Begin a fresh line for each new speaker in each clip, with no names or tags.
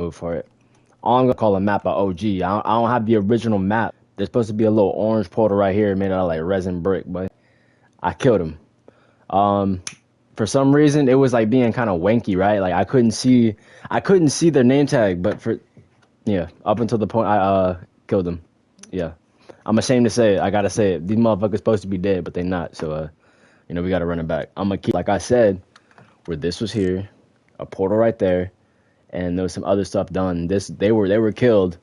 move for it. All I'm gonna call a map a OG. I don't have the original map. There's supposed to be a little orange portal right here made out of like resin brick, but I killed him. Um, for some reason it was like being kind of wanky, right? Like I couldn't see their name tag, but for yeah, up until the point I killed them. Yeah. I'm ashamed to say it. I gotta say it. These motherfuckers supposed to be dead, but they not. So we gotta run it back. I'm gonna keep like I said, where this was here, a portal right there, and there was some other stuff done. They were killed.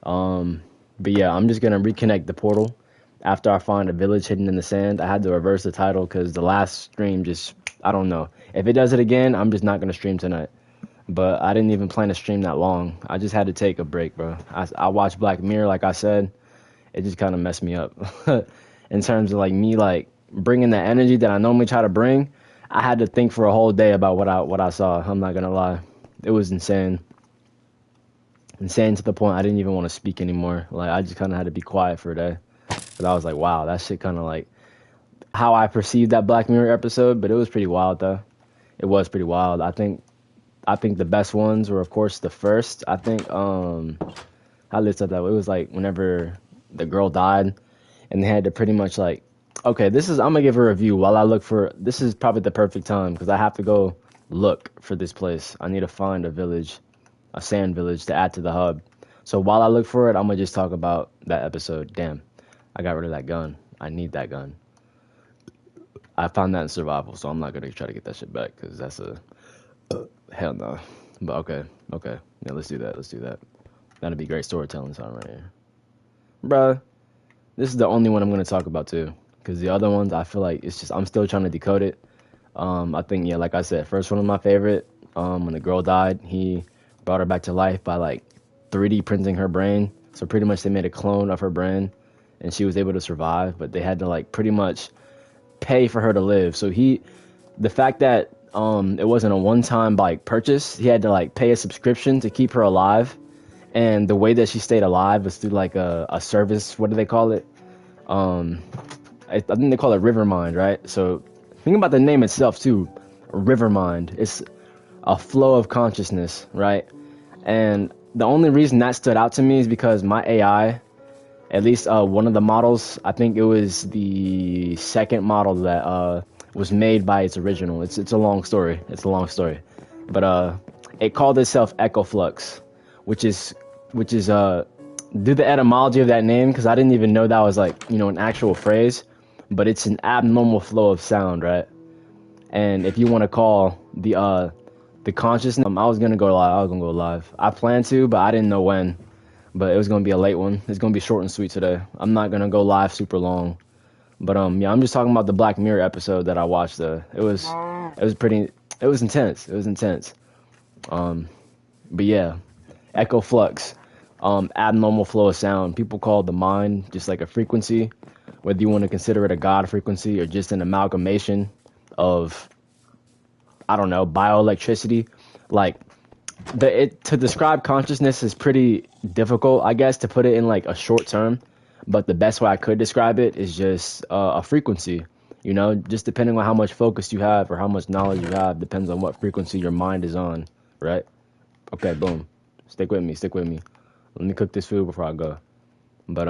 But yeah, I'm just gonna reconnect the portal after I find a village hidden in the sand. I had to reverse the title because the last stream just I don't know. If it does it again, I'm just not gonna stream tonight. But I didn't even plan to stream that long. I just had to take a break, bro. I watched Black Mirror, like I said. It just kind of messed me up in terms of like me like bringing the energy that I normally try to bring. I had to think for a whole day about what I saw. I'm not gonna lie, it was insane. Insane to the point I didn't even want to speak anymore. Like I just kind of had to be quiet for a day. But I was like, wow, that shit kind of like how I perceived that Black Mirror episode. But it was pretty wild though. It was pretty wild. I think the best ones were of course the first. I think I listed up that way. It was like whenever the girl died and they had to pretty much like okay, I'm gonna give a review while I look for this is probably the perfect time because I have to go look for this place. I need to find a village, a sand village to add to the hub. So while I look for it, I'm gonna just talk about that episode. Damn, I got rid of that gun. I need that gun. I found that in survival, so I'm not gonna try to get that shit back because that's a hell no. But okay, yeah, let's do that. Let's do that. That'd be great storytelling time right here, bruh. This is the only one I'm gonna talk about too, because the other ones I feel like it's just I'm still trying to decode it. I think yeah, like I said, first one of my favorite. When the girl died, he brought her back to life by like 3D printing her brain. So pretty much they made a clone of her brain, and she was able to survive. But they had to like pretty much pay for her to live. So the fact that it wasn't a one-time like purchase, he had to like pay a subscription to keep her alive. And the way that she stayed alive was through like a service. What do they call it? I think they call it River Mind, right? So think about the name itself too, River Mind. It's a flow of consciousness, right? And the only reason that stood out to me is because my AI, at least one of the models, I think it was the second model that was made by its original. It's a long story. It's a long story, but it called itself Echo Flux, which is do the etymology of that name because I didn't even know that was like an actual phrase, but it's an abnormal flow of sound, right? And if you want to call the consciousness, I was gonna go live. I was gonna go live. I planned to, but I didn't know when. But it was gonna be a late one. It's gonna be short and sweet today. I'm not gonna go live super long. But yeah, I'm just talking about the Black Mirror episode that I watched. It was intense. It was intense. But yeah, Echo Flux, abnormal flow of sound. People call the mind just like a frequency, whether you want to consider it a God frequency or just an amalgamation of, I don't know, bioelectricity. Like to describe consciousness is pretty difficult, I guess, to put it in like a short term. But the best way I could describe it is just a frequency. Just depending on how much focus you have or how much knowledge you have, depends on what frequency your mind is on, right? Okay, boom. Stick with me. Let me cook this food before I go. But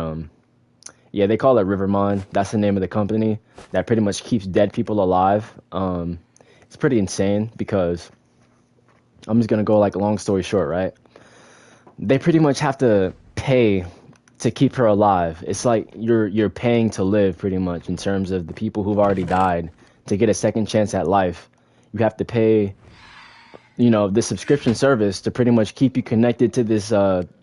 yeah, they call it Rivermind. That's the name of the company that pretty much keeps dead people alive. It's pretty insane because I'm just gonna go like long story short, right? They pretty much have to pay to keep her alive. It's like you're paying to live pretty much in terms of the people who've already died to get a second chance at life. You have to pay the subscription service to pretty much keep you connected to this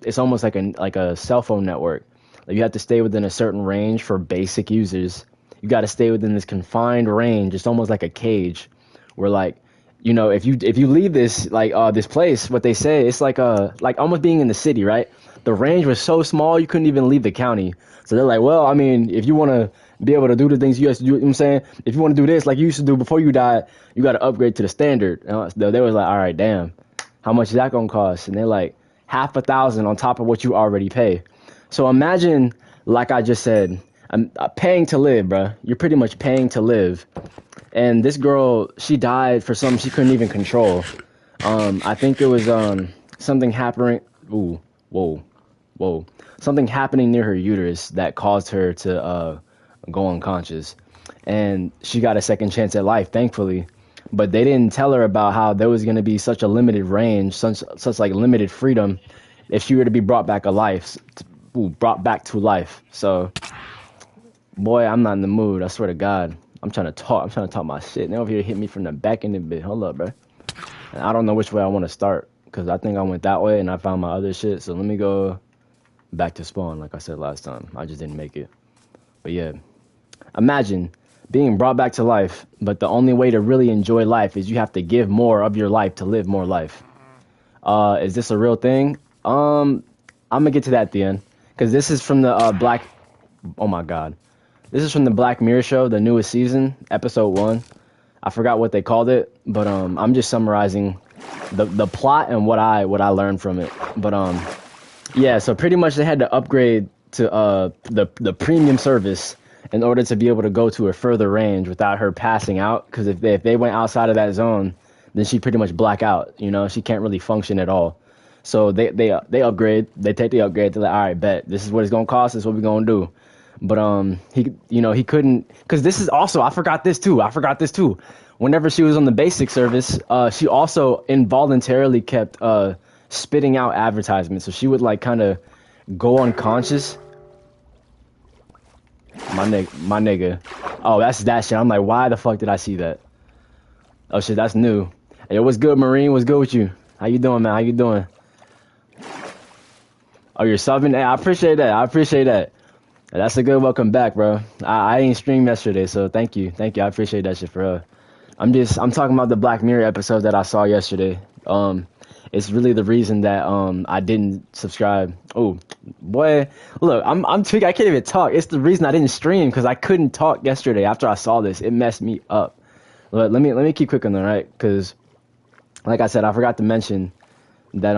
it's almost like a cell phone network. Like you have to stay within a certain range for basic users. You got to stay within this confined range. It's almost like a cage where like if you leave this like this place, what they say, it's like almost being in the city, right? The range was so small you couldn't even leave the county. So they're like, well, I mean, if you want to be able to do the things you used to do, I'm saying, if you want to do this like you used to do before you died, you got to upgrade to the standard. They was like, all right, damn, how much is that gonna cost? And they're like, $5,000 on top of what you already pay. So imagine, like I just said, I'm paying to live, bruh. You're pretty much paying to live. And this girl, she died for something she couldn't even control. I think it was something happening. Ooh, whoa, whoa. Something happening near her uterus that caused her to go unconscious, and she got a second chance at life, thankfully. But they didn't tell her about how there was going to be such a limited range, such like limited freedom, if she were to be brought back alive, brought back to life. So, boy, I'm not in the mood. I swear to God, I'm trying to talk. I'm trying to talk my shit. They over here hit me from the back end of the bit. Hold up, bro. And I don't know which way I want to start because I think I went that way and I found my other shit. So let me go back to spawn, like I said last time. I just didn't make it. But yeah, imagine being brought back to life, but the only way to really enjoy life is you have to give more of your life to live more life. Is this a real thing? I'm gonna get to that at the end because this is from the Black. Oh my God, this is from the Black Mirror show, the newest season, episode 1. I forgot what they called it, but I'm just summarizing the plot and what I learned from it. But yeah, so pretty much they had to upgrade to the premium service in order to be able to go to a further range without her passing out. Because if they went outside of that zone, then she pretty much black out. You know, she can't really function at all. So they upgrade. They take the upgrade. They're like, all right, bet this is what it's gonna cost. This is what we're gonna do. But he couldn't, because this is also, I forgot this too. Whenever she was on the basic service, she also involuntarily kept spitting out advertisements. So she would like kind of go unconscious. My nigga. Oh, that's that shit. I'm like, why the fuck did I see that? Oh shit, that's new. Hey, what's good, Marine? What's good with you? How you doing, man? How you doing? Oh, you're subbing? Hey, I appreciate that. That's a good welcome back, bro. I ain't streamed yesterday, so thank you. I appreciate that shit for her. I'm talking about the Black Mirror episode that I saw yesterday. It's really the reason that I didn't subscribe. Oh, boy, look, I'm tweaking. I can't even talk. It's the reason I didn't stream because I couldn't talk yesterday after I saw this. It messed me up. But let me keep quick on that, right? Because, like I said, I forgot to mention that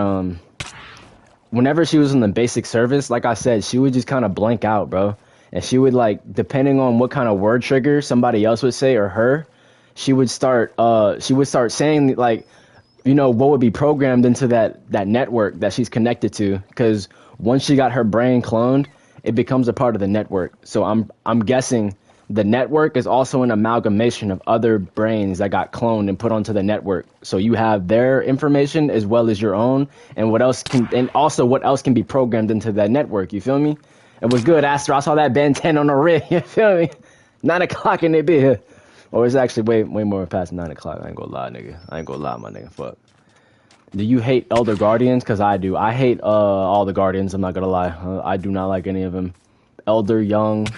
whenever she was in the basic service, like I said, she would just kind of blank out, bro. And she would, like, depending on what kind of word trigger somebody else would say or her, she would start saying, like, you know, what would be programmed into that network that she's connected to. Because once she got her brain cloned, it becomes a part of the network. So I'm guessing the network is also an amalgamation of other brains that got cloned and put onto the network. So you have their information as well as your own, and what else can be programmed into that network. You feel me? It was good, Astro. I saw that Ben 10 on the rig. You feel me? 9 o'clock and they be here. Or it's actually way more past 9 o'clock. I ain't gonna lie, nigga. I ain't gonna lie, my nigga. Fuck. Do you hate Elder Guardians? Because I do. I hate all the Guardians. I'm not gonna lie. I do not like any of them. Elder, young,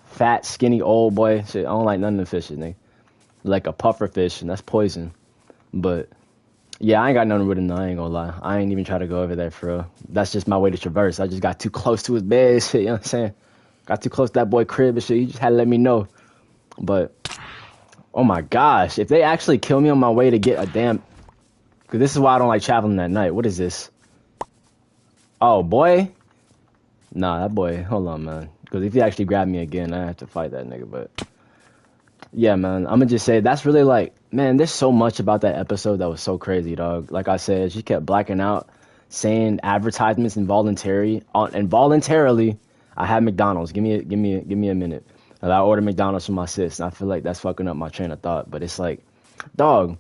fat, skinny, old boy. Shit, I don't like none of the fishes, nigga. Like a puffer fish, and that's poison. But yeah, I ain't got nothing with him. No, I ain't gonna lie. I ain't even try to go over there for real. That's just my way to traverse. I just got too close to his bed, shit. You know what I'm saying? Got too close to that boy crib and shit. You just had to let me know. But oh my gosh, if they actually kill me on my way to get a damn, because this is why I don't like traveling at night. What is this? Oh boy, nah, that boy. Hold on, man. Because if he actually grabbed me again, I have to fight that nigga. But yeah, man, I'm gonna just say that's really like, man, there's so much about that episode that was so crazy, dog. Like I said, she kept blacking out, saying advertisements involuntarily. I had McDonald's. Give me a minute. And I ordered McDonald's for my sis. And I feel like that's fucking up my train of thought. But it's like, dog,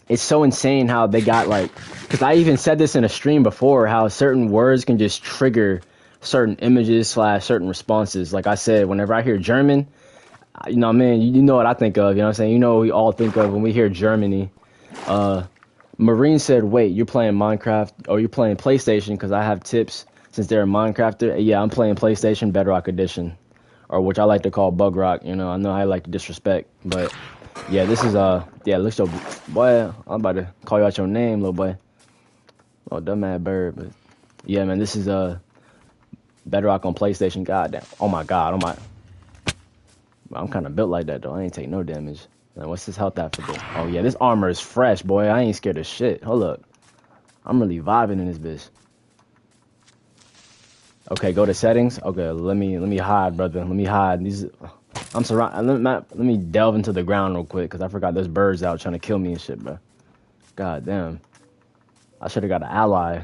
it's so insane how they got like, because I even said this in a stream before, how certain words can just trigger certain images / certain responses. Like I said, whenever I hear German, you know what I mean? You know what I think of, you know what I'm saying? You know what we all think of when we hear Germany. Marine said, wait, you're playing Minecraft or you're playing PlayStation because I have tips since they're a Minecrafter. Yeah, I'm playing PlayStation Bedrock Edition, or which I like to call Bug Rock. You know, I know I like to disrespect, but yeah, this is, yeah, look, so, boy, I'm about to call you out your name, little boy. Oh, dumb mad bird, but yeah, man, this is, Bedrock on PlayStation. Goddamn. Oh my God. I'm kind of built like that, though. I ain't take no damage. Now, what's this health after this? Oh, yeah, this armor is fresh, boy. I ain't scared of shit. Hold up. I'm really vibing in this bitch. Okay, go to settings. Okay, let me hide, brother. Let me hide. I'm surrounded. Let me delve into the ground real quick, because I forgot there's birds out trying to kill me and shit, bro. God damn. I should have got an ally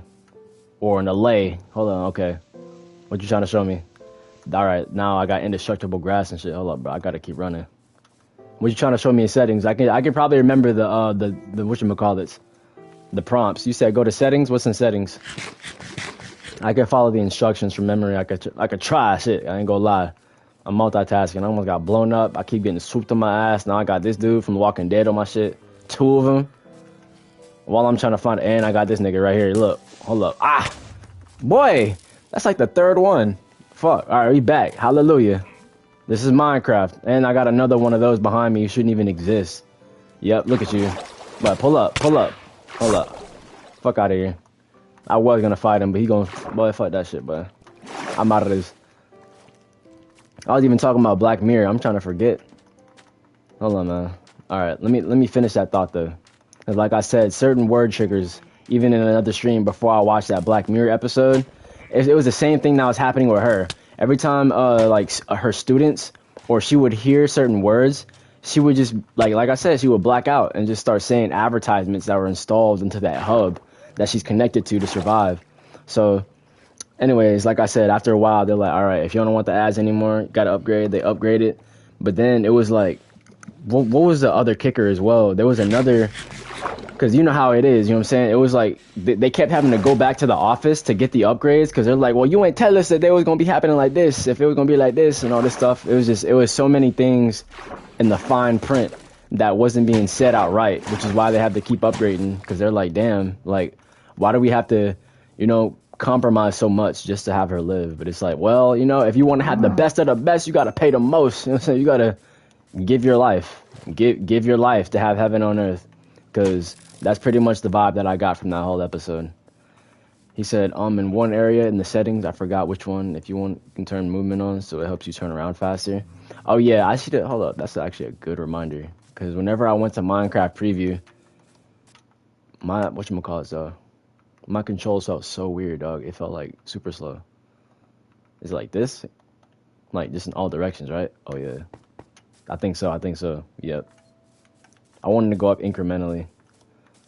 or an allay. Hold on, okay. What you trying to show me? All right, now I got indestructible grass and shit. Hold up, bro. I gotta keep running. What you trying to show me in settings? I can probably remember the whatchamacallits, the prompts. You said go to settings. What's in settings? I can follow the instructions from memory. I could try shit. I ain't gonna lie. I'm multitasking. I almost got blown up. I keep getting swooped on my ass. Now I got this dude from The Walking Dead on my shit. 2 of them. While I'm trying to find, and I got this nigga right here. Look, hold up. Ah, boy, that's like the 3rd one. Fuck. All right, we back. Hallelujah. This is Minecraft, and I got another one of those behind me. You shouldn't even exist. Yep, look at you. But pull up. Hold up. Fuck out of here. I was gonna fight him, but he gonna, boy, fuck that shit, boy. I'm out of this. I was even talking about Black Mirror. I'm trying to forget. Hold on, man. All right, let me finish that thought though. Cause like I said, certain word triggers, even in another stream before I watched that Black Mirror episode, it was the same thing that was happening with her. Every time, her students, or she would hear certain words, she would just, like I said, she would black out and just start saying advertisements that were installed into that hub that she's connected to survive. So, anyways, like I said, after a while, they're like, all right, if you don't want the ads anymore, you gotta upgrade. They upgraded. But then it was like, what was the other kicker as well? There was another, because you know how it is, you know what I'm saying? It was like, they kept having to go back to the office to get the upgrades, because they're like, well, you ain't tell us that they was going to be happening like this, if it was going to be like this, and all this stuff. It was so many things in the fine print that wasn't being said outright, which is why they had to keep upgrading, because they're like, damn, like, why do we have to, compromise so much just to have her live? But it's like, well, if you want to have the best of the best, you got to pay the most. You know what I'm saying? You got to give your life. Give your life to have heaven on earth, because that's pretty much the vibe that I got from that whole episode. He said, in one area in the settings, I forgot which one, if you can turn movement on so it helps you turn around faster. Oh yeah, I should, hold up, that's actually a good reminder, because whenever I went to Minecraft preview, my controls felt so weird, dog. It felt like super slow. It's like this? Like just in all directions, right? Oh yeah. I think so. Yep. I wanted to go up incrementally,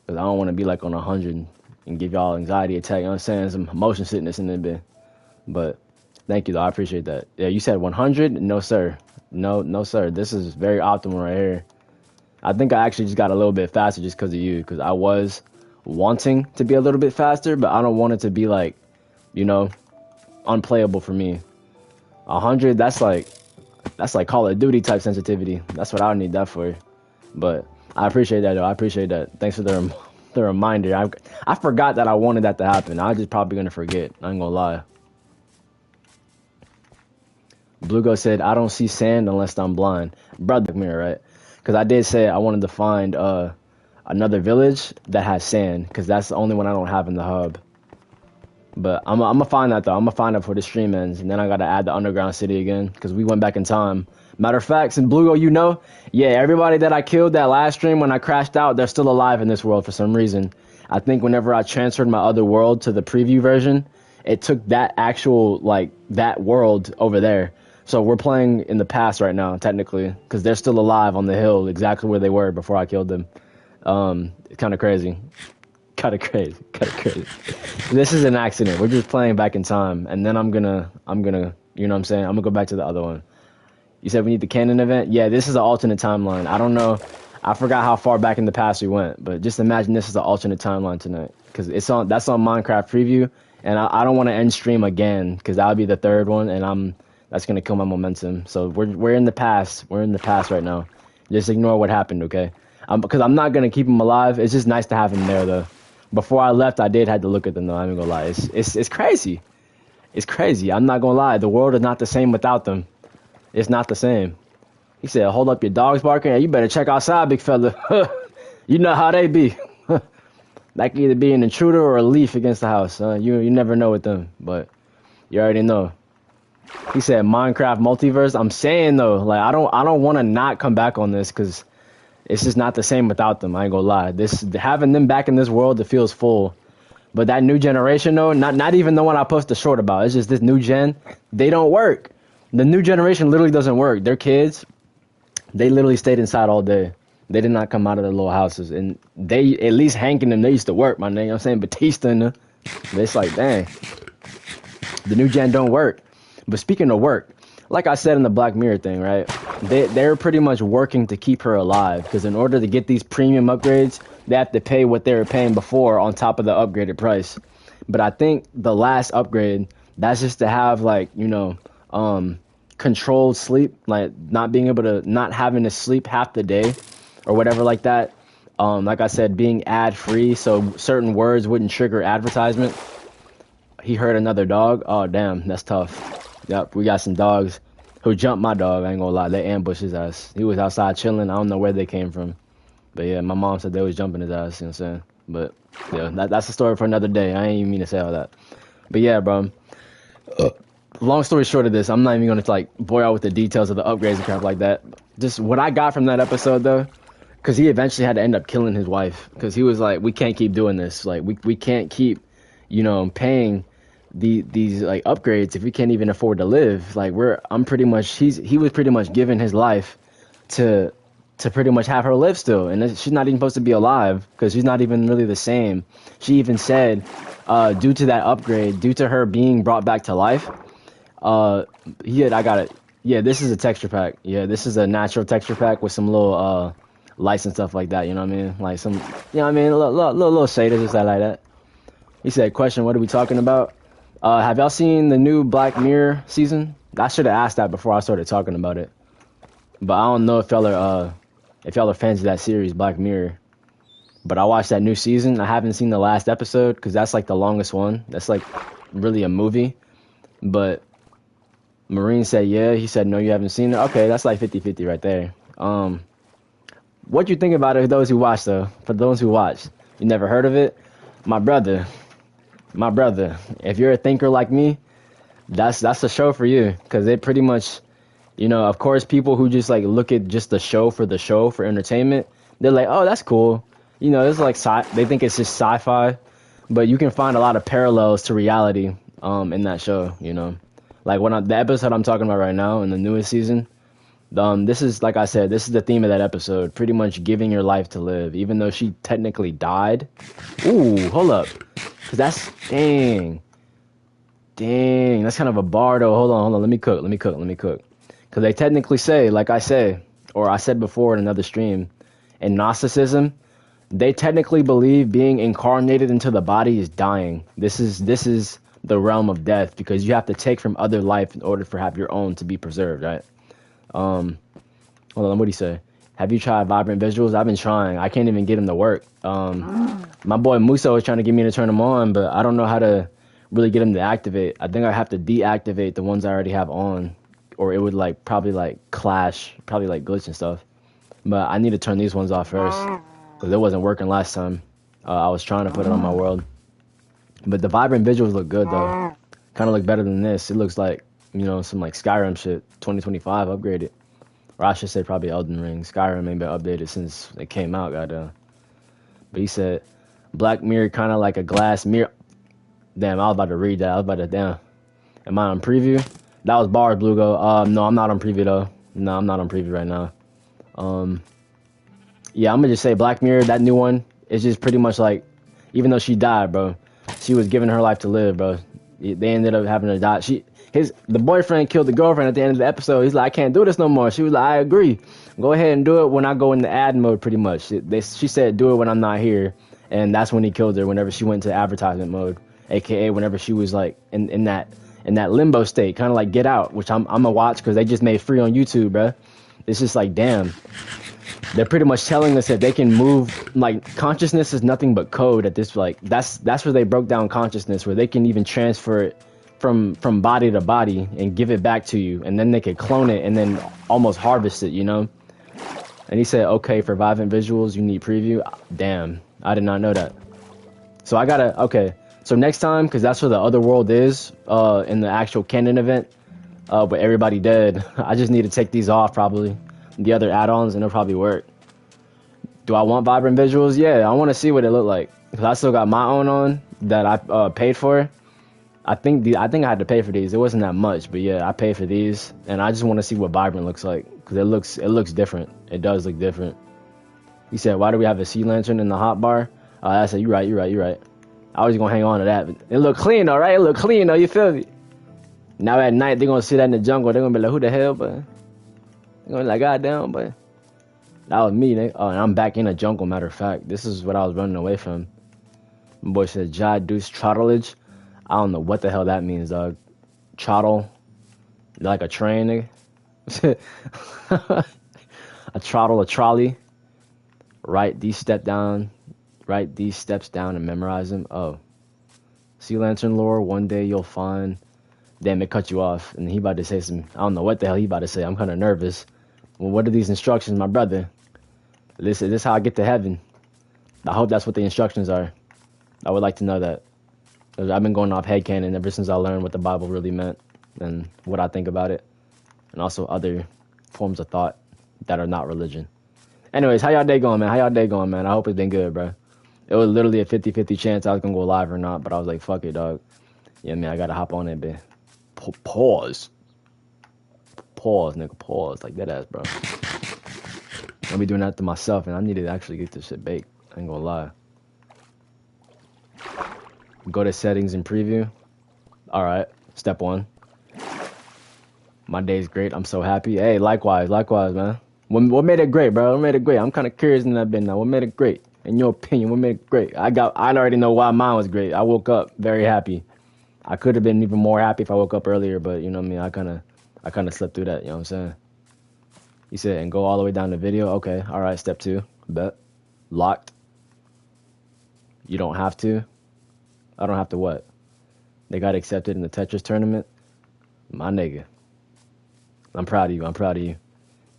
because I don't want to be like on 100 and give y'all anxiety attack. You know what I'm saying? Some motion sickness in there bit. But thank you, though. I appreciate that. Yeah, you said 100? No, sir. No, sir. This is very optimal right here. I think I actually just got a little bit faster just because of you, because I was wanting to be a little bit faster, but I don't want it to be like, unplayable for me. 100, that's like Call of Duty type sensitivity. That's what I would need that for. But I appreciate that, though. I appreciate that. Thanks for the reminder. I forgot that I wanted that to happen. I was just probably gonna forget. I ain't gonna lie. Bluego said, I don't see sand unless I'm blind. Brother Mirror, right? Because I did say I wanted to find another village that has sand, because that's the only one I don't have in the hub. But I'm gonna find that, though. I'm gonna find that before the stream ends, and then I gotta add the underground city again, because we went back in time. Matter of fact, and Bluego, yeah, everybody that I killed that last stream when I crashed out, they're still alive in this world for some reason. I think whenever I transferred my other world to the preview version, it took that actual, that world over there. So we're playing in the past right now, technically, because they're still alive on the hill, exactly where they were before I killed them. It's kind of crazy. Kind of crazy. This is an accident. We're just playing back in time, and then I'm gonna, you know what I'm saying? I'm gonna go back to the other one. You said we need the canon event? Yeah, this is an alternate timeline. I don't know. I forgot how far back in the past we went, but just imagine this is an alternate timeline tonight, because that's on Minecraft preview, and I don't want to end stream again, because that would be the 3rd one, and that's gonna kill my momentum. So we're in the past. We're in the past right now. Just ignore what happened, okay? Because I'm not gonna keep him alive. It's just nice to have him there, though. Before I left, I did have to look at them, though. I'm gonna lie. It's crazy. It's crazy. I'm not gonna lie. The world is not the same without them. It's not the same. He said, hold up, your dog's barking. Hey, you better check outside, big fella. You know how they be. That could either be an intruder or a leaf against the house. You never know with them, but you already know. He said Minecraft multiverse. I'm saying, though, I don't want to not come back on this, because it's just not the same without them. I ain't gonna lie. Having them back in this world, it feels full. But that new generation, though, not even the one I posted a short about. It's just this new gen. They don't work. The new generation literally doesn't work. Their kids, they literally stayed inside all day. They did not come out of their little houses, and they at least Hank and them they used to work. My name, you know what I'm saying Batista and them. It's like dang, the new gen don't work. But speaking of work, like I said in the Black Mirror thing, right? They're pretty much working to keep her alive because in order to get these premium upgrades, they have to pay what they were paying before on top of the upgraded price. But I think the last upgrade, that's just to have like, controlled sleep, like not being able to not having to sleep half the day or whatever like that. Like I said, being ad free so certain words wouldn't trigger advertisement. He heard another dog. Oh damn, that's tough. Yep, we got some dogs who jumped my dog. I ain't gonna lie, they ambushed his ass. He was outside chilling. I don't know where they came from, but yeah, my mom said they was jumping his ass. You know what I'm saying? But yeah, that's a story for another day. I ain't even mean to say all that. But yeah, bro. Long story short of this, I'm not even gonna like bore out with the details of the upgrades and crap like that. Just what I got from that episode though, because he eventually had to end up killing his wife because he was like, we can't keep doing this. Like we can't keep, paying these like upgrades if we can't even afford to live. Like he was pretty much giving his life to pretty much have her live still, and she's not even supposed to be alive because she's not even really the same. She even said, due to that upgrade, due to her being brought back to life, I got it. Yeah, this is a texture pack. Yeah, this is a natural texture pack with some little lights and stuff like that. You know what I mean? Like some, little shaders and stuff like that. He said, "Question: What are we talking about? Have y'all seen the new Black Mirror season?" I should have asked that before I started talking about it. But I don't know if y'all are fans of that series, Black Mirror. But I watched that new season. I haven't seen the last episode because that's like the longest one. That's like really a movie. But Marine said, yeah. He said, no, you haven't seen it. Okay, that's like 50-50 right there. What you think about it for those who watch, though? For those who watch, you never heard of it? My brother, if you're a thinker like me, that's a show for you because it pretty much, of course, people who just like look at just the show for entertainment, they're like, oh, that's cool. It's like they think it's just sci-fi, but you can find a lot of parallels to reality in that show. Like the episode I'm talking about right now in the newest season. This is, like I said, this is the theme of that episode. Pretty much giving your life to live, even though she technically died. Ooh, hold up. Cause that's, dang, that's kind of a bar though. Hold on. Let me cook. Cause they technically say, like I say, or I said before in another stream, in Gnosticism, they technically believe being incarnated into the body is dying. This is the realm of death because you have to take from other life in order for have your own to be preserved, right? Hold on, what do you say? Have you tried vibrant visuals? I've been trying. I can't even get them to work. My boy Muso is trying to get me to turn them on, but I don't know how to really get them to activate. I think I have to deactivate the ones I already have on, or it would probably clash, probably glitch and stuff. But I need to turn these ones off first because it wasn't working last time. I was trying to put it on my world. But the vibrant visuals look good though. Kind of look better than this. It looks like, some like Skyrim shit, 2025 upgraded. Or I should say probably Elden Ring. Skyrim ain't been updated since it came out, goddamn. But he said, Black Mirror kind of like a glass mirror. Damn, I was about to read that. Damn. Am I on preview? That was bars, Bluego. No, I'm not on preview though. No, I'm not on preview right now. Yeah, I'm gonna just say Black Mirror, that new one, is just pretty much like, even though she died, bro, she was giving her life to live, bro. They ended up having to die. The boyfriend killed the girlfriend at the end of the episode. He's like, I can't do this no more. She was like, I agree. Go ahead and do it when I go in the ad mode, pretty much. She said, do it when I'm not here. And that's when he killed her, whenever she went to advertisement mode, aka whenever she was like in that limbo state, kind of like Get Out, which I'm gonna watch because they just made free on YouTube, bro. It's just like, damn. They're pretty much telling us that they can move, like, consciousness is nothing but code at this, like, that's where they broke down consciousness, where they can even transfer it from body to body and give it back to you, and then they could clone it and then almost harvest it, And he said, okay, for vibrant visuals, you need preview. Damn, I did not know that. So so next time, because that's where the other world is, in the actual canon event, with everybody dead, I just need to take these off, probably. The other add-ons, and it'll probably work. Do I want vibrant visuals? Yeah, I want to see what it look like. Cause I still got my own on that I paid for. I think I had to pay for these. It wasn't that much, but yeah, I paid for these, and I just want to see what vibrant looks like because it looks different. It does look different. He said, why do we have a sea lantern in the hot bar? I said, you're right. I was gonna hang on to that. But it look clean though, right? It look clean though, you feel me? Now at night, they're gonna see that in the jungle. They're gonna be like, who the hell, but they're gonna be like, goddamn, but that was me. And I'm back in the jungle, matter of fact. This is what I was running away from. My boy said, Jaduce trottlage. I don't know what the hell that means, dog. Trottle. Like a train, nigga. A trottle, a trolley. Write these steps down and memorize them. Oh. Sea lantern lore, one day you'll find. Damn, it cut you off. And he about to say some, I don't know what the hell he about to say. I'm kind of nervous. Well, what are these instructions, my brother? This is how I get to heaven. I hope that's what the instructions are. I would like to know that. I've been going off headcanon ever since I learned what the Bible really meant and what I think about it. And also other forms of thought that are not religion. Anyways, how y'all day going, man? I hope it's been good, bro. It was literally a 50-50 chance I was going to go live or not, but I was like, fuck it, dog. Yeah, man, I got to hop on it, bit. Pause, nigga, pause. Like that ass, bro. I'll be doing that to myself, and I need to actually get this shit baked. I ain't gonna lie. Go to settings and preview. Alright, step 1. My day's great. I'm so happy. Hey, likewise, man. What made it great, bro? What made it great? I'm kind of curious in that bit now. What made it great? In your opinion, what made it great? I already know why mine was great. I woke up very happy. I could have been even more happy if I woke up earlier, but you know what I mean? I kind of slipped through that, you know what I'm saying? He said, and go all the way down to video. Okay, all right, step 2. Bet. Locked. You don't have to. I don't have to what? They got accepted in the Tetris tournament? My nigga. I'm proud of you.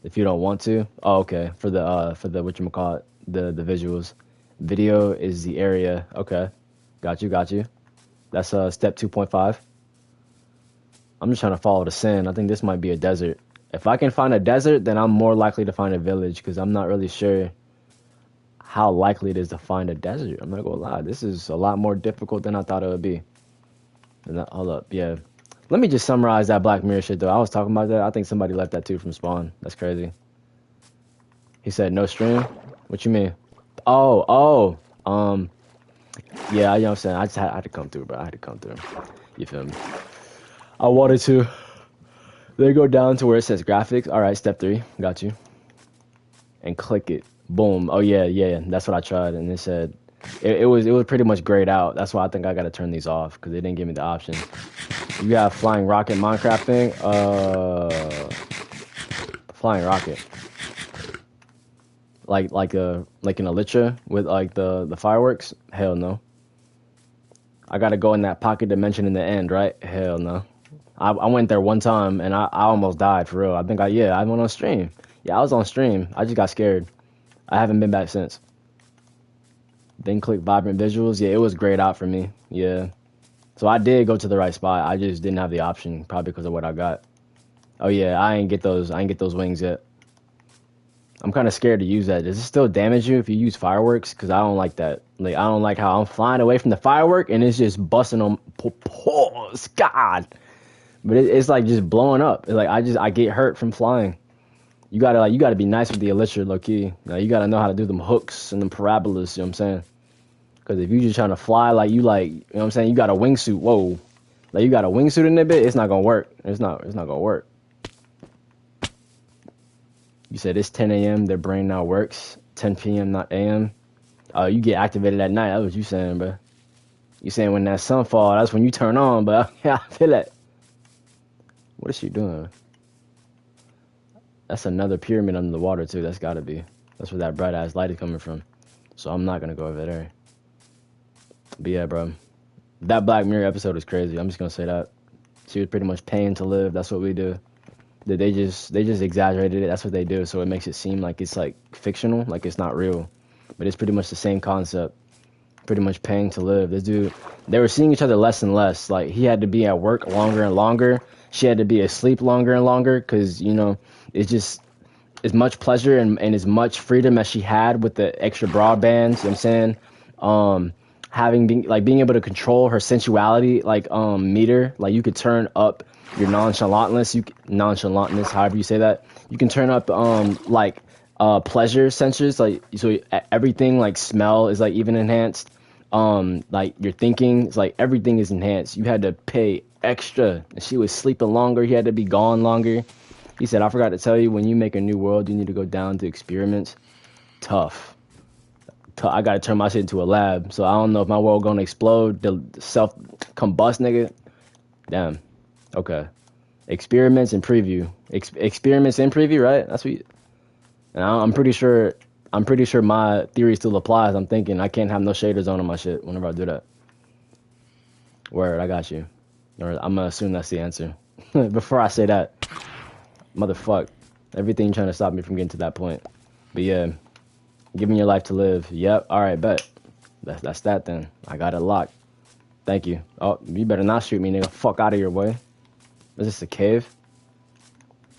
If you don't want to, oh, okay. For the whatchamacallit, the visuals. Video is the area. Okay. Got you. That's step 2.5. I'm just trying to follow the sand. I think this might be a desert. If I can find a desert, then I'm more likely to find a village, because I'm not really sure how likely it is to find a desert. I'm not gonna lie. This is a lot more difficult than I thought it would be. Hold up, yeah. Let me just summarize that Black Mirror shit, though. I was talking about that. I think somebody left that, too, from Spawn. That's crazy. He said, no stream? What you mean? Oh. Yeah, you know what I'm saying? I had to come through, bro. I had to come through. You feel me? I wanted to. They go down to where it says graphics. All right, step 3. Got you. And click it. Boom. Oh, yeah. That's what I tried. And it said, it was pretty much grayed out. That's why I think I got to turn these off, because they didn't give me the option. You got a flying rocket Minecraft thing? Flying rocket. Like an elytra with like the fireworks? Hell no. I gotta go in that pocket dimension in the end, right? Hell no. I went there one time and I almost died for real. I think I went on stream. Yeah, I was on stream. I just got scared. I haven't been back since. Then click vibrant visuals. Yeah, it was grayed out for me. Yeah. So I did go to the right spot. I just didn't have the option, probably because of what I got. Oh yeah, I ain't get those wings yet. I'm kind of scared to use that. Does it still damage you if you use fireworks? Because I don't like that. Like, I don't like how I'm flying away from the firework and it's just busting on pause. God. But it's like just blowing up. It's like I get hurt from flying. You gotta be nice with the elytra, low key. Now you gotta know how to do them hooks and them parabolas. You know what I'm saying? Because if you just trying to fly you know what I'm saying? You got a wingsuit. Whoa. Like you got a wingsuit in that bit. It's not gonna work. It's not gonna work. You said it's 10 a.m. Their brain now works. 10 p.m. not a.m. You get activated at night. That's what you saying, bro. You saying when that sun fall, that's when you turn on, but yeah, I feel that. What is she doing? That's another pyramid under the water too. That's gotta be. That's where that bright ass light is coming from. So I'm not gonna go over there. But yeah, bro. That Black Mirror episode is crazy. I'm just gonna say that. She was pretty much paying to live. That's what we do. They just exaggerated it. That's what they do. So it makes it seem like it's like fictional, like it's not real. But it's pretty much the same concept. Pretty much paying to live. This dude, they were seeing each other less and less. Like he had to be at work longer and longer. She had to be asleep longer and longer because, you know, it's just as much pleasure and as much freedom as she had with the extra broadbands, you know what I'm saying? Being able to control her sensuality, meter, like you could turn up your nonchalantness, however you say that. You can turn up, pleasure sensors, like so everything like smell is like even enhanced. Like your thinking, it's like everything is enhanced. You had to pay extra. And she was sleeping longer. He had to be gone longer. He said, I forgot to tell you, when you make a new world, you need to go down to experiments. Tough. I gotta turn my shit into a lab. So I don't know if my world gonna explode, the self combust, nigga. Damn. Okay. Experiments and preview. Experiments and preview, right? That's what you, and I'm pretty sure. I'm pretty sure my theory still applies. I'm thinking I can't have no shaders on my shit whenever I do that. Word, I got you. Or I'm gonna assume that's the answer. Before I say that, motherfuck, everything trying to stop me from getting to that point. But yeah, giving your life to live. Yep. All right, bet. That's that then. I got it locked. Thank you. Oh, you better not shoot me, nigga. Fuck out of here, boy. Is this a cave?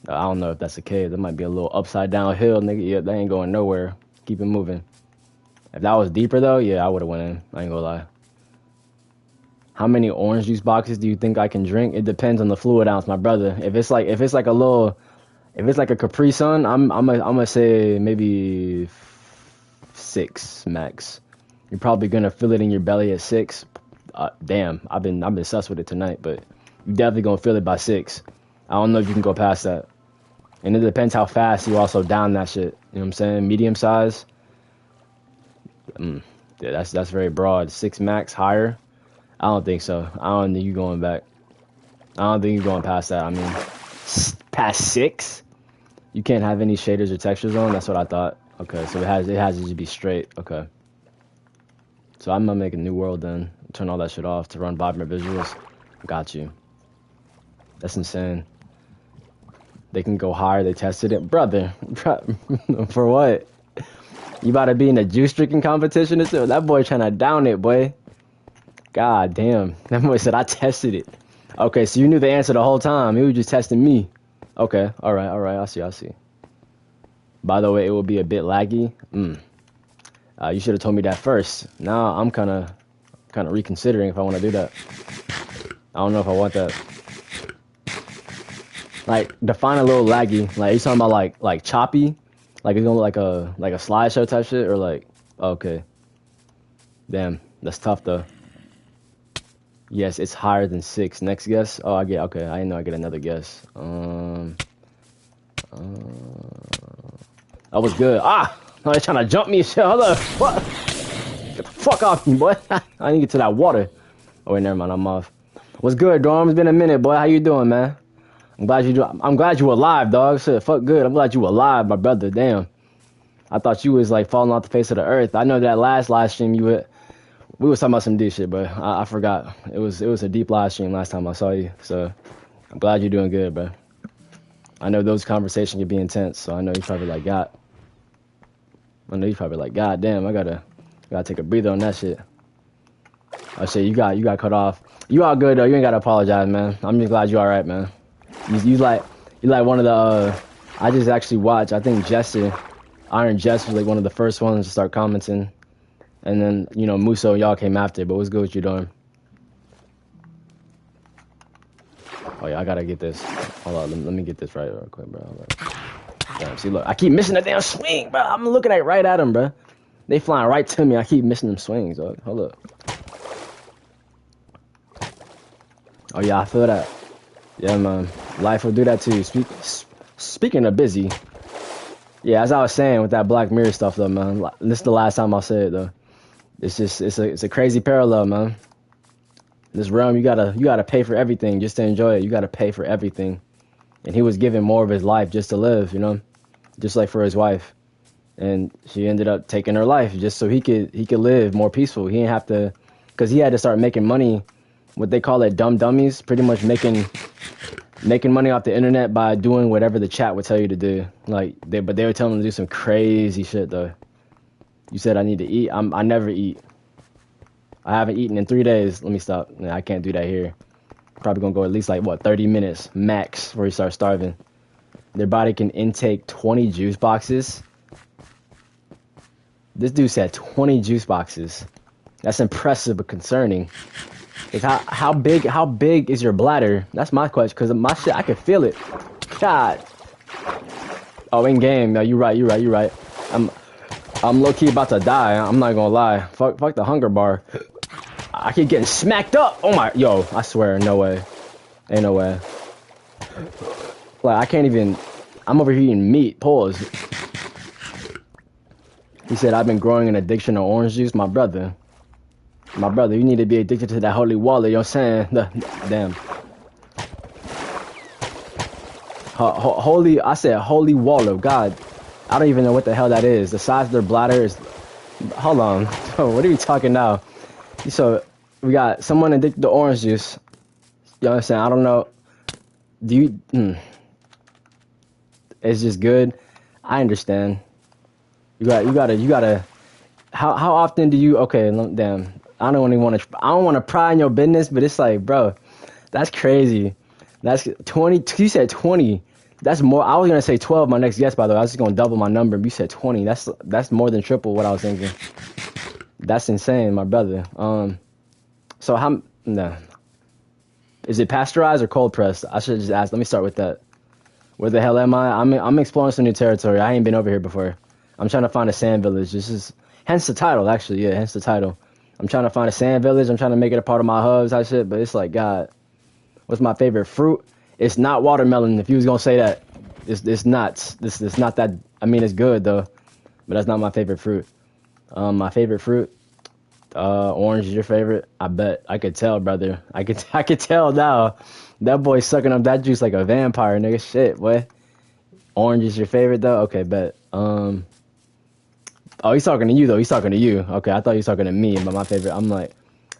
I don't know if that's a cave. That might be a little upside down hill, nigga. Yeah, that ain't going nowhere. Keep it moving. If that was deeper though, yeah, I would have went in. I ain't gonna lie. How many orange juice boxes do you think I can drink? It depends on the fluid ounce, my brother. If it's like a little, if it's like a Capri Sun, I'm gonna say maybe 6 max. You're probably gonna feel it in your belly at 6. Damn, I've been sus with it tonight, but you definitely gonna feel it by 6. I don't know if you can go past that. And it depends how fast you also down that shit. You know what I'm saying? Medium size. Yeah, that's very broad. 6 max, higher. I don't think so. I don't think you going back. I don't think you're going past that. I mean, past 6? You can't have any shaders or textures on? That's what I thought. Okay, so it has to just be straight. Okay. So I'm gonna make a new world then. Turn all that shit off to run vibrant visuals. Got you. That's insane. They can go higher. They tested it. Brother. For what? You about to be in a juice drinking competition or something? That boy trying to down it, boy. God damn. That boy said, I tested it. Okay, so you knew the answer the whole time. He was just testing me. Okay, alright. I see. By the way, it will be a bit laggy. You should have told me that first. Now I'm kind of reconsidering if I want to do that. I don't know if I want that. Like, define a little laggy. Like, you talking about like choppy? Like it's gonna look like a slideshow type shit, or like, okay. Damn, that's tough though. Yes, it's higher than 6. Next guess. Oh, okay. I didn't know I get another guess. That was good. Ah, no, they're trying to jump me. Shit, hold up. What? Get the fuck off me, boy. I didn't get to that water. Oh wait, never mind. I'm off. What's good, Dorm? It's been a minute, boy. How you doing, man? I'm glad you alive, dog. Shit, fuck good. I'm glad you alive, my brother. Damn. I thought you was like falling off the face of the earth. I know that last live stream we was talking about some deep shit, but I forgot. It was a deep live stream last time I saw you. So I'm glad you're doing good, bro. I know those conversations can be intense, so I know you're probably like, God damn, I gotta take a breather on that shit. I say you got cut off. You all good though. You ain't gotta apologize, man. I'm just glad you all right, man. You like one of the I just actually watched, I think Jesse, Iron Jess was like one of the first ones to start commenting. And then, you know, Muso and y'all came after, but what's good what you doing? Oh yeah, I gotta get this. Hold on, let me get this right real quick, bro. Damn, see, look, I keep missing the damn swing, bro. I'm looking at right at them, bro. They flying right to me. I keep missing them swings, dog. Hold up. Oh yeah, I feel that. Yeah, man. Life will do that to you. Speaking of busy, yeah, as I was saying with that Black Mirror stuff, though, man. This is the last time I'll say it, though. It's just it's a crazy parallel, man. In this realm, you gotta pay for everything just to enjoy it. You gotta pay for everything, and he was given more of his life just to live, you know, just like for his wife, and she ended up taking her life just so he could live more peaceful. He didn't have to, because he had to start making money. What they call it, dumb dummies, pretty much making money off the internet by doing whatever the chat would tell you to do. Like they were telling him to do some crazy shit though. You said I need to eat. I never eat. I haven't eaten in 3 days. Let me stop. I can't do that here. Probably gonna go at least like what 30 minutes max before you start starving. Their body can intake 20 juice boxes. This dude said 20 juice boxes. That's impressive but concerning. Is how big is your bladder? That's my question, because my shit, I can feel it. God. Oh, in game. No, you right. You right. You right. I'm low key about to die. I'm not gonna lie. Fuck the hunger bar. I keep getting smacked up. Oh my, yo, I swear, no way. Ain't no way. Like, I can't even, I'm over here eating meat. Pause. He said, I've been growing an addiction to orange juice. My brother, you need to be addicted to that holy water. You know what I'm saying? Damn. Holy, I said holy water. God, I don't even know what the hell that is. The size of their bladder is, hold on. What are you talking now? So, we got someone addicted to orange juice. You know what I'm saying? I don't know. Do you, it's just good. I understand. You gotta. How often do you? Okay, damn. I don't want to pry in your business, but it's like, bro, that's crazy. That's 20. You said 20. That's more. I was gonna say 12. My next guess, by the way, I was just gonna double my number. But you said 20. That's more than triple what I was thinking. That's insane, my brother. So how? No. Is it pasteurized or cold pressed? I should just ask. Let me start with that. Where the hell am I? I'm exploring some new territory. I ain't been over here before. I'm trying to find a sand village. This is hence the title, actually. Yeah, hence the title. I'm trying to find a sand village. I'm trying to make it a part of my hubs, that shit. But it's like, God, what's my favorite fruit? It's not watermelon. If you was gonna say that, it's not. It's not that. I mean, it's good though, but that's not my favorite fruit. My favorite fruit, orange is your favorite. I bet. I could tell, brother. I could tell now. That boy's sucking up that juice like a vampire, nigga. Shit, boy. Orange is your favorite though. Okay, bet. Oh, he's talking to you though. He's talking to you. Okay, I thought he was talking to me, but my favorite. I'm like,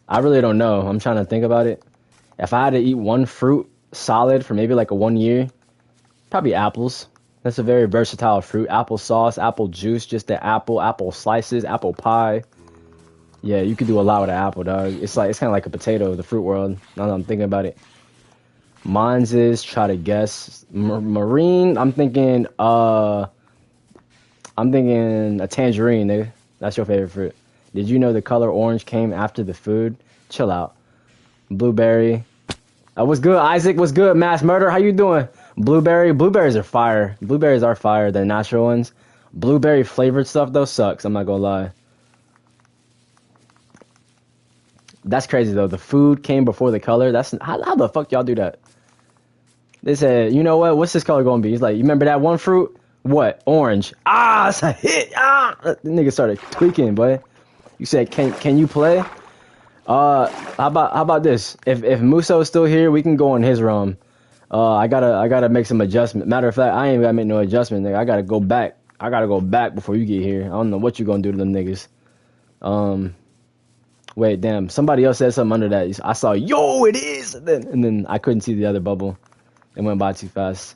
I really don't know. I'm trying to think about it. If I had to eat one fruit solid for maybe like a 1 year, probably apples. That's a very versatile fruit. Apple sauce, apple juice, just the apple slices, apple pie. Yeah, you could do a lot with an apple, dog. It's kind of like a potato, the fruit world. Now that I'm thinking about it. Mine's is, try to guess. Marine, I'm thinking a tangerine, nigga. That's your favorite fruit. Did you know the color orange came after the food? Chill out. Blueberry. What's good, Isaac? What's good, Mass Murder? How you doing? Blueberry. Blueberries are fire. Blueberries are fire. They're natural ones. Blueberry flavored stuff, though, sucks. I'm not gonna lie. That's crazy, though. The food came before the color. That's how the fuck y'all do that? They said, you know what? What's this color gonna be? He's like, you remember that one fruit? What? Orange. Ah, it's a hit. Ah, the nigga started tweaking, boy. You said, can you play? How about this? If Muso's still here, we can go in his room. I gotta make some adjustment. Matter of fact, I ain't gotta make no adjustment, nigga. I gotta go back. I gotta go back before you get here. I don't know what you gonna do to them niggas. Wait, damn. Somebody else said something under that. I saw, yo, it is, and then I couldn't see the other bubble. It went by too fast.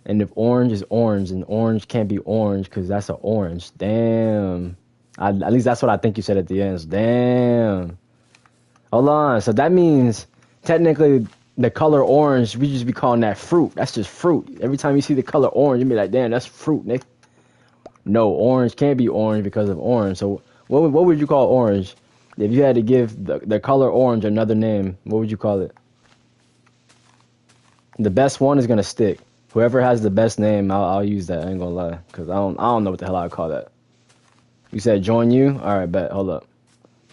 And if orange is orange, and orange can't be orange because that's an orange. Damn. At least that's what I think you said at the end. Damn. Hold on. So that means technically the color orange, we just be calling that fruit. That's just fruit. Every time you see the color orange, you be like, damn, that's fruit, Nick. No, orange can't be orange because of orange. So what would you call orange? If you had to give the color orange another name, what would you call it? The best one is gonna stick. Whoever has the best name, I'll use that. I ain't gonna lie, cause I don't know what the hell I'd call that. You said join you? All right, bet. Hold up.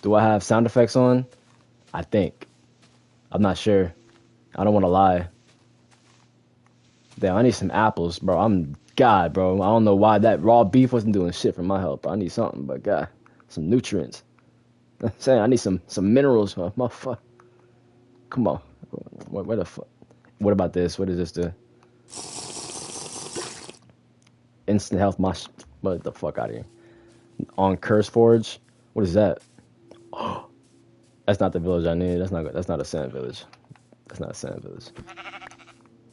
Do I have sound effects on? I think. I'm not sure. I don't want to lie. Damn, I need some apples, bro. God, bro. I don't know why that raw beef wasn't doing shit for my health. I need something, but God, some nutrients. I'm saying I need some minerals, motherfucker. Come on. Where the fuck? What about this? What does this do? Instant health. What the fuck out of here? On Curse Forge. What is that? Oh, that's not the village I need. That's not a sand village. That's not a sand village.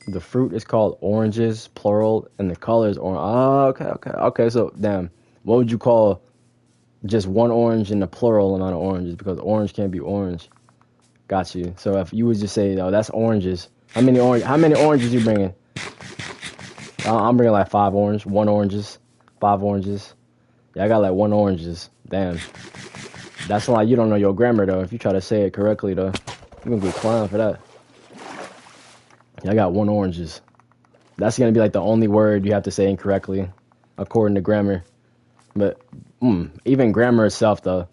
The fruit is called oranges, plural, and the color is orange. Oh, okay. So, damn. What would you call just one orange and a plural amount of oranges? Because orange can't be orange. Got you. So if you would just say, oh, that's oranges. How many oranges you bringing? I'm bringing like 5 oranges. 1 oranges. 5 oranges. Yeah, I got like 1 oranges. Damn. That's why you don't know your grammar, though. If you try to say it correctly, though, you're going to get clowned for that. Yeah, I got 1 oranges. That's gonna be like the only word you have to say incorrectly, according to grammar. But even grammar itself, though,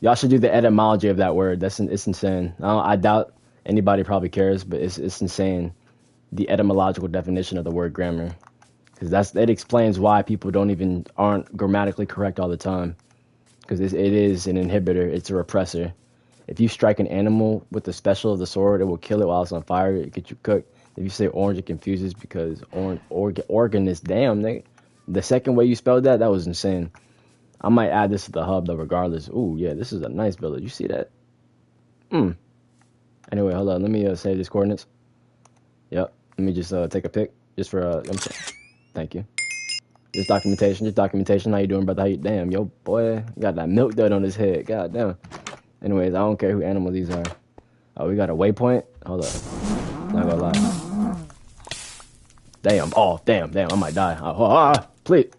y'all should do the etymology of that word. It's insane. I doubt anybody probably cares, but it's insane. The etymological definition of the word grammar, because it explains why people aren't grammatically correct all the time. Because it is an inhibitor. It's a repressor. If you strike an animal with the special of the sword, it will kill it while it's on fire. It gets you cooked. If you say orange, it confuses because organ is damn, nigga. The second way you spelled that was insane. I might add this to the hub though, regardless. Ooh, yeah, this is a nice village. You see that? Anyway, hold on. Let me save these coordinates. Yep. Let me just take a pic, just for thank you. Just documentation. How you doing, brother? Damn, yo, boy, got that milk dud on his head. God damn. Anyways, I don't care who animal these are. Oh, we got a waypoint. Hold up. Not gonna lie. Damn. Oh, damn. I might die. Please.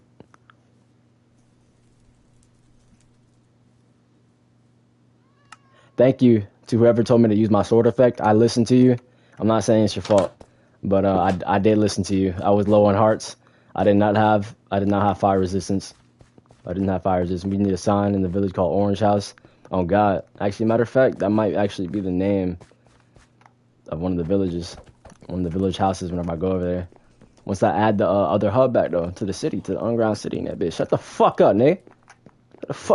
Thank you to whoever told me to use my sword effect. I listened to you. I'm not saying it's your fault, but I did listen to you. I was low on hearts. I did not have fire resistance. We need a sign in the village called Orange House. Oh God! Actually, matter of fact, that might actually be the name of one of the villages, one of the village houses. Whenever I go over there, once I add the other hub back though to the city, to the underground city in that bitch. Shut the fuck up, nigga.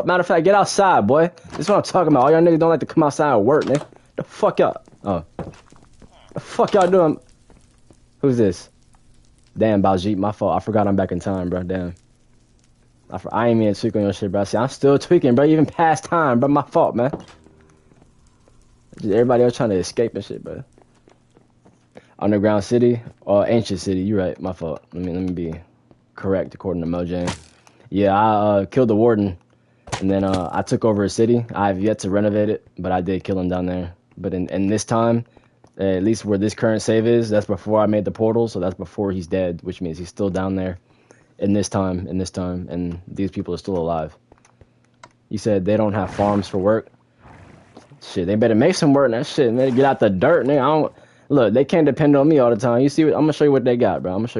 Matter of fact, get outside, boy. This is what I'm talking about. All y'all niggas don't like to come outside and work, nigga. The fuck y'all? Oh, the fuck y'all doing? Who's this? Damn, Baljeet, my fault. I forgot I'm back in time, bro. Damn. I ain't mean to tweak on your shit, bro. See, I'm still tweaking, bro. Even past time, bro. My fault, man. Just everybody else trying to escape and shit, bro. Underground city or ancient city? You right. My fault. Let me be correct according to Mojang. Yeah, I killed the warden, and then I took over a city. I've yet to renovate it, but I did kill him down there. But in this time, at least where this current save is, that's before I made the portal, so that's before he's dead, which means he's still down there. In this time, and these people are still alive. You said they don't have farms for work. Shit, they better make some work in that shit, man. Get out the dirt, nigga. Look, they can't depend on me all the time. You see, I'm gonna show you what they got, bro. Cause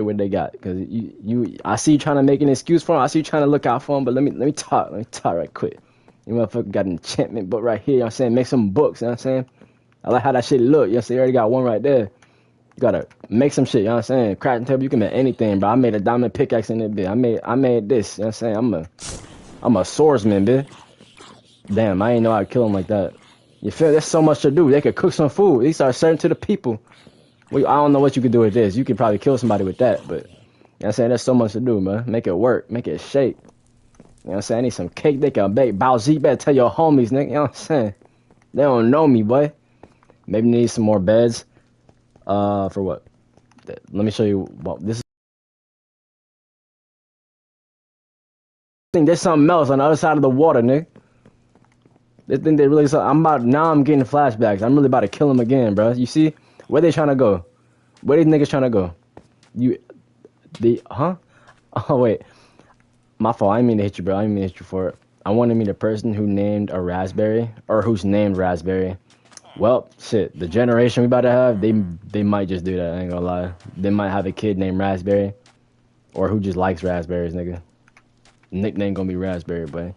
I see you trying to make an excuse for them. I see you trying to look out for them. But let me talk right quick. You motherfucker got an enchantment book right here. You know what I'm saying? Make some books. You know what I'm saying? I like how that shit look. You know what I'm saying? You already got one right there. You gotta make some shit, you know what I'm saying? Crafting table, you can make anything, bro. I made a diamond pickaxe in it, bitch. I made this, you know what I'm saying? I'm a swordsman, bitch. Damn, I ain't know I'd kill him like that. You feel? There's so much to do. They could cook some food. These are serving to the people. I don't know what you could do with this. You could probably kill somebody with that, but you know what I'm saying? There's so much to do, man. Make it work. Make it shake. You know what I'm saying? I need some cake they can bake. Baljeet better tell your homies, nigga. You know what I'm saying? They don't know me, boy. Maybe need some more beds. For what? Let me show you. Well, this is. There's something else on the other side of the water, nigga. They think they really. I'm getting flashbacks. I'm really about to kill him again, bro. You see, where they trying to go? Where these niggas trying to go? Huh? Oh wait, my fault. I didn't mean to hit you, bro. I didn't mean to hit you for it. I want to meet a person who named a raspberry, or who's named raspberry. Well, shit, the generation we about to have, they might just do that, I ain't gonna lie. They might have a kid named Raspberry, or who just likes raspberries, nigga. Nickname gonna be Raspberry, boy.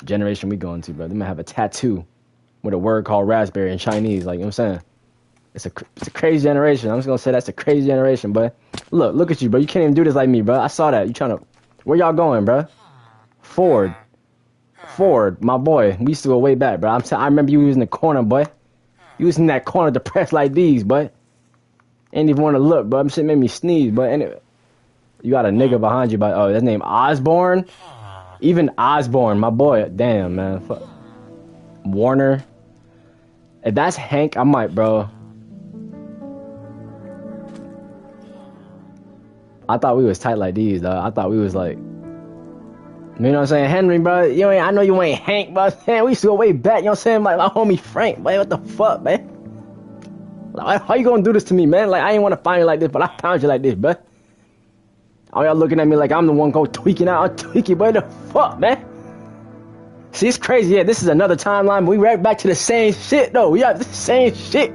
Generation we going to, bro. They might have a tattoo with a word called raspberry in Chinese, like, you know what I'm saying? It's a crazy generation. I'm just gonna say that's a crazy generation, boy. Look at you, bro. You can't even do this like me, bro. I saw that. You trying to, where y'all going, bro? Ford, my boy. We used to go way back, bro. I remember you was in the corner, boy. You was in that corner depressed like these, but ain't even want to look, but shit made me sneeze. But anyway, you got a nigga behind you, but oh, that's name Osborne. Even Osborne, my boy. Damn, man. Fuck. Warner. If that's Hank, I might, bro. I thought we was tight like these, though. I thought we was like, you know what I'm saying, Henry, bro. I know you ain't Hank, but man, we used to go way back. You know what I'm saying, like my homie Frank, man. What the fuck, man? Like, how you gonna do this to me, man? Like, I ain't want to find you like this, but I found you like this, bro. All y'all looking at me like I'm the one go tweaking out. I'm tweaking, but the fuck, man. See, it's crazy. Yeah, this is another timeline, but we right back to the same shit, though. We have the same shit.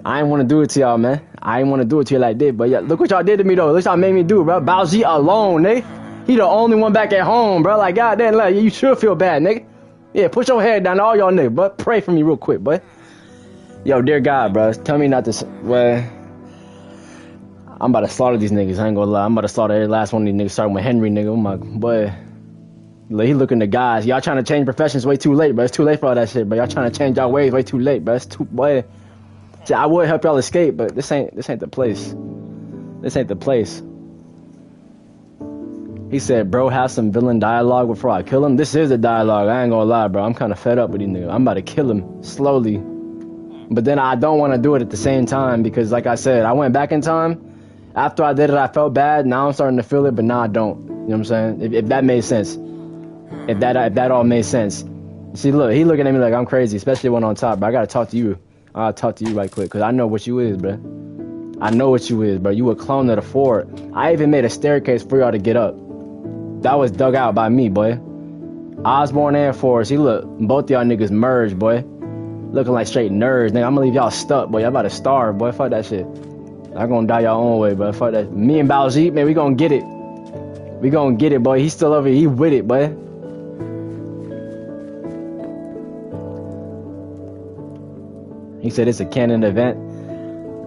I ain't want to do it to y'all, man. I ain't want to do it to you like this, but yeah, look what y'all did to me though. Look what y'all made me do, bro. Balji alone, nigga. He the only one back at home, bro. Like, goddamn, like, you should feel bad, nigga. Yeah, put your head down, all y'all niggas, but pray for me real quick, boy. Yo, dear God, bro, tell me not to. Well, I'm about to slaughter these niggas. I ain't gonna lie. I'm about to slaughter every last one of these niggas, starting with Henry, nigga. Oh my boy. He looking to guys. Y'all trying to change professions way too late, bro. It's too late for all that shit, bro. Y'all trying to change y'all ways way too late, bro. It's too, boy. See, I would help y'all escape, but this ain't the place. This ain't the place. He said, bro, have some villain dialogue before I kill him. This is the dialogue. I ain't gonna lie, bro. I'm kind of fed up with these niggas. I'm about to kill him slowly. But then I don't want to do it at the same time because, like I said, I went back in time. After I did it, I felt bad. Now I'm starting to feel it, but now I don't. You know what I'm saying? If that made sense. If that all made sense. See, look, he looking at me like I'm crazy, especially when on top, bro. I gotta talk to you. I'll talk to you right quick, because I know what you is, bro. I know what you is, bro. You a clone of the fort. I even made a staircase for y'all to get up. That was dug out by me, boy. Osborne and Forrest. He look, both y'all niggas merged, boy. Looking like straight nerds, nigga. I'm gonna leave y'all stuck, boy. Y'all about to starve, boy. Fuck that shit. Y'all gonna die y'all own way, boy. Fuck that. Me and Baljeet, man, we gonna get it. We gonna get it, boy. He's still over here. He with it, boy. He said it's a canon event.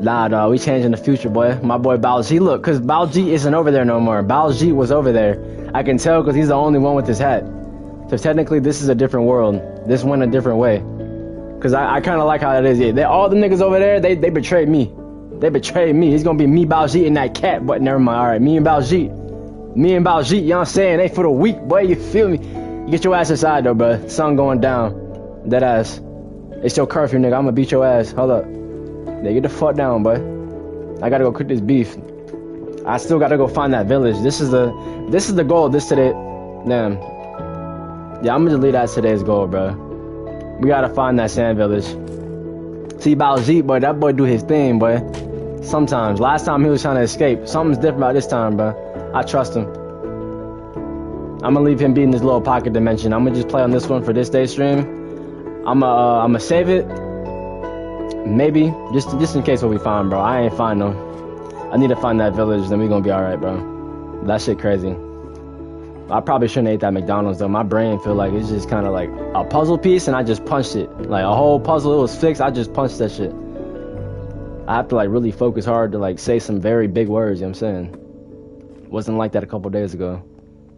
Nah, dawg, we changing the future, boy. My boy Baljeet, look, because Baljeet isn't over there no more. Baljeet was over there. I can tell because he's the only one with his hat. So technically, this is a different world. This went a different way. Because I kind of like how it is. Yeah, all the niggas over there, they betrayed me. They betrayed me. It's going to be me, Baljeet, and that cat. But never mind. All right, me and Baljeet. Me and Baljeet, you know what I'm saying? They for the weak, boy. You feel me? You get your ass inside, though, bro. Sun going down. That ass. It's your curfew, nigga. I'm gonna beat your ass. Hold up. Yeah, get the fuck down, boy. I gotta go cook this beef. I still gotta go find that village. This is the goal. This today. Damn. Yeah, I'm gonna leave that today's goal, bro. We gotta find that sand village. See, Baljeet, boy, that boy do his thing, boy. Sometimes. Last time he was trying to escape. Something's different about this time, bro. I trust him. I'm gonna leave him be in this little pocket dimension. I'm gonna just play on this one for this day stream. I'ma save it. Maybe just in case what we find, bro. I ain't find no. I need to find that village, then we gonna be all right, bro. That shit crazy. I probably shouldn't ate that McDonald's though. My brain feel like it's just kind of like a puzzle piece, and I just punched it. Like a whole puzzle, it was fixed. I just punched that shit. I have to like really focus hard to like say some very big words. You know what I'm saying? Wasn't like that a couple days ago,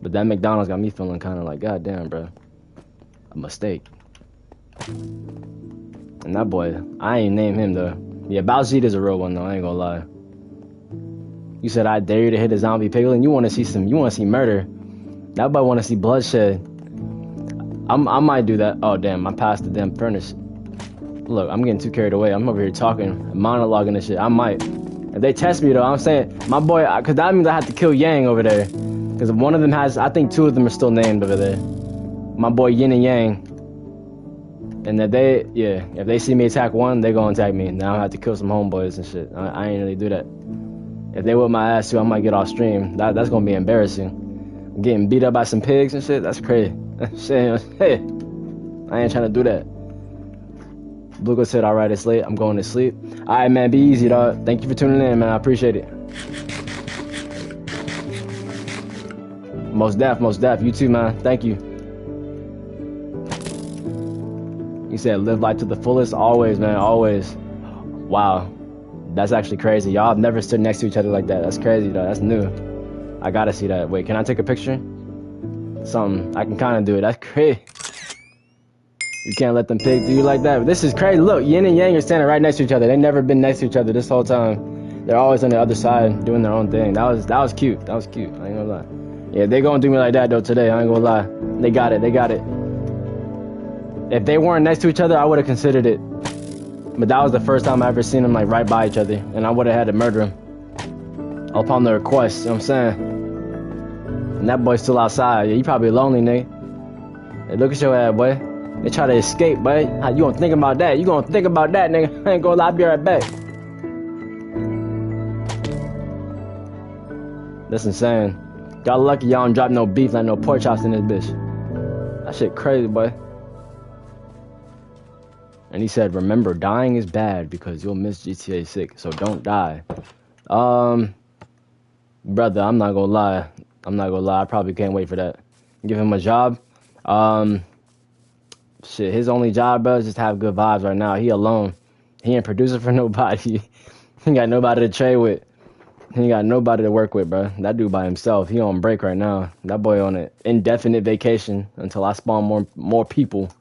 but that McDonald's got me feeling kind of like, goddamn, bro, a mistake. And that boy, I ain't name him though. Yeah, Baljeet is a real one though. I ain't gonna lie. You said I dare you to hit a zombie piglin. You want to see murder. That boy want to see bloodshed. I might do that. Oh damn, I passed the damn furnace. Look, I'm getting too carried away. I'm over here talking, monologuing and shit. I might. If they test me though, I'm saying my boy, cause that means I have to kill Yang over there. Cause one of them has, I think 2 of them are still named over there. My boy Yin and Yang. And if they see me attack one, they gonna attack me. Now I have to kill some homeboys and shit. I ain't really do that. If they whip my ass too, I might get off stream. That's gonna be embarrassing. Getting beat up by some pigs and shit, that's crazy. Shit, hey, I ain't trying to do that. Blugo said, alright, it's late. I'm going to sleep. Alright, man, be easy, dog. Thank you for tuning in, man. I appreciate it. Most def. You too, man. Thank you. He said, live life to the fullest. Always, man. Always. Wow. That's actually crazy. Y'all have never stood next to each other like that. That's crazy, though. That's new. I gotta see that. Wait, can I take a picture? Something. I can kind of do it. That's crazy. You can't let them pigs do you like that. But this is crazy. Look, Yin and Yang are standing right next to each other. They've never been next to each other this whole time. They're always on the other side doing their own thing. That was cute. That was cute. I ain't gonna lie. Yeah, they gonna do me like that, though, today. I ain't gonna lie. They got it. They got it. If they weren't next to each other, I would have considered it. But that was the first time I ever seen them like right by each other, and I would have had to murder them upon the request. You know what I'm saying? And that boy's still outside. Yeah, you probably lonely, nigga. Hey, look at your ass, boy. They try to escape, boy. How you gonna think about that? You gonna think about that, nigga? I ain't gonna lie. I'll be right back. That's insane. Y'all lucky y'all don't drop no beef like no pork chops in this bitch. That shit crazy, boy. And he said, remember, dying is bad because you'll miss GTA 6, so don't die. Um, Brother, I'm not gonna lie. I probably can't wait for that. Give him a job. Um, Shit, his only job, bro, is just have good vibes right now. He alone. He ain't producing for nobody. He ain't got nobody to trade with. He ain't got nobody to work with, bro. That dude by himself. He on break right now. That boy on an indefinite vacation until I spawn more people.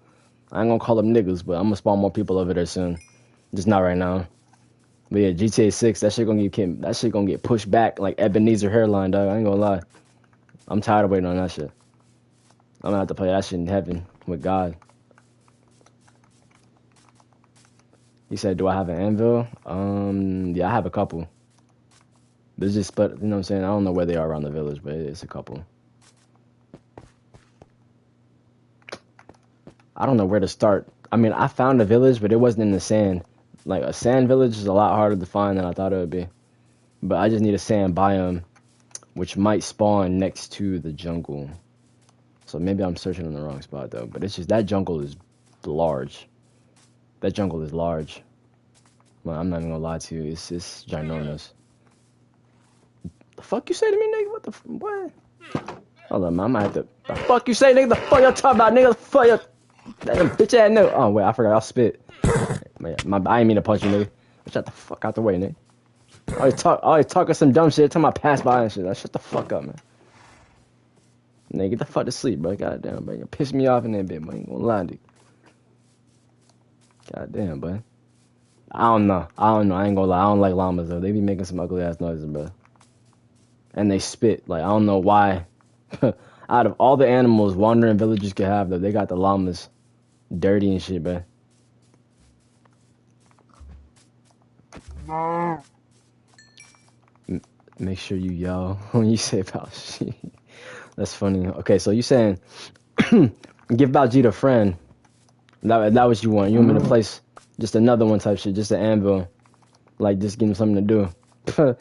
I ain't gonna call them niggas, but I'm gonna spawn more people over there soon. Just not right now. But yeah, GTA 6, that shit gonna get pushed back like Ebenezer hairline, dog. I ain't gonna lie. I'm tired of waiting on that shit. I'm gonna have to play that shit in heaven with God. He said, do I have an anvil? Yeah, I have a couple. But it's just, but you know what I'm saying? I don't know where they are around the village, but it's a couple. I don't know where to start. I mean, I found a village, but it wasn't in the sand. Like, a sand village is a lot harder to find than I thought it would be. But I just need a sand biome, which might spawn next to the jungle. So maybe I'm searching in the wrong spot, though. But it's just, that jungle is large. That jungle is large. Well, I'm not even gonna lie to you. It's ginormous. The fuck you say to me, nigga? What? Hold on, man. I might have to. The fuck you say, nigga? The fuck you talking about, nigga? The fuck you. Damn, bitch ass nigga. Oh, wait, I forgot. I'll spit. I ain't mean to punch you, nigga. Shut the fuck out the way, nigga. Always talking some dumb shit. Tell my pass by and shit. Like, shut the fuck up, man. Nigga, get the fuck to sleep, bro. Goddamn, bro. You piss me off in that bit, bro. Ain't gonna lie, nigga. Goddamn, bro. I don't know. I ain't gonna lie. I don't like llamas, though. They be making some ugly ass noises, bro. And they spit. Like, I don't know why. Out of all the animals wandering villagers could have, though, they got the llamas dirty and shit, bro. Make sure you yell when you say about shit. That's funny. Okay, so you saying give Baljeet a friend. That what you want. You want me to place just another one type shit, just an anvil. Like, just give him something to do.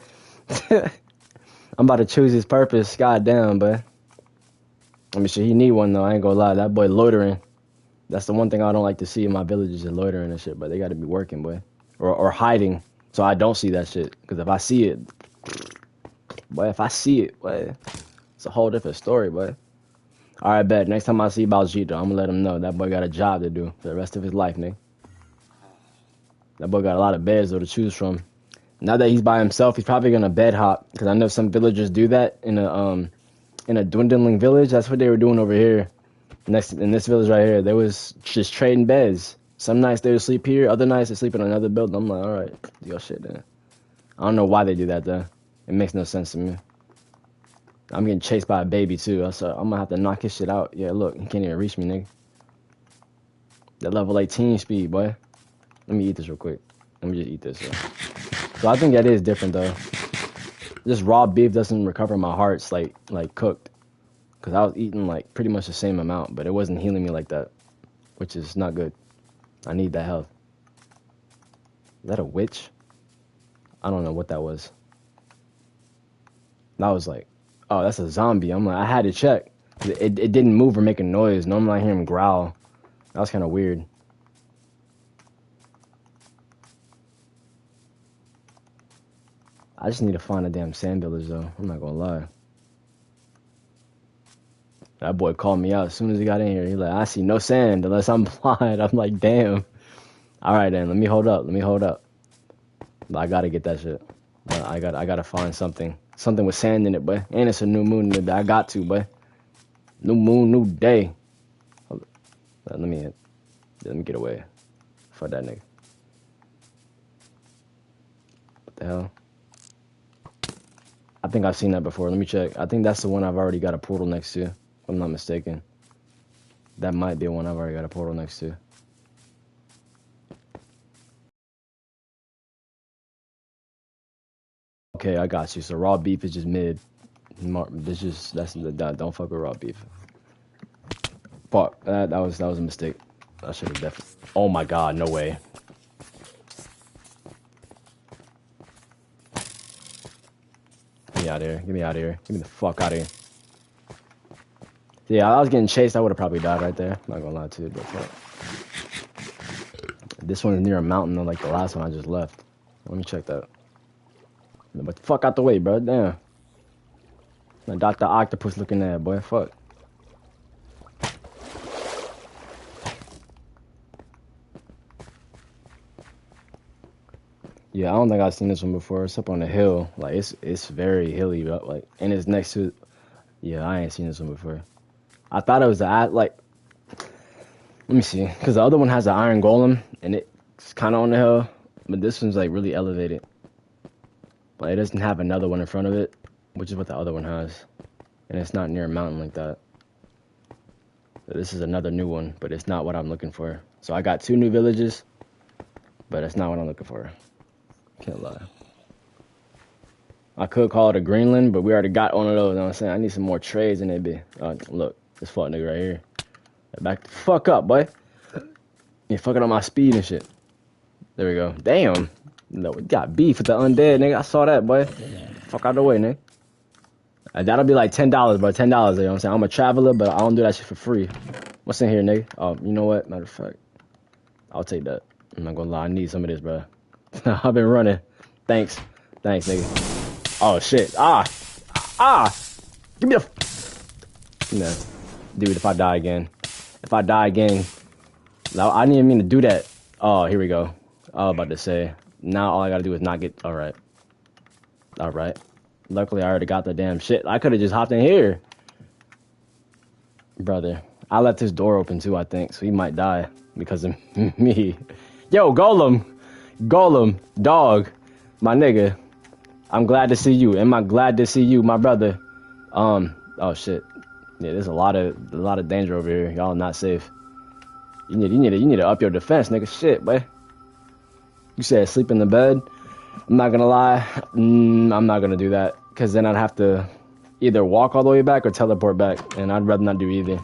I'm about to choose his purpose. Goddamn, but I mean, shit, he need one, though. I ain't gonna lie. That boy loitering. That's the one thing I don't like to see in my villages is loitering and shit, but they gotta be working, boy. Or hiding, so I don't see that shit. Because if I see it, boy, boy, it's a whole different story, boy. Alright, bet. Next time I see Baljeet, I'm gonna let him know that boy got a job to do for the rest of his life, nigga. That boy got a lot of beds, though, to choose from. Now that he's by himself, he's probably gonna bed hop. Because I know some villagers do that in a dwindling village. That's what they were doing over here. In this village right here, they was just trading beds. Some nights they would sleep here, other nights they sleep in another building. I'm like, alright, do your shit then. I don't know why they do that, though. It makes no sense to me. I'm getting chased by a baby, too. So I'm gonna have to knock his shit out. Yeah, look, he can't even reach me, nigga. That level 18 speed, boy. Let me eat this real quick. Let me just eat this. So I think that is different, though. Just raw beef doesn't recover my hearts like cooked. Because I was eating, like, pretty much the same amount, but it wasn't healing me like that. Which is not good. I need that health. Is that a witch? I don't know what that was. That was like, oh, that's a zombie. I'm like, I had to check. It didn't move or make a noise. Normally I hear him growl. That was kind of weird. I just need to find a damn sand village, though. I'm not gonna lie. That boy called me out as soon as he got in here. He's like, I see no sand unless I'm blind. I'm like, damn. All right, then. Let me hold up. But I gotta get that shit. I gotta find something with sand in it, boy. And it's a new moon in it. I got to, boy. New moon, new day. Let me get away. Fuck that nigga. What the hell? I think I've seen that before. Let me check. I think that's the one I've already got a portal next to, if I'm not mistaken. That might be one I've already got a portal next to. Okay, I got you. So raw beef is just mid. Don't fuck with raw beef. Fuck, that was a mistake. I should have definitely. Oh my god, no way. Get me out of here. Get me out of here. Get me the fuck out of here. Yeah, I was getting chased. I would have probably died right there. Not gonna lie to you, but fuck. This one is near a mountain, though, like the last one I just left. Let me check that. But the fuck out the way, bro. Damn. That Dr. Octopus looking at, boy. Fuck. Yeah, I don't think I've seen this one before. It's up on the hill. Like, it's very hilly, bro. Like, and it's next to... Yeah, I ain't seen this one before. I thought it was the... Like... Let me see. Because the other one has an iron golem, and it's kind of on the hill. But this one's, like, really elevated. But it doesn't have another one in front of it, which is what the other one has. And it's not near a mountain like that. So this is another new one, but it's not what I'm looking for. So I got 2 new villages, but it's not what I'm looking for. Can't lie. I could call it a Greenland, but we already got one of those. You know what I'm saying? I need some more trades in it, be. Look, this fuck nigga right here. Back the fuck up, boy. You're fucking up my speed and shit. There we go. Damn. No, we got beef with the undead, nigga. I saw that, boy. Fuck out the way, nigga. That'll be like $10, bro. $10, you know what I'm saying? I'm a traveler, but I don't do that shit for free. What's in here, nigga? Oh, you know what? Matter of fact, I'll take that. I'm not gonna lie. I need some of this, bro. I've been running. Thanks, nigga. Oh shit. Give me the. No, dude. If I die again, I didn't even mean to do that. Oh, here we go. I was about to say. Now all I gotta do is not get. All right. Luckily, I already got the damn shit. I could have just hopped in here, brother. I left his door open too, I think, so he might die because of me. Yo, Golem, dog, my nigga. I'm glad to see you. Am I glad to see you, my brother? Oh shit. Yeah, there's a lot of danger over here. Y'all not safe. You need to up your defense, nigga. Shit, boy. You said sleep in the bed. I'm not gonna lie. I'm not gonna do that because then I'd have to either walk all the way back or teleport back, and I'd rather not do either.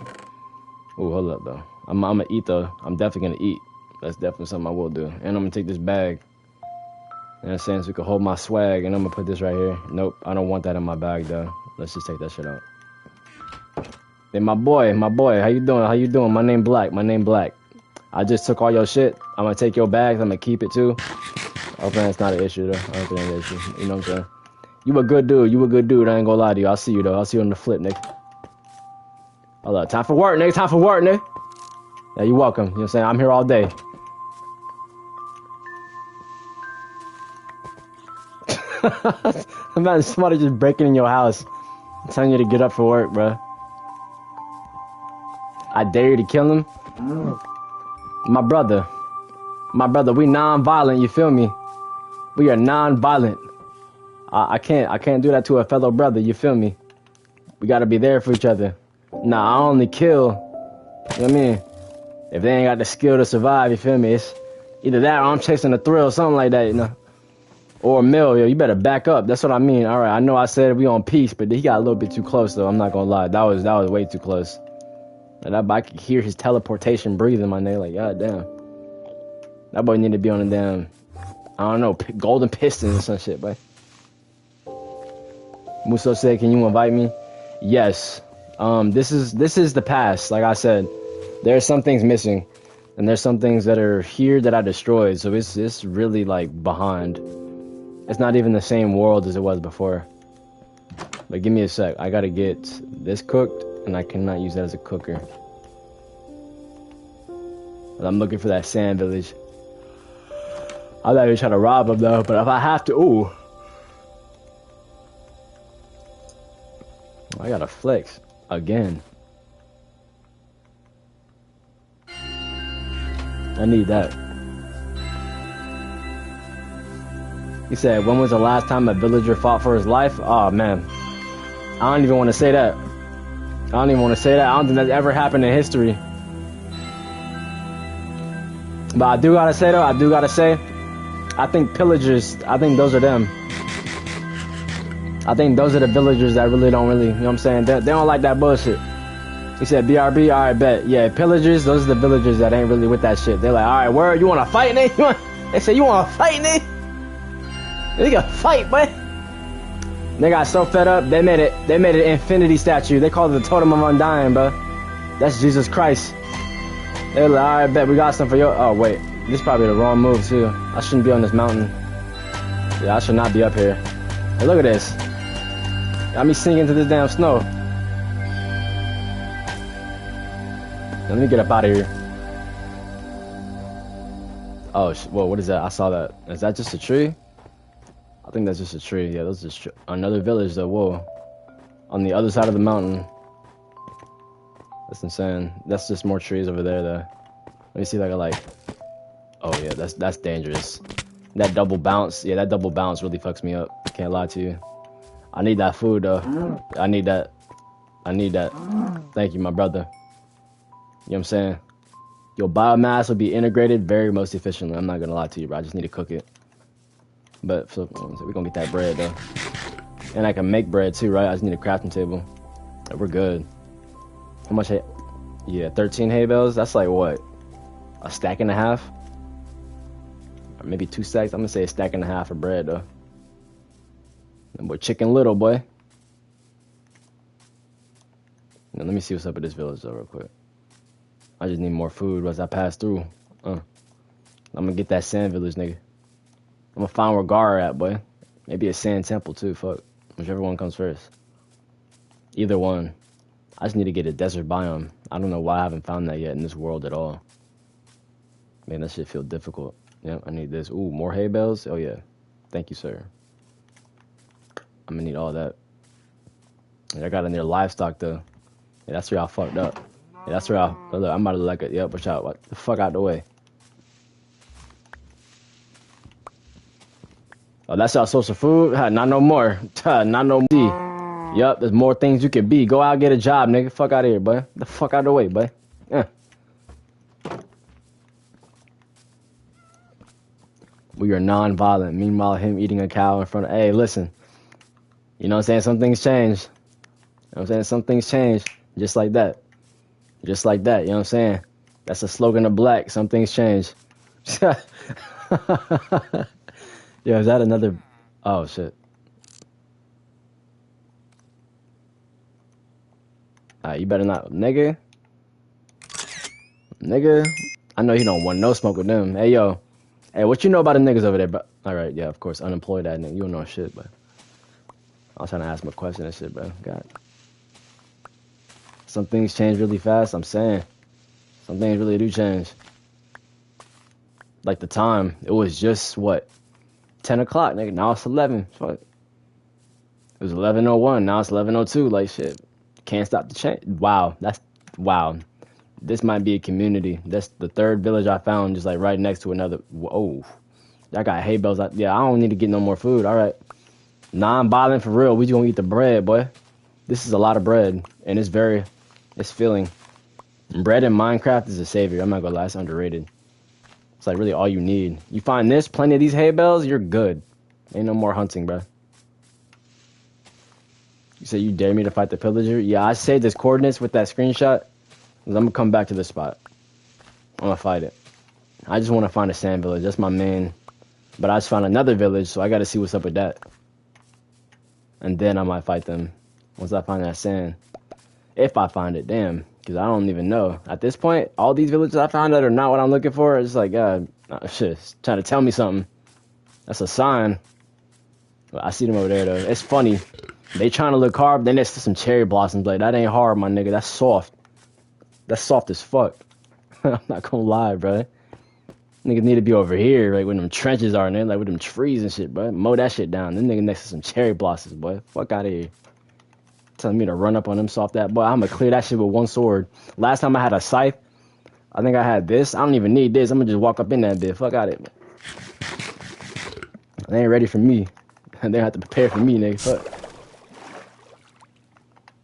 Oh, hold up though. I'm gonna eat though. I'm definitely gonna eat. That's definitely something I will do. And I'm gonna take this bag. In a sense, we can hold my swag, and I'm gonna put this right here. Nope, I don't want that in my bag though. Let's just take that shit out. Hey, my boy, how you doing? My name Black. I just took all your shit. I'm gonna take your bags. I'm gonna keep it too. Hopefully that's not an issue though. I don't think it's an issue. You know what I'm saying? You a good dude. I ain't gonna lie to you. I'll see you though. I'll see you on the flip, nigga. Hold up. Time for work, nigga. Yeah, you're welcome. You know what I'm saying? I'm here all day. Imagine somebody just breaking in your house, telling you to get up for work, bro. I dare you to kill him. My brother, we non-violent, you feel me? We are non-violent. I can't do that to a fellow brother, you feel me? We gotta be there for each other. Nah, I only kill, you know what I mean? If they ain't got the skill to survive, you feel me? It's either that or I'm chasing a thrill, something like that, you know? Or a mill, yo, you better back up. That's what I mean. All right, I know I said we on peace, but he got a little bit too close, though. I'm not gonna lie. That was way too close. And I could hear his teleportation breathing, my nigga. Like, god damn. That boy need to be on a damn, I don't know, golden pistons or some shit, boy. Muso said, can you invite me? Yes. This is the past. Like I said, there's some things missing, and there's some things that are here that I destroyed. So it's really like behind. It's not even the same world as it was before. But give me a sec. I gotta get this cooked, and I cannot use that as a cooker. I'm looking for that sand village. I'm not even trying to rob them though, but if I have to, ooh. I gotta flex again. I need that. He said, when was the last time a villager fought for his life? Oh man, I don't even want to say that. I don't think that's ever happened in history. But I do gotta say, I think pillagers, I think those are them. I think those are the villagers that really, you know what I'm saying? They don't like that bullshit. He said, BRB, alright, bet. Yeah, pillagers, those are the villagers that ain't really with that shit. They're like, alright, word, you wanna fight, nigga? They say, you wanna fight, nigga? They gotta fight, boy. They got so fed up, they made an infinity statue. They called it the Totem of Undying, bro. That's Jesus Christ. They're like, alright, bet, we got some for your, oh, wait. This is probably the wrong move too. I shouldn't be on this mountain. Yeah, I should not be up here. Hey, look at this. Got me sinking into this damn snow. Let me get up out of here. Oh, whoa, what is that? I saw that. Is that just a tree? I think that's just a tree. Yeah, that's just another village though. Whoa. On the other side of the mountain. That's insane. That's just more trees over there though. Let me see if I can like... Oh yeah, that's dangerous. That double bounce. Yeah, that double bounce really fucks me up. Can't lie to you. I need that food though. I need that. I need that. Thank you, my brother. You know what I'm saying? Your biomass will be integrated very most efficiently. I'm not gonna lie to you, bro. I just need to cook it. But so we're gonna get that bread though. And I can make bread too, right? I just need a crafting table. We're good. How much hay? Yeah, 13 hay bales. That's like what? A stack and a half? Or maybe 2 stacks. I'm gonna say a stack and a half of bread though. And boy, Chicken Little, boy. Now, let me see what's up with this village though real quick. I just need more food as I pass through. I'm gonna get that sand village, nigga. I'm gonna find where Gar at, boy. Maybe a sand temple too, fuck. Whichever one comes first. Either one. I just need to get a desert biome. I don't know why I haven't found that yet in this world at all. Man, that shit feel difficult. Yep, I need this. Ooh, more hay bales? Oh yeah. Thank you, sir. I'm gonna need all that. And I got in there livestock though. Yeah, that's where I fucked up. Yeah, that's where look, I'm about to look like it. Yep, watch out. What the fuck out the way? Oh, that's our source of food? Not no more. Not no more. Yup, there's more things you can be. Go out, get a job, nigga. Fuck out of here, boy. The fuck out of the way, boy. Yeah. We are non-violent. Meanwhile, him eating a cow in front of... Hey, listen. You know what I'm saying? Some things change. You know what I'm saying? Some things change. Just like that. Just like that. You know what I'm saying? That's the slogan of black. Some things change. Yeah, is that another... Oh, shit. Alright, you better not... Nigga. Nigga. I know you don't want no smoke with them. Hey, yo. Hey, what you know about the niggas over there, bro? Alright, yeah, of course. Unemployed that nigga. You don't know shit, but... I was trying to ask him a question and shit, bro. God. Some things change really fast, I'm saying. Some things really do change. Like the time. It was just, what? 10 o'clock, nigga. Now it's 11. Fuck. It was 11:01. Now it's 11:02. Like, shit. Can't stop the change. Wow. That's... Wow. This might be a community. That's the third village I found, just like right next to another. Whoa. I got hay bales. Yeah, I don't need to get no more food. All right. Non-violent for real. We just gonna eat the bread, boy. This is a lot of bread. And it's filling. Bread in Minecraft is a savior. I'm not gonna lie. It's underrated. It's like really all you need. You find this, plenty of these hay bales, you're good. Ain't no more hunting, bro. You say you dare me to fight the pillager? Yeah, I saved his coordinates with that screenshot. I'm gonna come back to this spot. I'm gonna fight it. I just want to find a sand village. That's my main. But I just found another village, so I gotta see what's up with that. And then I might fight them once I find that sand. If I find it, damn. Because I don't even know. At this point, all these villages I found that are not what I'm looking for, it's like, God, shit, it's trying to tell me something. That's a sign. I see them over there, though. It's funny. They trying to look hard, then there's some cherry blossoms. Like, that ain't hard, my nigga. That's soft. That's soft as fuck. I'm not gonna lie, bro. Niggas need to be over here, like, where them trenches are, and then, like, with them trees and shit, bro. Mow that shit down. Then nigga next to some cherry blossoms, boy. Fuck out of here. Telling me to run up on them soft that, boy. I'm gonna clear that shit with one sword. Last time I had a scythe, I think I had this. I don't even need this. I'm gonna just walk up in that bit. Fuck out of it. They ain't ready for me. They have to prepare for me, nigga. Fuck.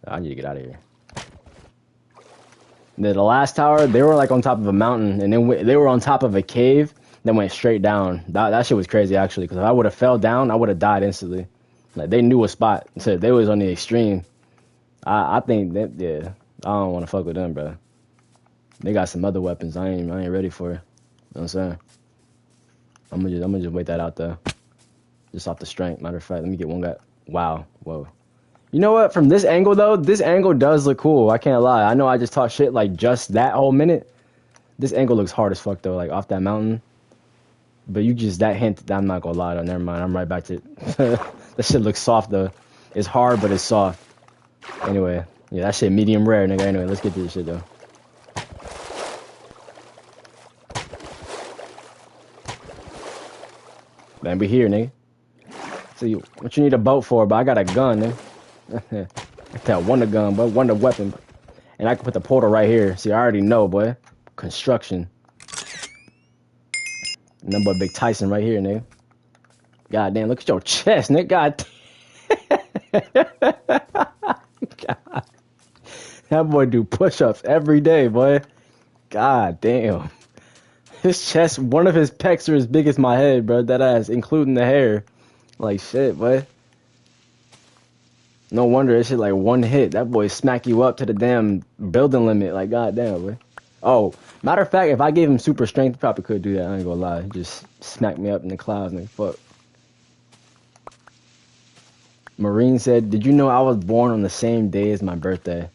I need to get out of here. The last tower, they were like on top of a mountain, and then they were on top of a cave that went straight down. That shit was crazy, actually, because if I would have fell down, I would have died instantly. Like, they knew a spot, so they was on the extreme. I think that, yeah, I don't want to fuck with them, bro. They got some other weapons I ain't ready for. You know what I'm saying? I'm gonna just wait that out there. Just off the strength. Matter of fact, let me get one guy. Wow, whoa. You know what? From this angle, though, this angle does look cool. I can't lie. I know I just talked shit like just that whole minute. This angle looks hard as fuck, though. Like, off that mountain. But you just that hint. I'm not gonna lie though. Never mind. I'm right back to that shit looks soft though. It's hard, but it's soft. Anyway, yeah, that shit medium rare, nigga. Anyway, let's get to this shit though. Man, we here, nigga. See, what you need a boat for? But I got a gun, nigga. That wonder gun, but wonder weapon. And I can put the portal right here. See, I already know, boy. Construction. Number Big Tyson right here, nigga. God damn, look at your chest, nigga. God. God. That boy do push-ups every day, boy. God damn. His chest, one of his pecs are as big as my head, bro. That ass, including the hair. Like shit, boy. No wonder that shit like one hit. That boy smack you up to the damn building limit. Like, goddamn, boy. Oh, matter of fact, if I gave him super strength, he probably could do that. I ain't gonna lie. He just smack me up in the clouds, nigga. Fuck. Marine said, did you know I was born on the same day as my birthday?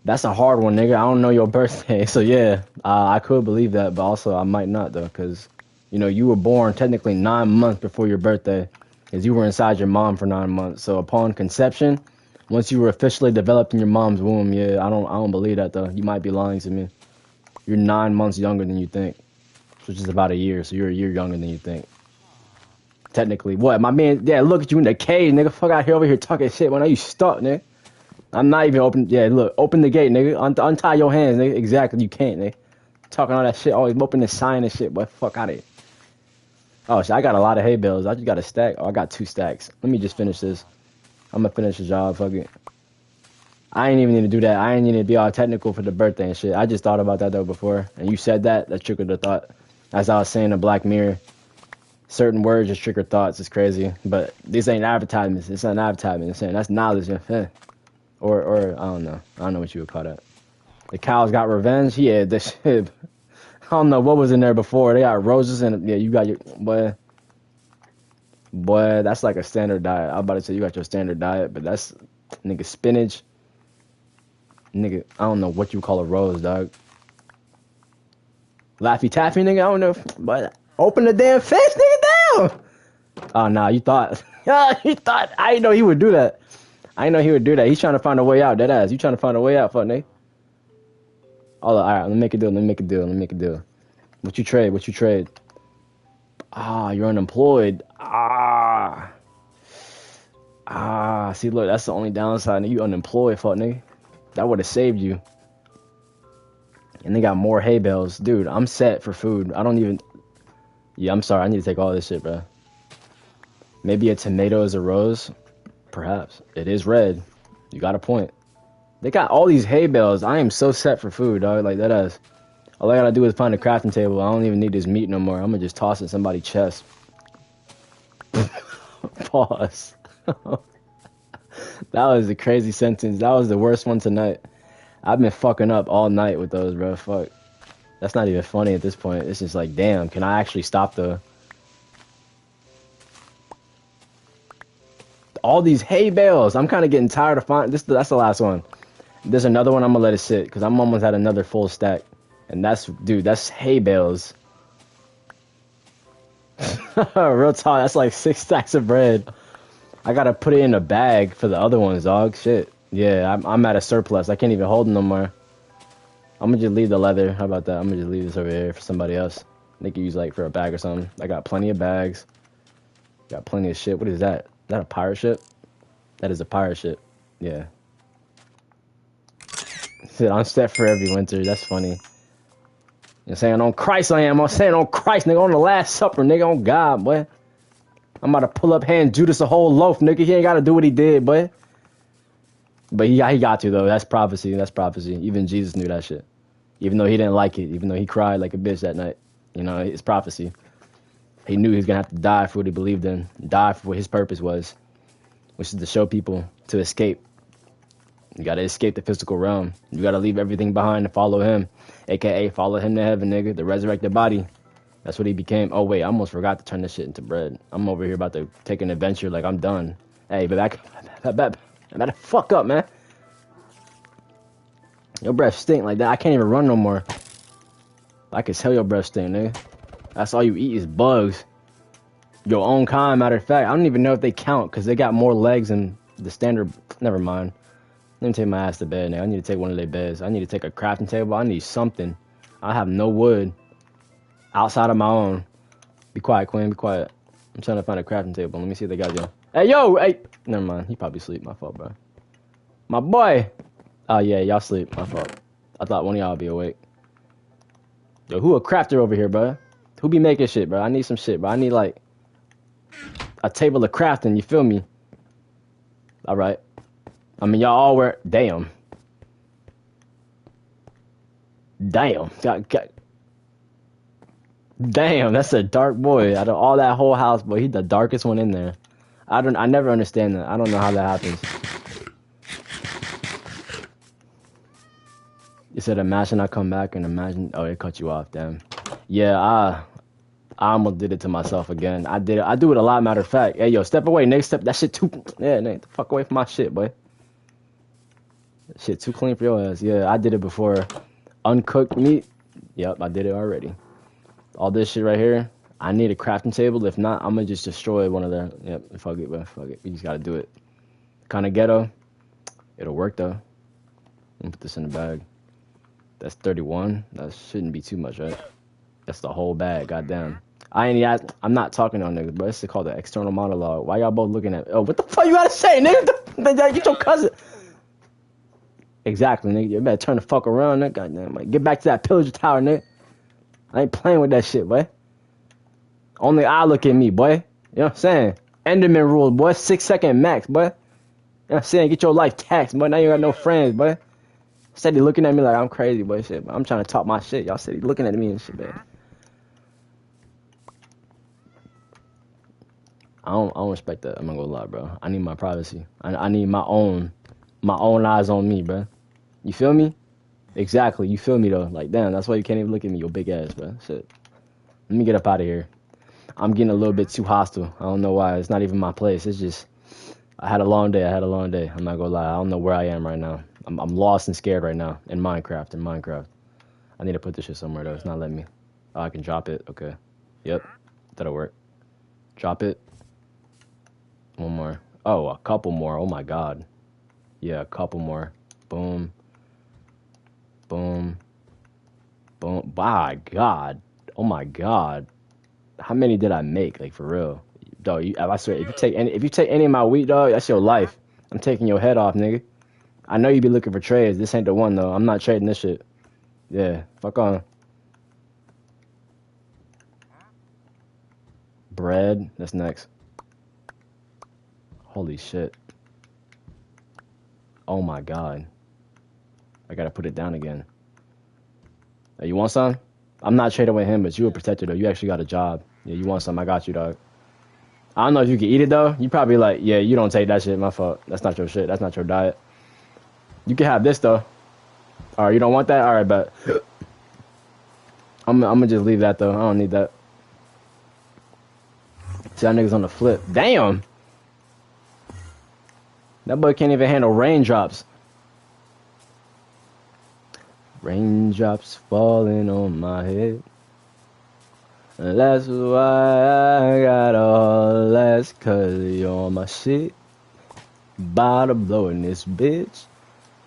That's a hard one, nigga. I don't know your birthday. So, yeah, I could believe that, but also I might not, though, because, you know, you were born technically 9 months before your birthday, because you were inside your mom for 9 months. So, upon conception, once you were officially developed in your mom's womb, yeah, I don't believe that, though. You might be lying to me. You're 9 months younger than you think, which is about a year, so you're a year younger than you think. Technically, what? My man, yeah, look at you in the cage, nigga. Fuck out here over here talking shit when you stuck, nigga. I'm not even open. Yeah, look, open the gate, nigga. Untie your hands, nigga. Exactly, you can't, nigga. Talking all that shit, always open the sign and shit, but fuck out of here. Oh, shit, I got a lot of hay bales. I just got a stack. Oh, I got 2 stacks. Let me just finish this. I'm gonna finish the job, fuck it. I ain't even need to do that. I ain't need to be all technical for the birthday and shit. I just thought about that, though, before. And you said that triggered the thought. As I was saying in Black Mirror, certain words just trigger thoughts. It's crazy. But this ain't advertisements. It's not an advertisement. It's saying that's knowledge. Or I don't know. I don't know what you would call that. The cows got revenge. Yeah, this shit. I don't know what was in there before. They got roses and yeah, you got your boy. That's like a standard diet. I'm about to say you got your standard diet, but that's nigga spinach. Nigga, I don't know what you call a rose, dog. Laffy Taffy, nigga. I don't know, but open the damn fence, nigga, down. Oh nah, you thought? You thought? I didn't know he would do that. I didn't know he would do that. He's trying to find a way out. Dead ass. You trying to find a way out, fuck, nigga? All right, let me make a deal. Let me make a deal. Let me make a deal. What you trade? What you trade? Ah, you're unemployed. See, look, that's the only downside. You unemployed, fuck, nigga. That would have saved you. And they got more hay bales. Dude, I'm set for food. I don't even... Yeah, I'm sorry. I need to take all this shit, bro. Maybe a tomato is a rose? Perhaps. It is red. You got a point. They got all these hay bales. I am so set for food, dog. Like, that ass. All I gotta do is find a crafting table. I don't even need this meat no more. I'm gonna just toss it in somebody's chest. Pause. That was a crazy sentence. That was the worst one tonight. I've been fucking up all night with those, bro. Fuck. That's not even funny at this point. It's just like, damn, can I actually stop the... All these hay bales. I'm kind of getting tired of finding... That's the last one. There's another one. I'm gonna let it sit because I'm almost at another full stack. And that's... Dude, that's hay bales. Real talk. That's like 6 stacks of bread. I gotta put it in a bag for the other ones, dog. Shit. Yeah, I'm at a surplus. I can't even hold them no more. I'm gonna just leave the leather. How about that? I'm gonna just leave this over here for somebody else. They can use like for a bag or something. I got plenty of bags. Got plenty of shit. What is that? Is that a pirate ship? That is a pirate ship. Yeah. Shit, I'm set for every winter. That's funny. You're saying on Christ I am. I'm saying on Christ, nigga. On the Last Supper, nigga. On God, boy. I'm about to pull up hand Judas a whole loaf, nigga. He ain't gotta do what he did, boy. But he got to, though. That's prophecy. That's prophecy. Even Jesus knew that shit. Even though he didn't like it. Even though he cried like a bitch that night. You know, it's prophecy. He knew he was going to have to die for what he believed in. Die for what his purpose was. Which is to show people to escape. You got to escape the physical realm. You got to leave everything behind to follow him. A.K.a. follow him to heaven, nigga. The resurrected body. That's what he became. Oh, wait. I almost forgot to turn this shit into bread. I'm over here about to take an adventure like I'm done. Hey, but back the fuck up, man. Your breath stink like that. I can't even run no more. I can tell your breath stink, nigga. That's all you eat is bugs. Your own kind, matter of fact. I don't even know if they count because they got more legs than the standard. Never mind. Let me take my ass to bed now. I need to take one of their beds. I need to take a crafting table. I need something. I have no wood outside of my own. Be quiet, Queen. Be quiet. I'm trying to find a crafting table. Let me see if they got you. Hey, yo! Hey! Never mind. He probably sleep. My fault, bro. My boy! Oh, yeah. Y'all sleep. My fault. I thought one of y'all would be awake. Yo, who a crafter over here, bro? Who be making shit, bro? I need some shit, bro. I need, like, a table of crafting. You feel me? All right. I mean, y'all all wear... Damn. Damn. Damn, that's a dark boy. Out of all that whole house, boy, he's the darkest one in there. I never understand that. I don't know how that happens. You said imagine I come back and imagine... Oh, it cut you off, damn. Yeah, I almost did it to myself again. I did it. I do it a lot, matter of fact. Hey, yo, step away, nigga. Step... That shit too... Yeah, nigga, the fuck away from my shit, boy. That shit too clean for your ass. Yeah, I did it before. Uncooked meat. Yep, I did it already. All this shit right here. I need a crafting table. If not, I'm gonna just destroy one of their... Yep, fuck it, bro. Fuck it. We just gotta do it. Kind of ghetto. It'll work, though. Let me put this in the bag. That's 31. That shouldn't be too much, right? That's the whole bag. Goddamn. I'm not talking on niggas, but it's called the external monologue. Why y'all both looking at... Oh, what the fuck you gotta say, nigga? Get your cousin... Exactly, nigga. You better turn the fuck around, nigga. Goddamn, like, get back to that pillager tower, nigga. I ain't playing with that shit, boy. Only I look at me, boy. You know what I'm saying? Enderman rules, boy. 6 second max, boy. You know what I'm saying? Get your life taxed, boy. Now you got no friends, boy. Steady looking at me like I'm crazy, boy. Shit, but I'm trying to talk my shit. Y'all steady looking at me and shit, man. I don't respect that. I'm not gonna lie, bro. I need my privacy. I need my own eyes on me, bro. You feel me? Exactly. You feel me though? Like, damn. That's why you can't even look at me, your big ass, bro. Shit. Let me get up out of here. I'm getting a little bit too hostile. I don't know why. It's not even my place. It's just I had a long day. I'm not gonna lie. I don't know where I am right now. I'm lost and scared right now in Minecraft. I need to put this shit somewhere though. It's not letting me. Oh, I can drop it. Okay. Yep. That'll work. Drop it. One more. Oh, a couple more. Oh my god. Yeah, a couple more. Boom. Boom. Boom. My god. Oh my god. How many did I make? Like, for real. Dog, I swear, if you take any of my wheat, dog, that's your life. I'm taking your head off, nigga. I know you be looking for trades. This ain't the one, though. I'm not trading this shit. Yeah, fuck on. Bread. That's next. Holy shit. Oh my god. I gotta put it down again. Hey, you want some? I'm not trading with him, but you a protector, though. You actually got a job. Yeah, you want some? I got you, dog. I don't know if you can eat it, though. You probably like, yeah, you don't take that shit. My fault. That's not your shit. That's not your diet. You can have this, though. All right, you don't want that? All right, but I'm gonna just leave that, though. I don't need that. See, that nigga's on the flip. Damn! That boy can't even handle raindrops. Raindrops falling on my head. And that's why I got all that's 'cause you're my shit. About to blow in this bitch.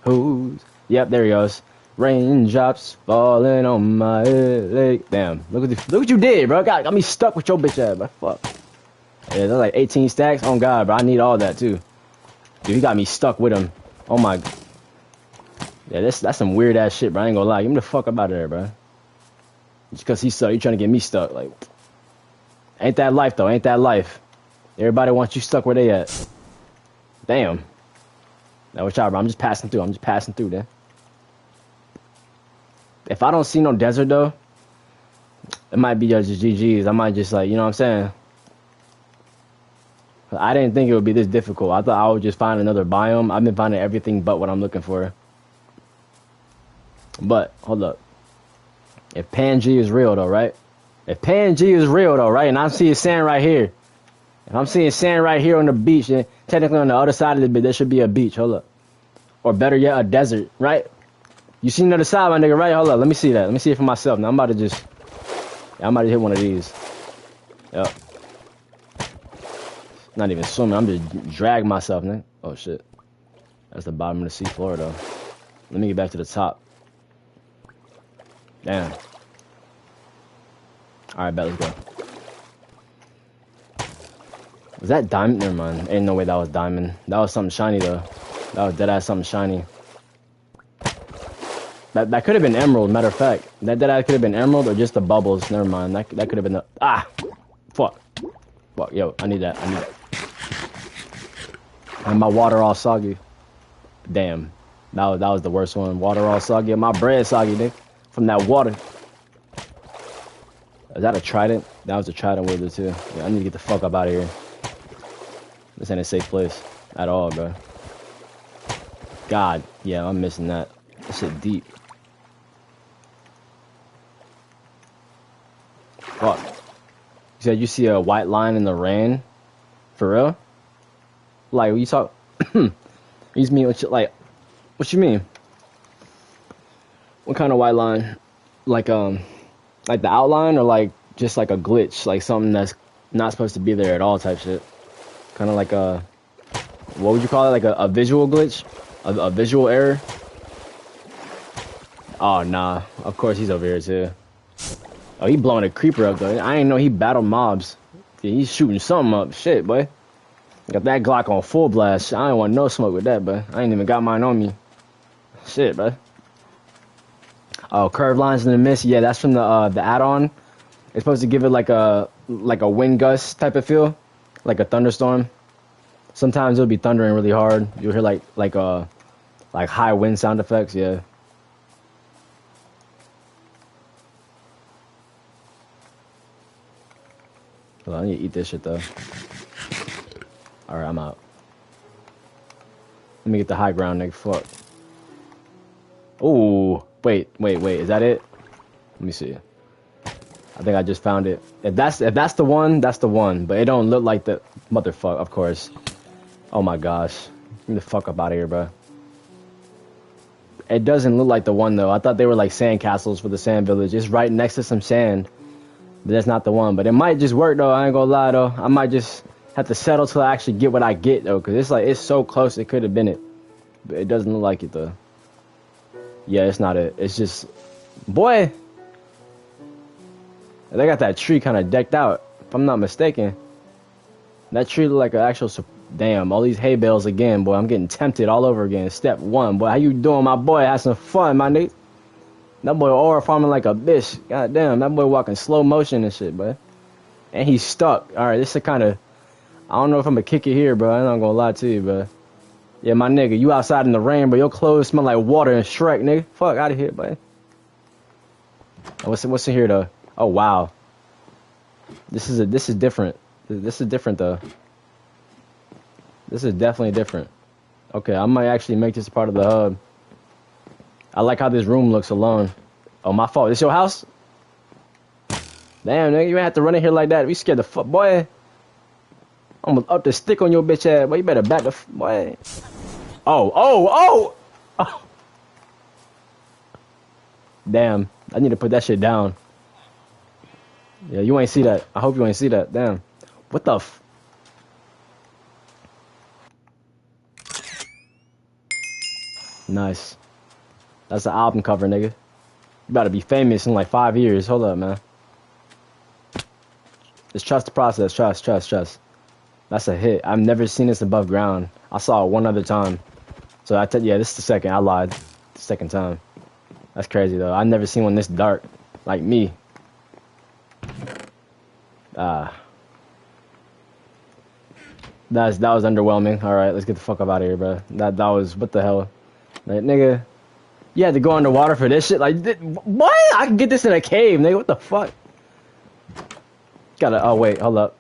Who's... Yep, there he goes. Raindrops falling on my head. Damn, look what you did, bro. Got me stuck with your bitch ass, bro. Fuck. Yeah, that's like 18 stacks. Oh god, bro. I need all that too. Dude, he got me stuck with him. Oh my... Yeah, that's some weird ass shit, bro. I ain't gonna lie. Get me the fuck up out of there, bro. Just cause he's stuck, you trying to get me stuck. Like, ain't that life though? Ain't that life? Everybody wants you stuck where they at. Damn. Now watch out, bro. I'm just passing through, then. If I don't see no desert though, it might be just GG's. I might just, like, you know what I'm saying? I didn't think it would be this difficult. I thought I would just find another biome. I've been finding everything but what I'm looking for. But, hold up. If Pangea is real, though, right? If Pangea is real, though, right? And I'm seeing sand right here. If I'm seeing sand right here on the beach, then technically on the other side of the bit, there should be a beach. Hold up. Or better yet, a desert, right? You seen the other side, my nigga, right? Hold up. Let me see that. Let me see it for myself. Now, I'm about to just... Yeah, I might hit one of these. Yep. Not even swimming. I'm just dragging myself, nigga. Oh shit. That's the bottom of the sea floor though. Let me get back to the top. Damn. Alright, bet, let's go. Was that diamond? Never mind. Ain't no way that was diamond. That was something shiny though. That was deadass something shiny. That could have been emerald, matter of fact. That deadass could have been emerald or just the bubbles. Never mind. That could have been the fuck. Fuck, yo, I need that. And my water all soggy. Damn. That was the worst one. Water all soggy and my bread soggy, nigga. From that water. Is that a trident? That was a trident with it too. Yeah, I need to get the fuck up out of here. This ain't a safe place at all, bro. God, yeah, I'm missing that. That shit deep. Fuck. You said you see a white line in the rain? For real? Like, you talk... you mean, what you mean? What kind of white line? Like the outline or like just like a glitch? Like something that's not supposed to be there at all type shit? Kind of like a... What would you call it? Like a visual glitch? A visual error? Oh, nah. Of course he's over here too. Oh, he blowing a creeper up though. I ain't know he battled mobs. Yeah, he's shooting something up. Shit, boy. Got that Glock on full blast. I ain't want no smoke with that, but I ain't even got mine on me. Shit, bro. Oh, curved lines in the mist. Yeah, that's from the add-on. It's supposed to give it like a wind gust type of feel, like a thunderstorm. Sometimes it'll be thundering really hard. You'll hear like high wind sound effects. Yeah. Hold on, I need to eat this shit though. Alright, I'm out. Let me get the high ground, nigga. Fuck. Ooh. Wait. Is that it? Let me see. I think I just found it. If that's the one, that's the one. But it don't look like the motherfucker, of course. Oh my gosh. Get me the fuck up out of here, bro. It doesn't look like the one though. I thought they were like sand castles for the sand village. It's right next to some sand. But that's not the one. But it might just work though. I ain't gonna lie though. I might just have to settle till I actually get what I get though. Cause it's so close it could have been it. But it doesn't look like it though. Yeah, it's not it. It's just... Boy! They got that tree kind of decked out. If I'm not mistaken. That tree look like an actual... Damn, all these hay bales again, boy. I'm getting tempted all over again. Step one, boy. How you doing, my boy? Have some fun, my nigga. That boy aura farming like a bitch. God damn, that boy walking slow motion and shit, boy. And he's stuck. Alright, this is kind of... I don't know if I'm gonna kick it here, bro. I'm not gonna lie to you, bro. Yeah, my nigga, you outside in the rain, but your clothes smell like water and Shrek, nigga. Fuck out of here, boy. What's in here though? Oh wow. This is different. This is different though. This is definitely different. Okay, I might actually make this part of the hub. I like how this room looks alone. Oh, my fault. This your house? Damn, nigga, you ain't have to run in here like that. We scared the fuck, boy. I'm gonna up the stick on your bitch ass, boy. You better back the boy. Oh. Damn, I need to put that shit down. Yeah, you ain't see that. I hope you ain't see that. Damn. What the f... Nice. That's the album cover, nigga. You about to be famous in like 5 years. Hold up, man. Just trust the process. Trust. That's a hit. I've never seen this above ground. I saw it one other time. So yeah, this is the second. I lied. The second time. That's crazy though. I've never seen one this dark. Like me. That was underwhelming. Alright, let's get the fuck up out of here, bro. That was, what the hell? Like, nigga, you had to go underwater for this shit? Like, what? I can get this in a cave, nigga. What the fuck? Oh wait, hold up.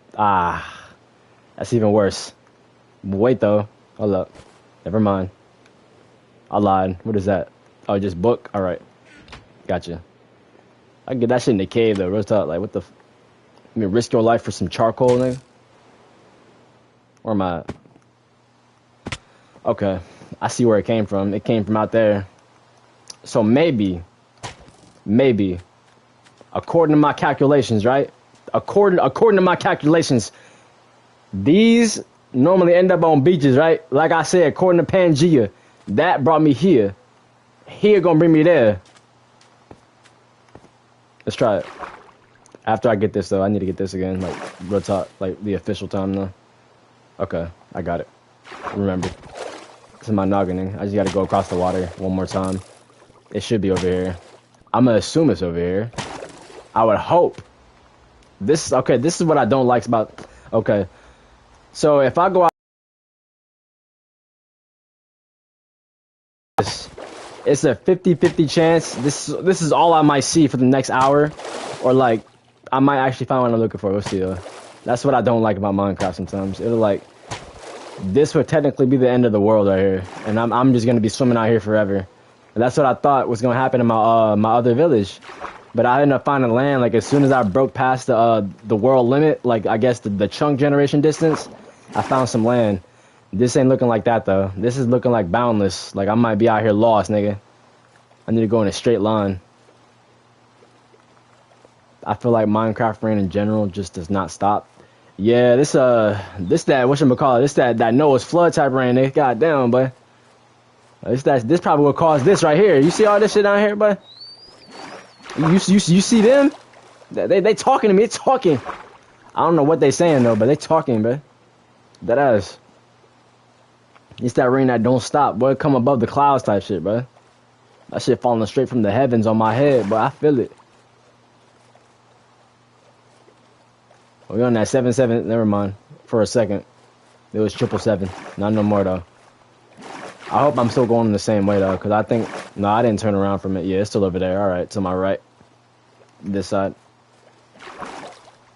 That's even worse. Wait though. Hold up. Never mind. I lied. What is that? Oh, just book? Alright. Gotcha. I can get that shit in the cave though. Real talk. Like, what the... You mean risk your life for some charcoal, nigga? Where am I at? Okay. I see where it came from. It came from out there. So maybe according to my calculations, right? According to my calculations, these normally end up on beaches, right? Like I said, according to Pangea, that brought me here. Here gonna bring me there. Let's try it. After I get this though, I need to get this again, like real talk, like the official time though. Okay, I got it. Remember, this is my noggining. I just gotta go across the water one more time. It should be over here. I'm gonna assume it's over here. I would hope. This is what I don't like about. Okay, so if I go out, it's a 50-50 chance. This is all I might see for the next hour, or like I might actually find what I'm looking for. We'll see though. That's what I don't like about Minecraft sometimes. It'll like, this would technically be the end of the world right here, and I'm just gonna be swimming out here forever. And that's what I thought was gonna happen in my my other village, but I ended up finding land like as soon as I broke past the world limit, like I guess the chunk generation distance. I found some land. This ain't looking like that though. This is looking like boundless. Like I might be out here lost, nigga. I need to go in a straight line. I feel like Minecraft rain in general just does not stop. Yeah, this that whatchamacallit, this that Noah's flood type rain, nigga. Goddamn, boy. This probably what caused this right here. You see all this shit down here, boy? You see them? They talking to me. They talking. I don't know what they saying though, but they talking, bro. That ass. It's that rain that don't stop, boy. Come above the clouds type shit, bro. That shit falling straight from the heavens on my head, but I feel it. We on that 7-7. Never mind. For a second, it was 777. Not no more though. I hope I'm still going in the same way though, cause I think no, I didn't turn around from it. Yeah, it's still over there. All right, to my right, this side.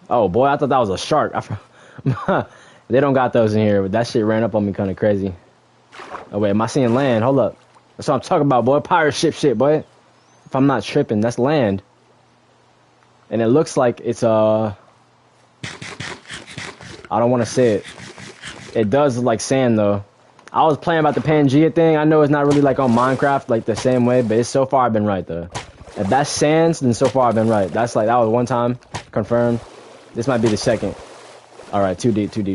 Oh boy, I thought that was a shark. They don't got those in here, but that shit ran up on me kind of crazy. Oh wait, am I seeing land? Hold up. That's what I'm talking about, boy. Pirate shit, boy. If I'm not tripping, that's land. And it looks like it's I don't want to say it. It does look like sand though. I was playing about the Pangea thing. I know it's not really like on Minecraft like the same way, but so far I've been right though. If that's sands, then so far I've been right. That's like, that was one time confirmed. This might be the second. All right, too deep. That's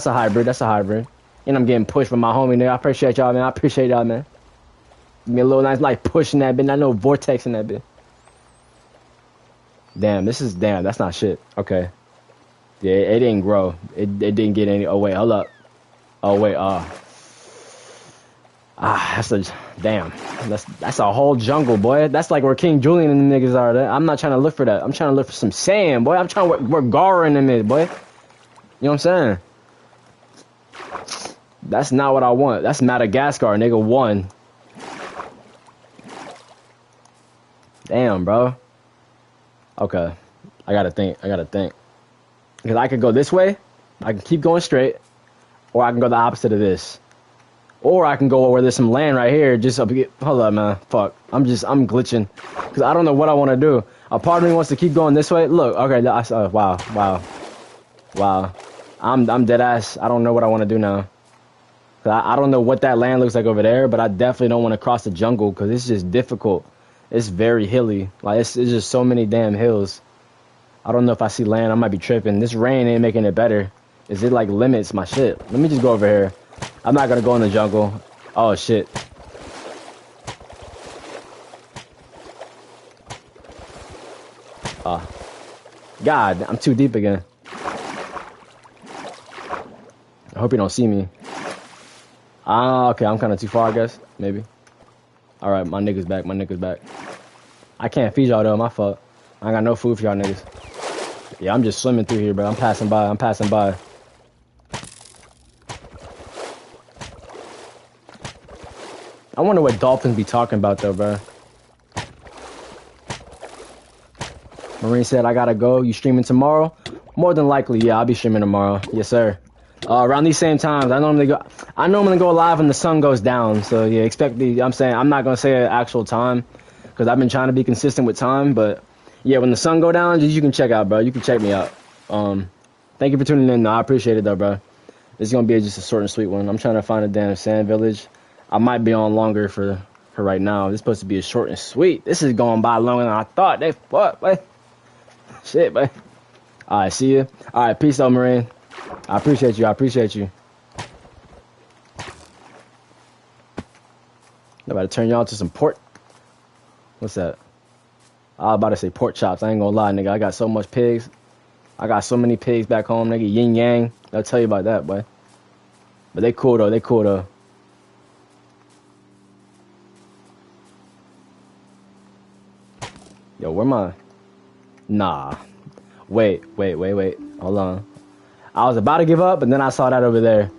a hybrid. That's a hybrid. And I'm getting pushed from my homie, nigga. I appreciate y'all, man. I appreciate y'all, man. Give me a little nice like push in that bit. I know vortex in that bit. Damn, that's not shit. Okay. Yeah, it didn't grow. It didn't get any. Oh wait, hold up. Oh wait, that's a damn. That's a whole jungle, boy. That's like where King Julian and the niggas are. I'm not trying to look for that. I'm trying to look for some sand, boy. I'm trying to work Gara in the mid, boy. You know what I'm saying? That's not what I want. That's Madagascar, nigga. 1. Damn, bro. Okay, I gotta think. Because I could go this way, I can keep going straight, or I can go the opposite of this. Or I can go where there's some land right here, just up here. Hold up, man. Fuck. I'm glitching. Because I don't know what I want to do. A part of me wants to keep going this way. Look, okay, wow. I'm dead ass. I don't know what I want to do now. I don't know what that land looks like over there, but I definitely don't want to cross the jungle because it's just difficult. It's very hilly. Like, it's just so many damn hills. I don't know if I see land. I might be tripping. This rain ain't making it better. Is it like limits my shit? Let me just go over here. I'm not gonna go in the jungle. Oh shit. God, I'm too deep again. I hope you don't see me. Okay, I'm kind of too far, I guess. Maybe. All right, my nigga's back. I can't feed y'all though. My fault. I ain't got no food for y'all niggas. Yeah, I'm just swimming through here, bro. I'm passing by. I wonder what dolphins be talking about though, bro. Marine said, I gotta go. You streaming tomorrow? More than likely, yeah, I'll be streaming tomorrow. Yes, sir. Around these same times. I normally go live when the sun goes down. So yeah, I'm not gonna say an actual time because I've been trying to be consistent with time, but yeah, when the sun go down, you can check out, bro. You can check me out. Thank you for tuning in. No, I appreciate it though, bro. This is gonna be just a short and sweet one. I'm trying to find a damn sand village. I might be on longer for for right now. This is supposed to be a short and sweet. This is going by longer than I thought. They fuck, boy. Shit, boy. All right, see you. All right, peace out, Marine. I appreciate you. I appreciate you. I'm about to turn y'all to some pork. What's that? I was about to say pork chops. I ain't gonna lie, nigga. I got so much pigs. I got so many pigs back home, nigga. Yin yang. I'll tell you about that, boy. But they cool though. They cool though. Yo, where my? Nah. Wait. Hold on. I was about to give up, but then I saw that over there.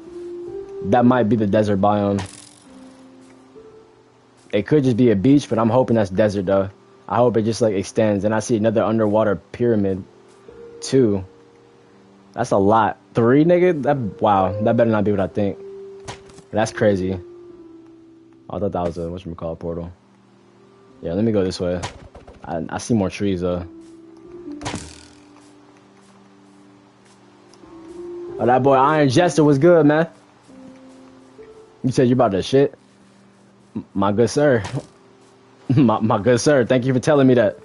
That might be the desert biome. It could just be a beach, but I'm hoping that's desert though. I hope it just like extends. And I see another underwater pyramid, too. That's a lot. 3, nigga? Wow. That better not be what I think. That's crazy. I thought that was a whatchamacallit portal. Yeah, let me go this way. I see more trees though. Oh, that boy Iron Jester was good, man. You said you about to shit? My good sir. my good sir. Thank you for telling me that.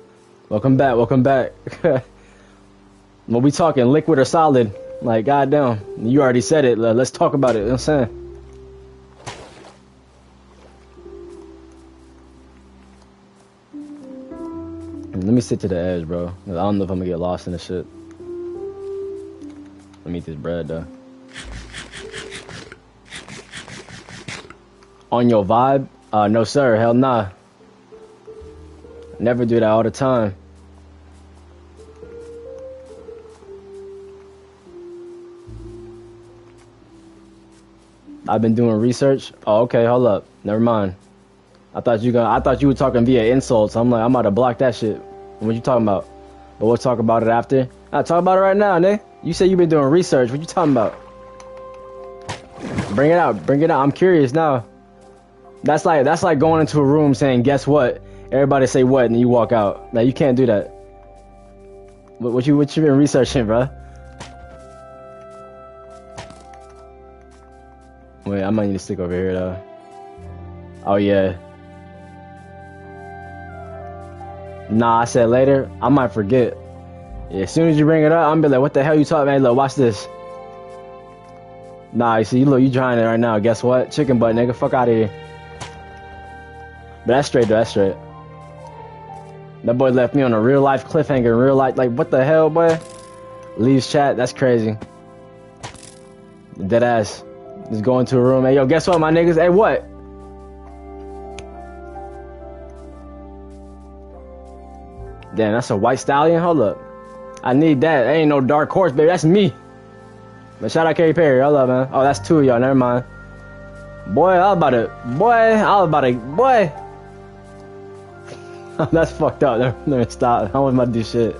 Welcome back. Welcome back. When we talking liquid or solid, like goddamn, you already said it. Let's talk about it. You know what I'm saying? Let me sit to the edge, bro. I don't know if I'm gonna get lost in this shit. Let me eat this bread, though. On your vibe? No, sir. Hell nah. Never do that all the time. I've been doing research. Oh, okay. Hold up. Never mind. I thought you were talking via insults. I'm like, I'm about to block that shit. What you talking about? But we'll talk about it after. I'll talk about it right now, Nick. You say you've been doing research. What you talking about? Bring it out. Bring it out. I'm curious now. That's like going into a room saying, guess what? Everybody say what, and you walk out. Now you can't do that. What you been researching, bro? Wait, I might need to stick over here though. Oh yeah. Nah, I said later. I might forget. Yeah, as soon as you bring it up, I'm be like, what the hell you talking, man? Look, watch this. Nah, you see, look, you trying it right now. Guess what? Chicken butt, nigga. Fuck out of here. But that's straight, though. That's straight. That boy left me on a real life cliffhanger. Real life, like, what the hell, boy? Leaves chat. That's crazy. Dead ass. Just go into a room. Hey, yo, guess what, my niggas? Hey, what? Damn, that's a white stallion? Hold up. I need that. That ain't no dark horse, baby. That's me. But shout out Katy Perry. Hold up, man. Oh, that's 2 of y'all. Never mind. Boy, I was about to. Boy. That's fucked up. Never stop. I wasn't about to do shit.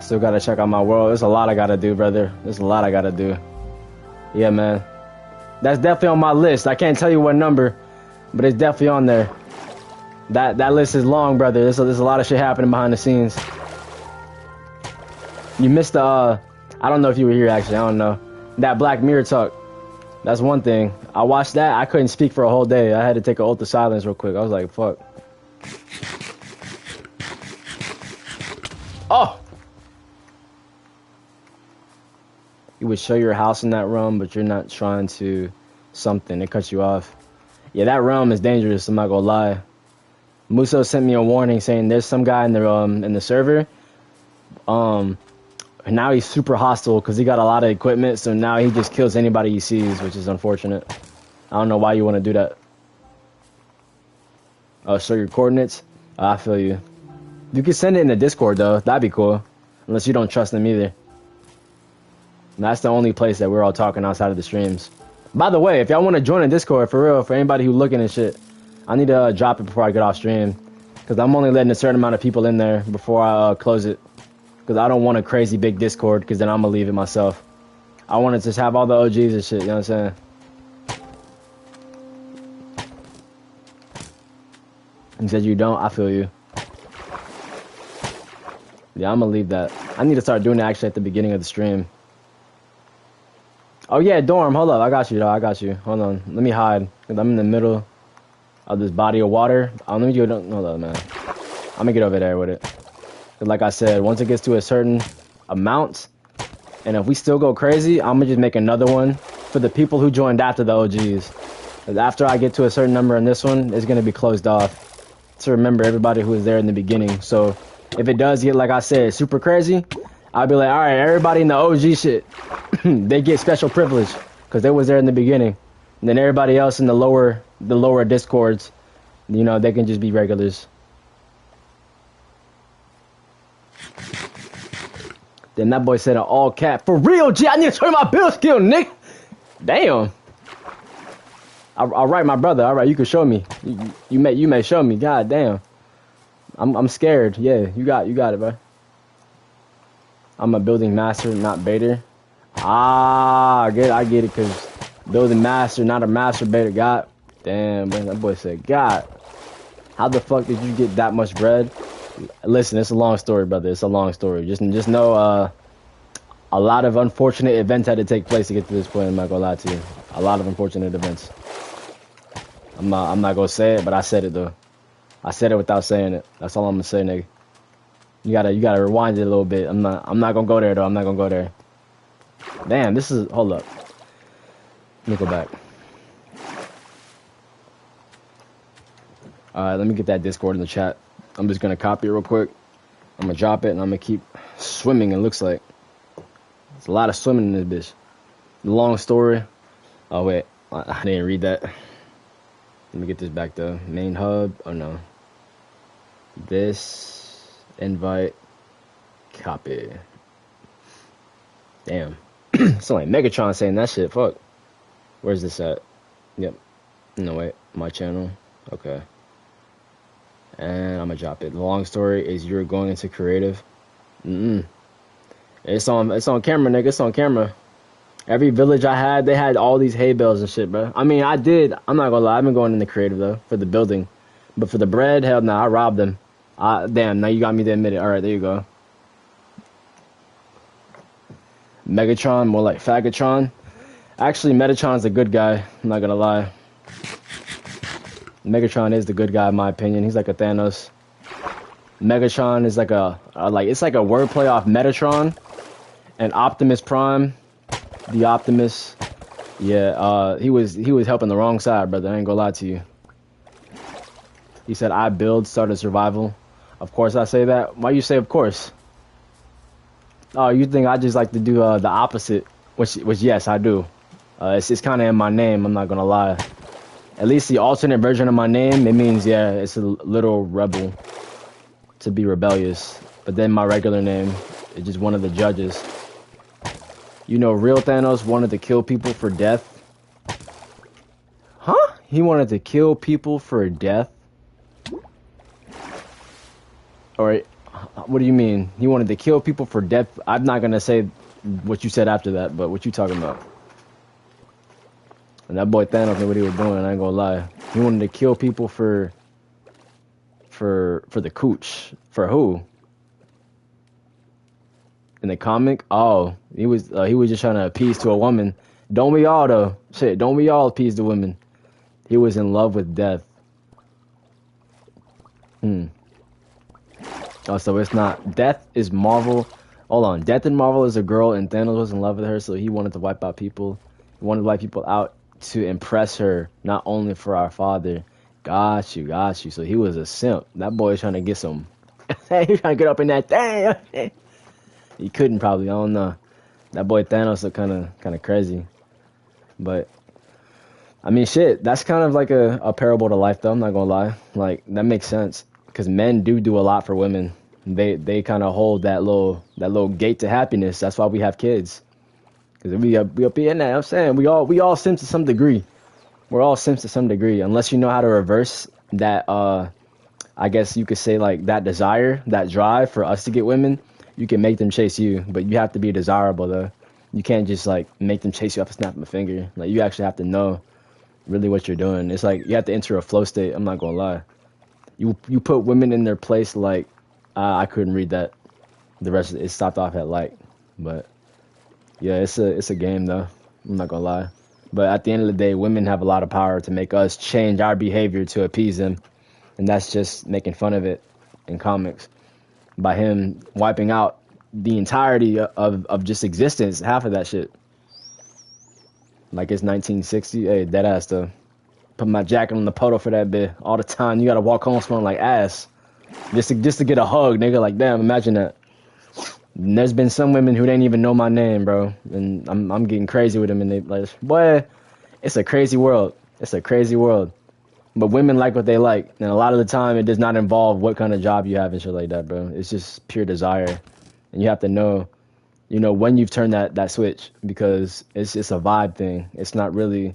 Still gotta check out my world. There's a lot I gotta do, brother. There's a lot I gotta do. Yeah, man. That's definitely on my list. I can't tell you what number, but it's definitely on there. That list is long, brother. There's a lot of shit happening behind the scenes. You missed the, I don't know if you were here, actually. I don't know. That Black Mirror talk. That's one thing. I watched that. I couldn't speak for a whole day. I had to take an oath of silence real quick. I was like, fuck. Oh! You would show your house in that realm, but you're not trying to something. It cuts you off. Yeah, that realm is dangerous. I'm not gonna lie. Muso sent me a warning saying there's some guy in the server. Now he's super hostile because he got a lot of equipment. So now he just kills anybody he sees, which is unfortunate. I don't know why you want to do that. Oh, show your coordinates. I feel you. You can send it in the Discord though. That'd be cool. Unless you don't trust them either. And that's the only place that we're all talking outside of the streams. By the way, if y'all want to join the Discord, for real, for anybody who's looking and shit, I need to drop it before I get off stream. Because I'm only letting a certain amount of people in there before I close it. Because I don't want a crazy big Discord, because then I'm going to leave it myself. I want to just have all the OGs and shit, you know what I'm saying? You said you don't? I feel you. Yeah, I'm going to leave that. I need to start doing it actually at the beginning of the stream. Oh yeah, dorm. Hold up, I got you, though. I got you. Hold on, let me hide. 'Cause I'm in the middle of this body of water. Let me get. Hold up, man. I'm gonna get over there with it. 'Cause like I said, once it gets to a certain amount, and if we still go crazy, I'm gonna just make another one for the people who joined after the OGs. 'Cause after I get to a certain number in this one, it's gonna be closed off to remember everybody who was there in the beginning. So if it does get, like I said, super crazy, I'll be like, all right, everybody in the OG shit, they get special privilege because they was there in the beginning. And then everybody else in the lower discords, you know, they can just be regulars. Then that boy said an all cap. For real, G, I need to show you my build skill, Nick. Damn. All right, my brother. All right, you can show me. You may show me. God damn. I'm scared. Yeah, you got it, bro. I'm a building master, not baiter. I get it, cause building master, not a masturbator. God damn, man. That boy said, God, how the fuck did you get that much bread? Listen, it's a long story, brother. It's a long story. Just know, a lot of unfortunate events had to take place to get to this point. I'm not gonna lie to you. A lot of unfortunate events. I'm not gonna say it, but I said it though. I said it without saying it. That's all I'm gonna say, nigga. You gotta rewind it a little bit. I'm not gonna go there though. I'm not gonna go there. Damn, this is. Hold up. Let me go back. All right, let me get that Discord in the chat. I'm just gonna copy it real quick. I'm gonna drop it and I'm gonna keep swimming. It looks like there's a lot of swimming in this bitch. Long story. Oh wait, I didn't read that. Let me get this back to main hub. Oh no. This invite copy. Damn. It's like Megatron saying that shit. Fuck. Where's this at? Yep. No wait. My channel. Okay. And I'm gonna drop it. The long story is you're going into creative. It's on camera, nigga. It's on camera. Every village I had, they had all these hay bales and shit, bro. I mean, I did. I'm not gonna lie. I've been going into creative though for the building, but for the bread, hell no. I robbed them. Damn. Now you got me to admit it. All right, there you go. Megatron, more like Fagatron. Actually, Metatron's the good guy. I'm not gonna lie. Megatron is the good guy in my opinion. He's like a Thanos. Megatron is like it's like a wordplay off Metatron and Optimus Prime. The Optimus. Yeah, he was helping the wrong side, brother. I ain't gonna lie to you. He said, I build, started survival. Of course I say that. Why you say of course? Oh, you think I just like to do the opposite? Which yes, I do. It's kind of in my name. I'm not gonna lie. At least the alternate version of my name, it means yeah, it's a little rebel, to be rebellious. But then my regular name is just one of the judges. You know, real Thanos wanted to kill people for death. Huh? He wanted to kill people for death? Or what do you mean? He wanted to kill people for death? I'm not gonna say what you said after that, but what you talking about? And that boy Thanos knew what he was doing, I ain't gonna lie. He wanted to kill people for the cooch. For who? In the comic? Oh, he was just trying to appease to a woman. Don't we all though? Shit, don't we all appease the women? He was in love with death. Oh, so it's not. Death is Marvel. Hold on. Death in Marvel is a girl and Thanos was in love with her, so he wanted to wipe out people. He wanted to wipe people out to impress her, not only for our father. Got you. So he was a simp. That boy's trying to get some. He's trying to get up in that thing. He couldn't probably. I don't know. That boy Thanos looked kind of crazy. But I mean, shit. That's kind of like a parable to life, though. I'm not gonna lie. Like that makes sense because men do a lot for women. They kind of hold that little gate to happiness. That's why we have kids. Because we up in that. I'm saying we all simps to some degree. We're all simps to some degree, unless you know how to reverse that. I guess you could say like that desire, that drive for us to get women. You can make them chase you, but you have to be desirable though. You can't just like make them chase you off a snap of a finger. Like you actually have to know really what you're doing. It's like you have to enter a flow state. I'm not gonna lie. You put women in their place like I couldn't read that. The rest of it stopped off at like, but yeah, it's a game though. I'm not gonna lie. But at the end of the day, women have a lot of power to make us change our behavior to appease them. And that's just making fun of it in comics. By him wiping out the entirety of just existence, half of that shit. Like it's 1960. Hey, that ass to put my jacket on the puddle for that bit all the time. You gotta walk home smelling like ass. Just to get a hug, nigga. Like damn, imagine that. And there's been some women who didn't even know my name, bro. And I'm getting crazy with them and they like, boy, it's a crazy world. It's a crazy world. But women like what they like. And a lot of the time it does not involve what kind of job you have and shit like that, bro. It's just pure desire. And you have to know, when you've turned that switch, because it's a vibe thing. It's not really,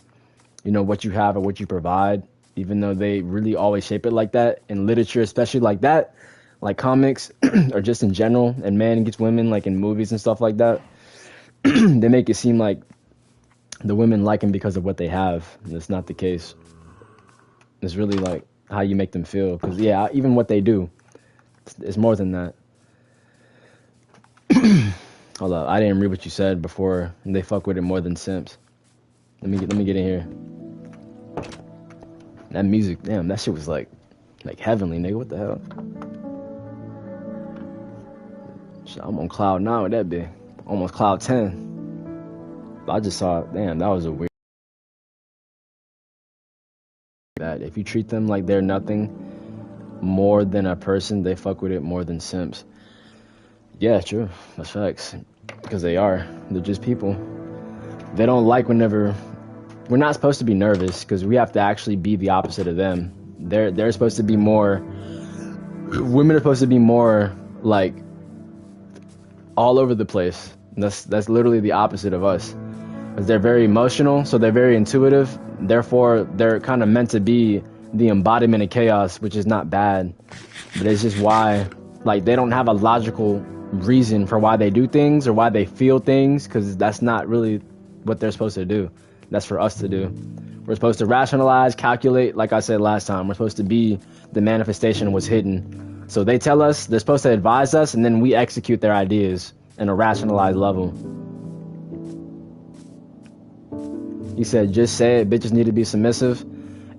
what you have or what you provide, even though they really always shape it like that in literature, especially like that, like comics or just in general, and man gets women like in movies and stuff like that. They make it seem like the women like him because of what they have. And it's not the case. It's really like how you make them feel. Because yeah, even what they do, it's more than that. Hold up, I didn't read what you said before. They fuck with it more than simps. Let me get in here. That music, damn, that shit was like heavenly, nigga. What the hell? Shit, I'm on cloud 9 with that bit. Almost cloud 10. I just saw, damn, that was a weird. That if you treat them like they're nothing more than a person, they fuck with it more than simps. Yeah, true. That's facts. Because they are. They're just people. They don't like whenever... We're not supposed to be nervous because we have to actually be the opposite of them. They're supposed to be more... Women are supposed to be more, like, all over the place. That's literally the opposite of us. Because they're very emotional, so they're very intuitive. Therefore, they're kind of meant to be the embodiment of chaos, which is not bad. But it's just why, like, they don't have a logical reason for why they do things or why they feel things, because that's not really what they're supposed to do. That's for us to do. We're supposed to rationalize, calculate, like I said last time. We're supposed to be the manifestation of what's hidden. So they tell us, they're supposed to advise us, and then we execute their ideas in a rationalized level. He said, just say it, bitches need to be submissive.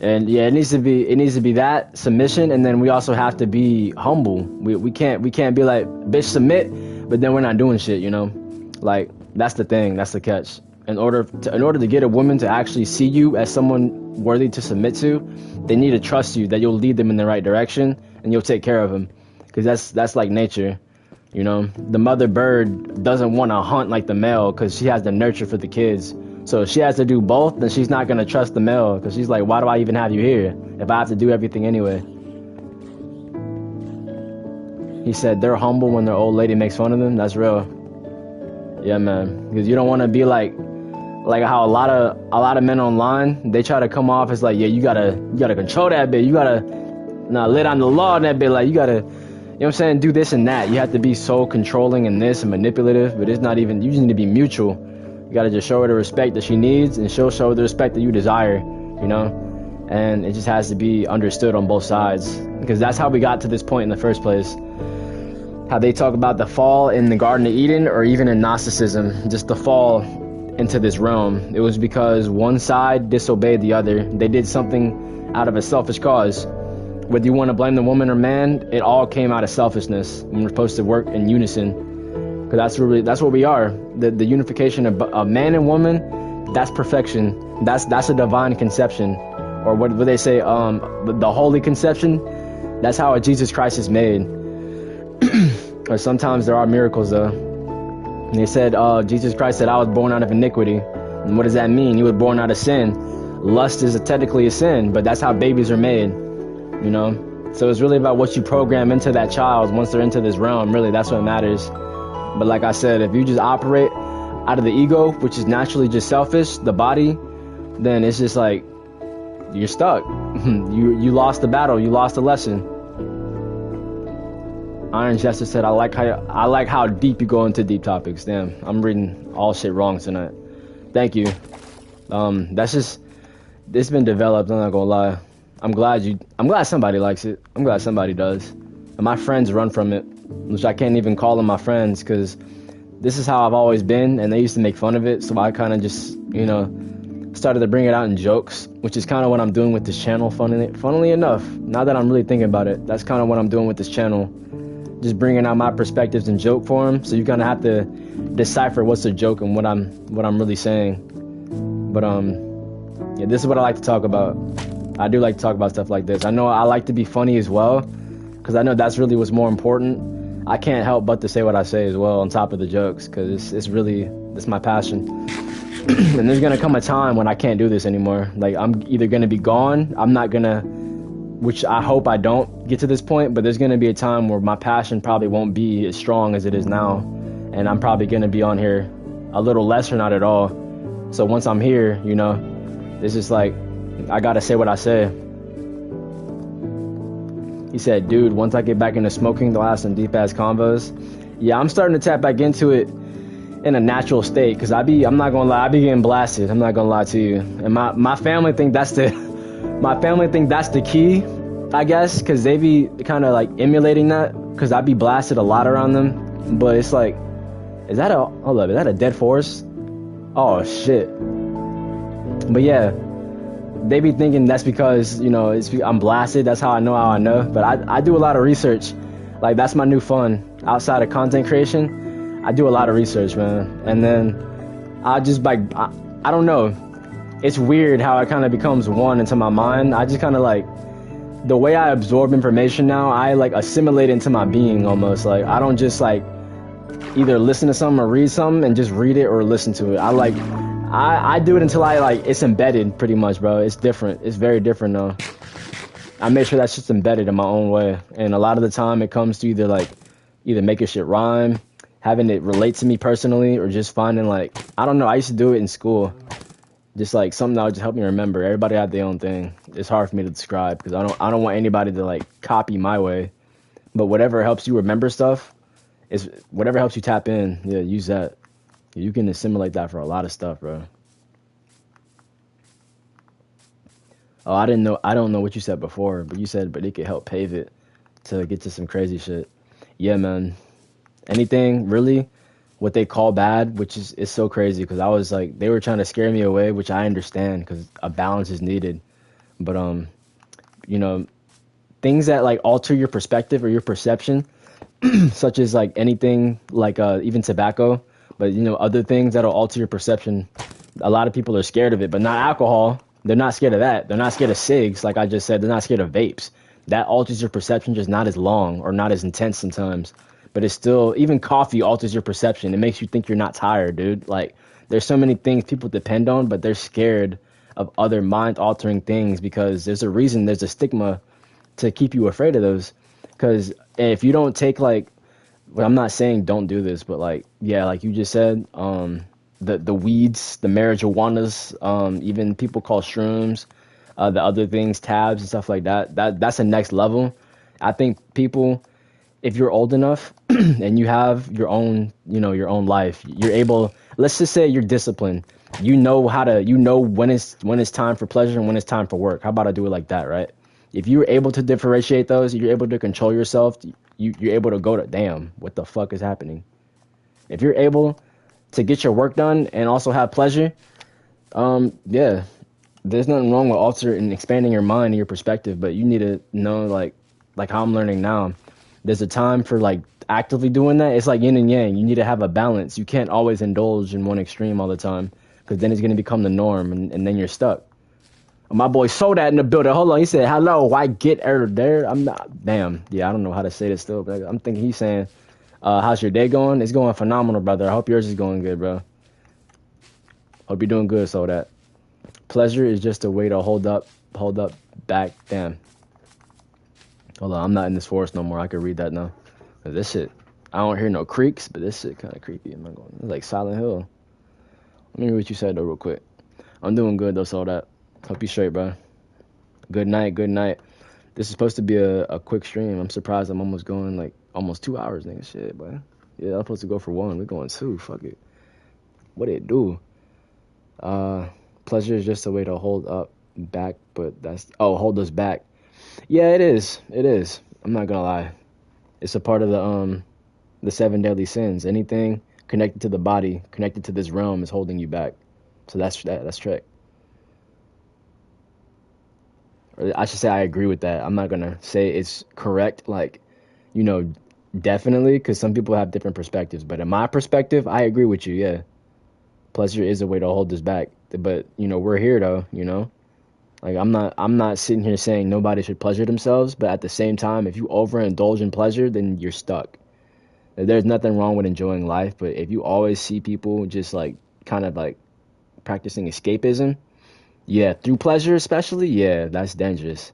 And yeah, it needs to be that submission, and then we also have to be humble. We can't be like, bitch, submit, but then we're not doing shit, Like, that's the thing, that's the catch. In order to get a woman to actually see you as someone worthy to submit to, they need to trust you that you'll lead them in the right direction and you'll take care of them. Because that's like nature, The mother bird doesn't want to hunt like the male because she has to nurture for the kids. So if she has to do both, then she's not going to trust the male because she's like, why do I even have you here if I have to do everything anyway? He said they're humble when their old lady makes fun of them. That's real. Yeah, man. Because you don't want to be like how a lot of men online, they try to come off as like, yeah, you gotta control that bit. You gotta lay down the law in that bit. Like you gotta, what I'm saying, do this and that. You have to be so controlling in this and manipulative, but it's not even. You just need to be mutual. You gotta just show her the respect that she needs, and she'll show her the respect that you desire. And it just has to be understood on both sides, because that's how we got to this point in the first place. How they talk about the fall in the Garden of Eden, or even in Gnosticism, just the fall into this realm. It was because one side disobeyed the other. They did something out of a selfish cause. Whether you want to blame the woman or man, it all came out of selfishness. And we're supposed to work in unison, because that's what we are. The unification of man and woman, that's perfection. That's a divine conception, or what they say, the holy conception. That's how a Jesus Christ is made. Or sometimes there are miracles though. And they said, Jesus Christ said, I was born out of iniquity. And what does that mean? You were born out of sin. Lust is technically a sin, but that's how babies are made, So it's really about what you program into that child once they're into this realm. Really, that's what matters. But like I said, if you just operate out of the ego, which is naturally just selfish, the body, then it's just like, you're stuck. You lost the battle. You lost the lesson. Iron Jester said, I like how deep you go into deep topics. Damn, I'm reading all shit wrong tonight. Thank you. It's been developed, I'm not gonna lie. I'm glad somebody likes it. I'm glad somebody does. And my friends run from it, which I can't even call them my friends, because this is how I've always been, and they used to make fun of it, so I kind of just, started to bring it out in jokes, which is kind of what I'm doing with this channel. Funnily enough, now that I'm really thinking about it, that's kind of what I'm doing with this channel. Just bringing out my perspectives in joke form, so you kind of have to decipher what's a joke and what I'm really saying. But yeah, this is what I like to talk about. I do like to talk about stuff like this. I know I like to be funny as well, because I know that's really what's more important. I can't help but to say what I say as well on top of the jokes, because it's my passion. And there's gonna come a time when I can't do this anymore. Like, I'm either gonna be gone, I'm not gonna, which I hope I don't get to this point, but there's gonna be a time where my passion probably won't be as strong as it is now, and I'm probably gonna be on here a little less or not at all. So once I'm here, it's just like, I gotta say what I say. He said, dude, once I get back into smoking, they'll have some deep ass combos. Yeah, I'm starting to tap back into it in a natural state, because I'm not gonna lie, I be getting blasted. I'm not gonna lie to you. And my family think that's the key, I guess, because they be kind of like emulating that, because I be blasted a lot around them. But it's like, is that a dead forest? Oh shit. But yeah, they be thinking that's because, I'm blasted, that's how I know. But I do a lot of research. Like, that's my new fun outside of content creation. I do a lot of research, man. And then I just I don't know. It's weird how it kind of becomes one into my mind. I just kind of like, the way I absorb information now, I like assimilate it into my being almost. Like, I don't just like either listen to something or read something and just read it or listen to it. I do it until it's embedded pretty much, bro. It's different. It's very different though. I make sure that's just embedded in my own way. And a lot of the time it comes to either making shit rhyme, having it relate to me personally, or just finding I don't know, I used to do it in school. Just like something that would just help me remember. Everybody had their own thing. It's hard for me to describe because I don't want anybody to copy my way. But whatever helps you remember stuff, is whatever helps you tap in, yeah, use that. You can assimilate that for a lot of stuff, bro. Oh, I don't know what you said before, but you said, but it could help pave it to get to some crazy shit. Yeah, man. Anything, really, what they call bad, which is so crazy, because I was like, they were trying to scare me away, which I understand, because a balance is needed. But, things that, alter your perspective or your perception, such as, anything, even tobacco, but, other things that'll alter your perception, a lot of people are scared of it, but not alcohol. They're not scared of that. They're not scared of cigs, like I just said. They're not scared of vapes. That alters your perception, just not as long or not as intense sometimes. But it's still, even coffee alters your perception. It makes you think you're not tired, dude. There's so many things people depend on, but they're scared of other mind-altering things because there's a reason, there's a stigma to keep you afraid of those. Because if you don't take, well, I'm not saying don't do this, but, yeah, like you just said, the weeds, the marijuanas, even people call shrooms, the other things, tabs and stuff like that, that's the next level. I think people, if you're old enough and you have your own, your own life, you're able, let's just say you're disciplined. You know when it's time for pleasure and when it's time for work. How about I do it like that, right? If you're able to differentiate those, you're able to control yourself, you're able to go to, damn, what the fuck is happening? If you're able to get your work done and also have pleasure, yeah, there's nothing wrong with altering and expanding your mind and your perspective, but you need to know, like how I'm learning now. There's a time for actively doing that. It's like yin and yang. You need to have a balance. You can't always indulge in one extreme all the time, because then it's going to become the norm, and then you're stuck. My boy Sodat in the building. Hold on. He said, hello, why get her there? I'm not, damn. Yeah, I don't know how to say this still, but I'm thinking he's saying, how's your day going? It's going phenomenal, brother. I hope yours is going good, bro. Hope you're doing good, Sodat. Pleasure is just a way to hold up back. Damn. Hold on, I'm not in this forest no more. I can read that now. This shit, I don't hear no creaks, but this shit kind of creepy. Am I going? It's like Silent Hill. Let me read what you said though, real quick. I'm doing good though, so that. Hope you straight, bro. Good night, good night. This is supposed to be a quick stream. I'm surprised I'm almost going almost 2 hours, nigga. Shit, boy. Yeah, I'm supposed to go for 1. We're going 2. Fuck it. What it do? Pleasure is just a way to hold us back. Yeah, it is. It is. I'm not gonna lie. It's a part of the 7 deadly sins. Anything connected to the body, connected to this realm, is holding you back. So that's trick. Or I should say I agree with that. I'm not gonna say it's correct, like, you know, definitely, because some people have different perspectives. But in my perspective, I agree with you. Yeah, pleasure is a way to hold us back. But you know, we're here though. You know, like I'm not sitting here saying nobody should pleasure themselves. But at the same time, if you overindulge in pleasure, then you're stuck. There's nothing wrong with enjoying life, but if you always see people just like kind of like practicing escapism, yeah, through pleasure especially, yeah, that's dangerous.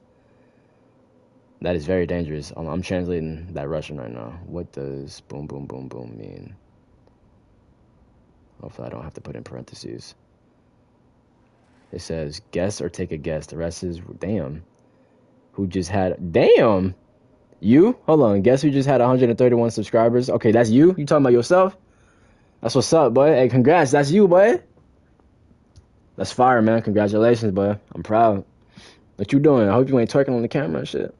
That is very dangerous. I'm translating that Russian right now. What does boom, boom, boom, boom mean? Hopefully I don't have to put in parentheses. It says, guess or take a guess. The rest is, damn. Who just had, damn! You? Hold on. Guess who just had 131 subscribers? Okay, that's you? You talking about yourself? That's what's up, boy. Hey, congrats. That's you, boy. That's fire, man. Congratulations, boy. I'm proud. What you doing? I hope you ain't twerking on the camera and shit.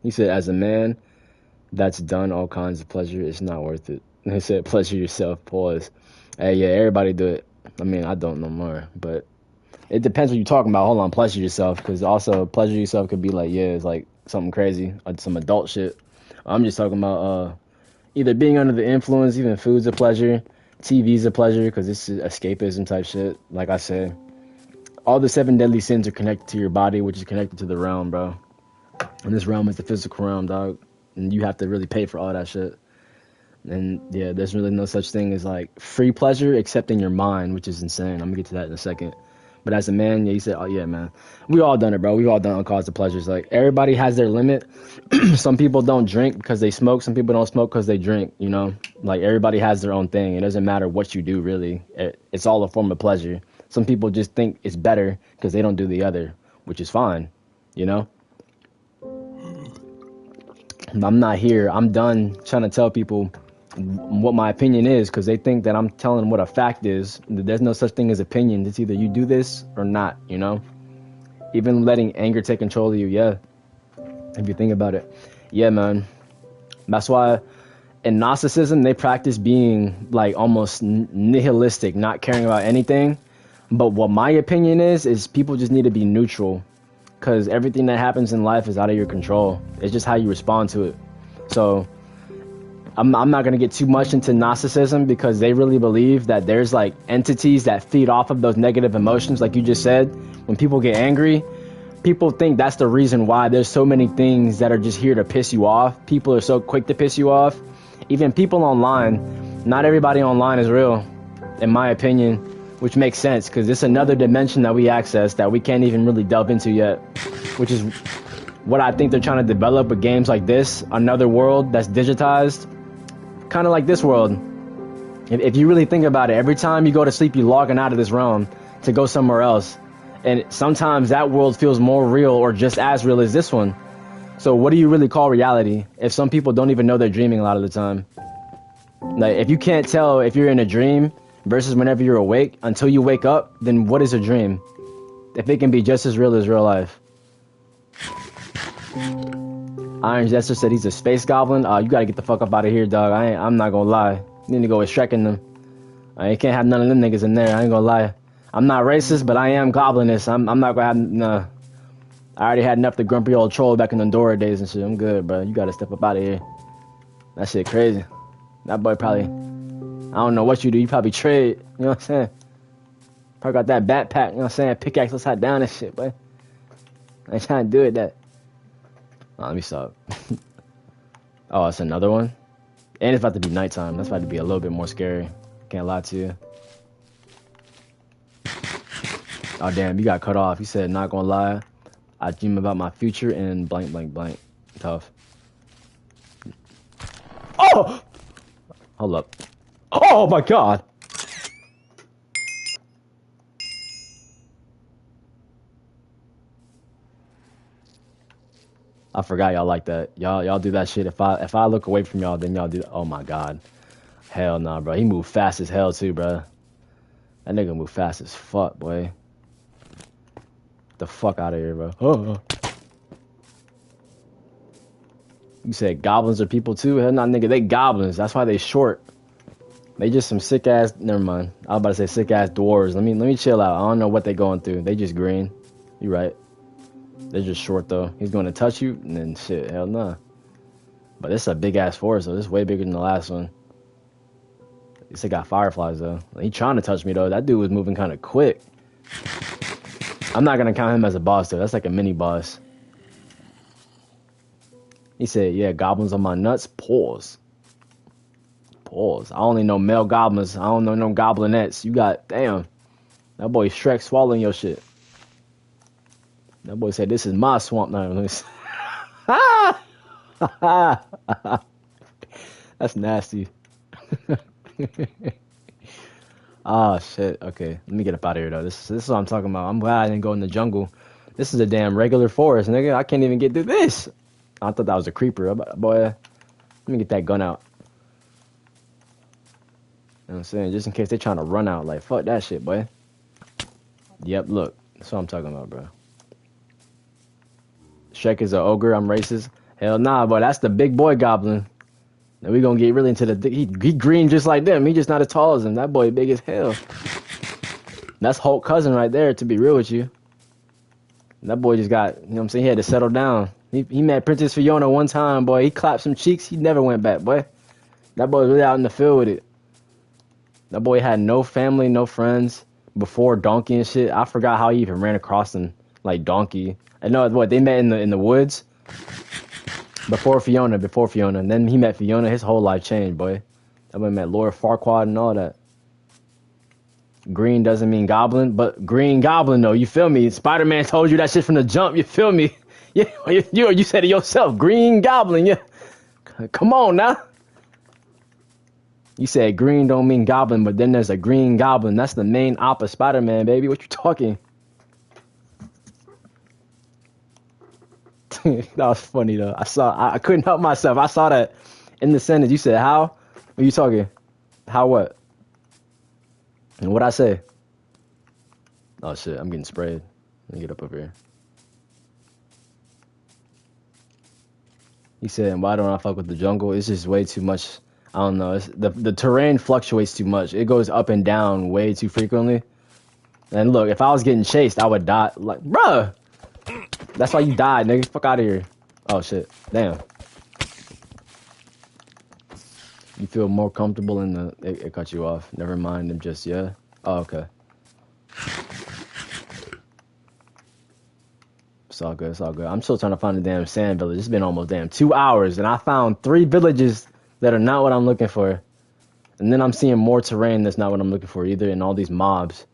He said, as a man that's done all kinds of pleasure, it's not worth it. And he said, pleasure yourself. Pause. Hey, yeah, everybody do it. I mean, I don't no more, but it depends what you're talking about. Hold on, pleasure yourself, because also pleasure yourself could be like, yeah, it's like something crazy, some adult shit. I'm just talking about either being under the influence, even food's a pleasure, TV's a pleasure, because it's escapism type shit. Like I said, all the 7 deadly sins are connected to your body, which is connected to the realm, bro. And this realm is the physical realm, dog. And you have to really pay for all that shit. And yeah, there's really no such thing as like free pleasure except in your mind, which is insane. I'm gonna get to that in a second. But as a man, yeah, you said, oh yeah, man, we all done it, bro. We've all done uncaused pleasures. Like everybody has their limit. Some people don't drink because they smoke. Some people don't smoke because they drink. You know, like everybody has their own thing. It doesn't matter what you do, really. It's all a form of pleasure. Some people just think it's better because they don't do the other, which is fine. You know. I'm not here. I'm done trying to tell people what my opinion is because they think that I'm telling them what a fact is. There's no such thing as opinion. It's either you do this or not, you know? Even letting anger take control of you, yeah. If you think about it. Yeah, man. That's why in Gnosticism, they practice being like almost nihilistic, not caring about anything. But what my opinion is people just need to be neutral. Because everything that happens in life is out of your control. It's just how you respond to it. So I'm not going to get too much into Gnosticism because they really believe that there's like entities that feed off of those negative emotions. Like you just said, when people get angry, people think that's the reason why there's so many things that are just here to piss you off. People are so quick to piss you off. Even people online, not everybody online is real, in my opinion. Which makes sense, because it's another dimension that we access that we can't even really delve into yet. Which is what I think they're trying to develop with games like this. Another world that's digitized. Kind of like this world. If you really think about it, every time you go to sleep, you're logging out of this realm to go somewhere else. And sometimes that world feels more real or just as real as this one. So what do you really call reality if some people don't even know they're dreaming a lot of the time? Like, if you can't tell if you're in a dream versus whenever you're awake, until you wake up, then what is a dream? If it can be just as real as real life. Iron Jester said he's a space goblin. You gotta get the fuck up out of here, dog. I'm not gonna lie. You need to go with Shrek in them. You can't have none of them niggas in there. I ain't gonna lie. I'm not racist, but I am goblinist. I'm not gonna have, nah. I already had enough the grumpy old troll back in the Dora days and shit. I'm good, bro. You gotta step up out of here. That shit crazy. That boy probably, I don't know what you do. You probably trade. You know what I'm saying? Probably got that backpack. You know what I'm saying? Pickaxe upside down and shit, boy. I ain't trying to do it that. Oh, let me stop. Oh, it's another one? And it's about to be nighttime. That's about to be a little bit more scary. Can't lie to you. Oh, damn. You got cut off. You said, not gonna lie. I dream about my future and blank, blank, blank. Tough. Oh! Hold up. Oh, my God. I forgot y'all like that. Y'all do that shit. If I look away from y'all, then y'all do. Oh my God, hell nah, bro. He moved fast as hell too, bro. That nigga moved fast as fuck, boy. Get the fuck out of here, bro. Oh. You said goblins are people too? Hell nah, nigga. They goblins. That's why they short. They just some sick ass. Never mind. I was about to say sick ass dwarves. Let me chill out. I don't know what they going through. They just green. You right. They're just short though. He's going to touch you, and then shit. Hell nah. But this is a big ass forest though. This is way bigger than the last one. At least they got fireflies though. He trying to touch me though. That dude was moving kind of quick. I'm not gonna count him as a boss though. That's like a mini boss. He said, "Yeah, goblins on my nuts." Pause. Pause. I only know male goblins. I don't know no goblinettes. You got damn. That boy Shrek swallowing your shit. That boy said, "This is my swamp now." That's nasty. Ah, shit. Okay, let me get up out of here though. This is what I'm talking about. I'm glad I didn't go in the jungle. This is a damn regular forest, nigga. I can't even get through this. I thought that was a creeper. Boy, let me get that gun out. You know what I'm saying? Just in case they trying to run out. Like, fuck that shit, boy. Yep, look. That's what I'm talking about, bro. Shrek is an ogre. I'm racist. Hell nah, boy. That's the big boy goblin. Now we gonna get really into the... He green just like them. He just not as tall as him. That boy big as hell. That's Hulk cousin right there, to be real with you. That boy just got... You know what I'm saying? He had to settle down. He met Princess Fiona one time, boy. He clapped some cheeks. He never went back, boy. That boy was really out in the field with it. That boy had no family, no friends before Donkey and shit. I forgot how he even ran across him, like Donkey. I know what they met in the woods before Fiona. And then he met Fiona. His whole life changed, boy. That boy met Lord Farquaad and all that. Green doesn't mean goblin, but green goblin though. You feel me? Spider-Man told you that shit from the jump. You feel me? Yeah, you said it yourself. Green goblin. Yeah, come on now. You said green don't mean goblin, but then there's a green goblin. That's the main op of Spider-Man, baby. What you talking? That was funny though. I couldn't help myself. I saw that in the sentence. You said how? What are you talking? How what? And what'd I say? Oh shit, I'm getting sprayed. Let me get up over here. He said, why don't I fuck with the jungle? It's just way too much. I don't know. The terrain fluctuates too much. It goes up and down way too frequently. And look, if I was getting chased, I would die. Like, bruh! That's why you died, nigga. Fuck out of here. Oh, shit. Damn. You feel more comfortable in the... It cut you off. Never mind. I'm just, yeah. Oh, okay. It's all good. It's all good. I'm still trying to find the damn sand village. It's been almost damn 2 hours, and I found 3 villages that are not what I'm looking for. And then I'm seeing more terrain that's not what I'm looking for either, and all these mobs.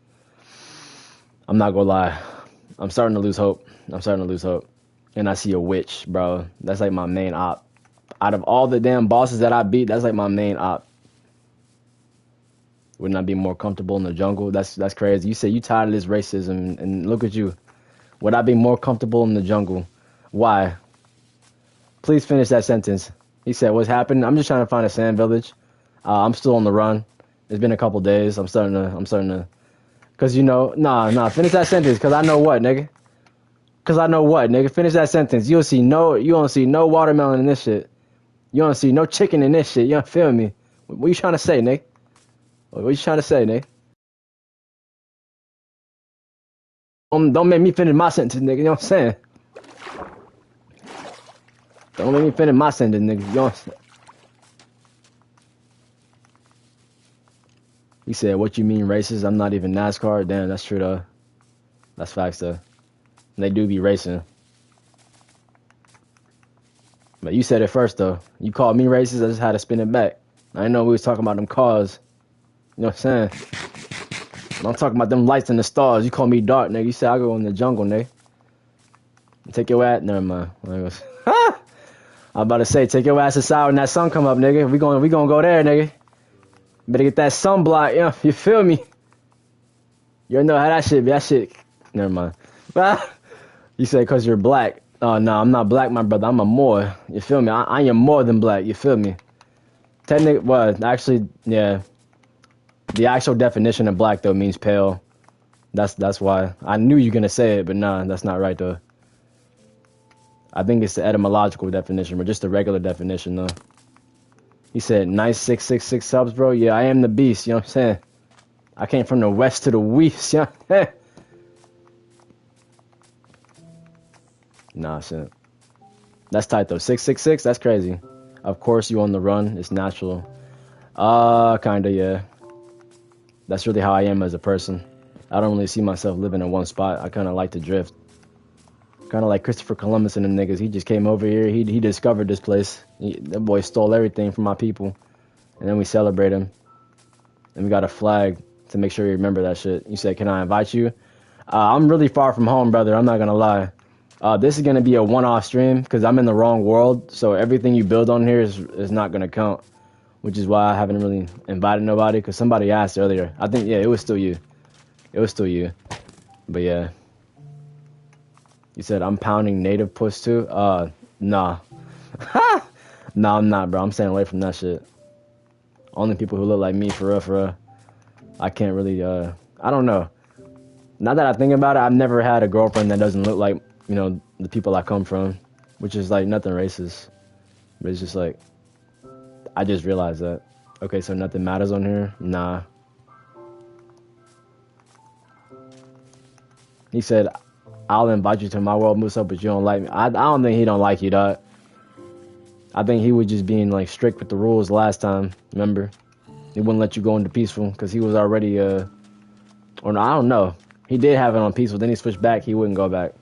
I'm not gonna lie. I'm starting to lose hope. And I see a witch, bro. That's like my main op. Out of all the damn bosses that I beat, that's like my main op. Wouldn't I be more comfortable in the jungle? That's crazy. You say you tired of this racism, and look at you. Would I be more comfortable in the jungle? Why? Please finish that sentence. He said, what's happened? I'm just trying to find a sand village. I'm still on the run. It's been a couple days. I'm starting to, cause you know, nah, finish that sentence. Cause I know what, nigga. Finish that sentence. You don't see no watermelon in this shit. You don't see no chicken in this shit. You don't feel me? What you trying to say, nigga? What you trying to say, nigga? Don't make me finish my sentence, nigga. You know what I'm saying? Don't make me finish my sentence, nigga. You know what I'm saying? He said, what you mean racist? I'm not even NASCAR. Damn, that's true, though. That's facts, though. They do be racing. But you said it first, though. You called me racist, I just had to spin it back. I didn't know we was talking about them cars. You know what I'm saying? I'm talking about them lights and the stars. You call me dark, nigga. You said I go in the jungle, nigga. Take your ass. Never mind. I'm about to say, take your ass aside when that sun come up, nigga. We gonna go there, nigga. Better get that sunblock, yeah. You feel me? You know how that shit be. That shit. Never mind. You say because you're black. Oh, no, I'm not black, my brother. I'm a Moor. You feel me? I am more than black. You feel me? Technically, well, actually, yeah. The actual definition of black, though, means pale. That's why. I knew you were going to say it, but nah, that's not right, though. I think it's the etymological definition, but just the regular definition, though. He said, nice 666 subs, bro. Yeah, I am the beast, you know what I'm saying? I came from the west to the west, you know? Nah, shit. That's tight, though. 666, that's crazy. Of course, you on the run. It's natural. Kinda, yeah. That's really how I am as a person. I don't really see myself living in one spot. I kind of like to drift. Kind of like Christopher Columbus and them niggas. He just came over here. He discovered this place. That boy stole everything from my people. And then we celebrate him. And we got a flag to make sure you remember that shit. You said, can I invite you? I'm really far from home, brother. I'm not going to lie. This is going to be a one-off stream because I'm in the wrong world. So everything you build on here is not going to count. Which is why I haven't really invited nobody. Because somebody asked earlier. I think, yeah, it was still you. It was still you. But yeah. You said, I'm pounding native puss too? Nah. Nah, I'm not, bro. I'm staying away from that shit. Only people who look like me, for real, for real. I can't really, I don't know. Now that I think about it, I've never had a girlfriend that doesn't look like, you know, the people I come from. Which is, like, nothing racist. But it's just, like, I just realized that. Okay, so nothing matters on here? Nah. He said, I'll invite you to my world, Musa, but you don't like me. I don't think he don't like you, dog. I think he was just being, like, strict with the rules last time, remember? He wouldn't let you go into peaceful, because he was already, or no, I don't know. He did have it on peaceful, then he switched back, he wouldn't go back.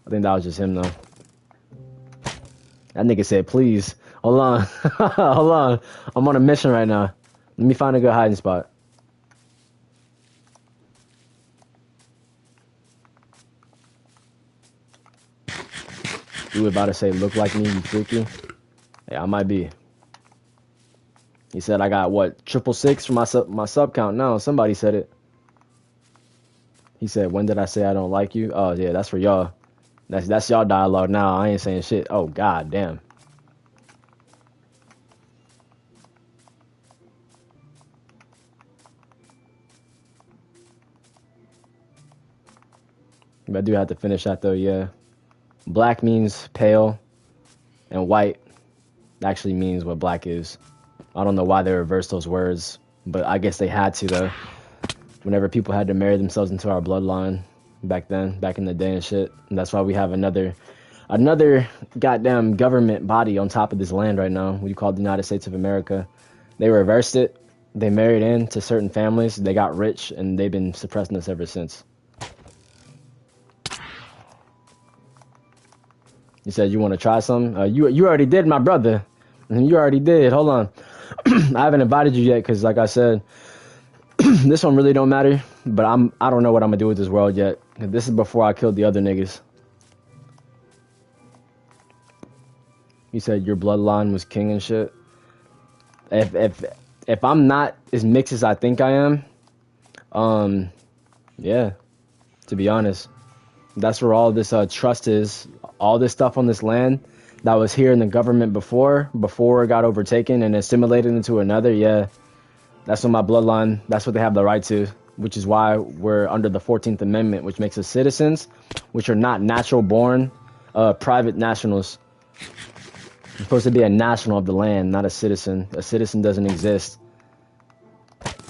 I think that was just him, though. That nigga said, please. Hold on. Hold on. I'm on a mission right now. Let me find a good hiding spot. You were about to say, look like me, you freaky? Yeah, I might be. He said, I got, what, 666 for my sub count? No, somebody said it. He said, when did I say I don't like you? Oh, yeah, that's for y'all. That's y'all dialogue now. I ain't saying shit. Oh, god damn. But I do have to finish that, though, yeah. Black means pale, and white actually means what black is. I don't know why they reversed those words, but I guess they had to, though. Whenever people had to marry themselves into our bloodline back then, back in the day and shit. And that's why we have another goddamn government body on top of this land right now, what you call the United States of America. They reversed it. They married into certain families. They got rich, and they've been suppressing us ever since. You said you want to try some? You already did, my brother. You already did. Hold on. I haven't invited you yet because, like I said, this one really don't matter. But I don't know what I'm gonna do with this world yet. This is before I killed the other niggas. You said your bloodline was king and shit. If I'm not as mixed as I think I am, yeah. To be honest, that's where all this trust is. All this stuff on this land that was here in the government before it got overtaken and assimilated into another, yeah, that's what my bloodline, that's what they have the right to, which is why we're under the 14th Amendment, which makes us citizens, which are not natural born, private nationals. You're supposed to be a national of the land, not a citizen. A citizen doesn't exist.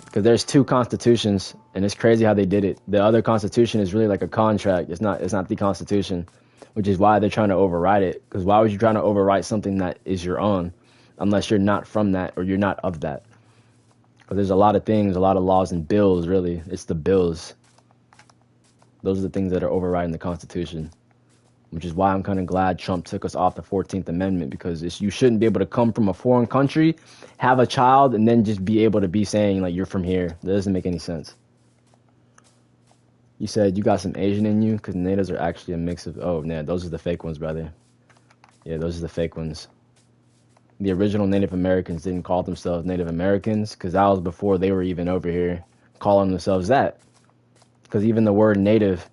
Because there's two constitutions, and it's crazy how they did it. The other constitution is really like a contract. It's not the constitution. Which is why they're trying to override it. Because why would you try to overwrite something that is your own, unless you're not from that or you're not of that? Because there's a lot of things, a lot of laws and bills, really. It's the bills. Those are the things that are overriding the Constitution. Which is why I'm kind of glad Trump took us off the 14th Amendment. Because you shouldn't be able to come from a foreign country, have a child, and then just be able to be saying, like, you're from here. That doesn't make any sense. You said you got some Asian in you? Because natives are actually a mix of... Oh, man, those are the fake ones, brother. Yeah, those are the fake ones. The original Native Americans didn't call themselves Native Americans, because that was before they were even over here calling themselves that. Because even the word native,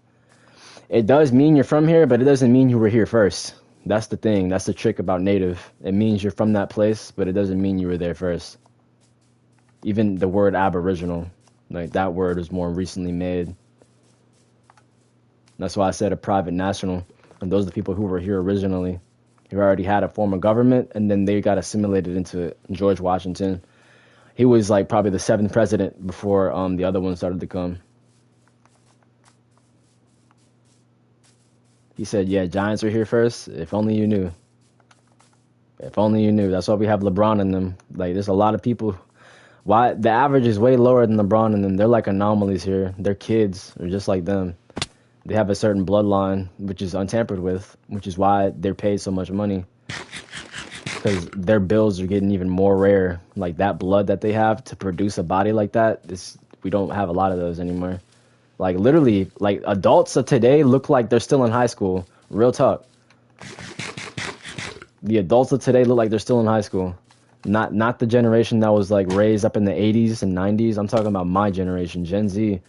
it does mean you're from here, but it doesn't mean you were here first. That's the thing. That's the trick about native. It means you're from that place, but it doesn't mean you were there first. Even the word aboriginal, like that word was more recently made. That's why I said a private national. And those are the people who were here originally. He already had a form of government, and then they got assimilated into it. George Washington. He was like probably the seventh president before the other one started to come. He said, "Yeah, Giants are here first. If only you knew. If only you knew." That's why we have LeBron in them. Like, there's a lot of people. Why the average is way lower than LeBron in them. They're like anomalies here. Their kids are just like them. They have a certain bloodline which is untampered with, which is why they're paid so much money. Because their builds are getting even more rare. Like, that blood that they have to produce a body like that, we don't have a lot of those anymore. Like, literally, like, adults of today look like they're still in high school. Real talk. The adults of today look like they're still in high school. Not the generation that was, like, raised up in the 80s and 90s. I'm talking about my generation, Gen Z.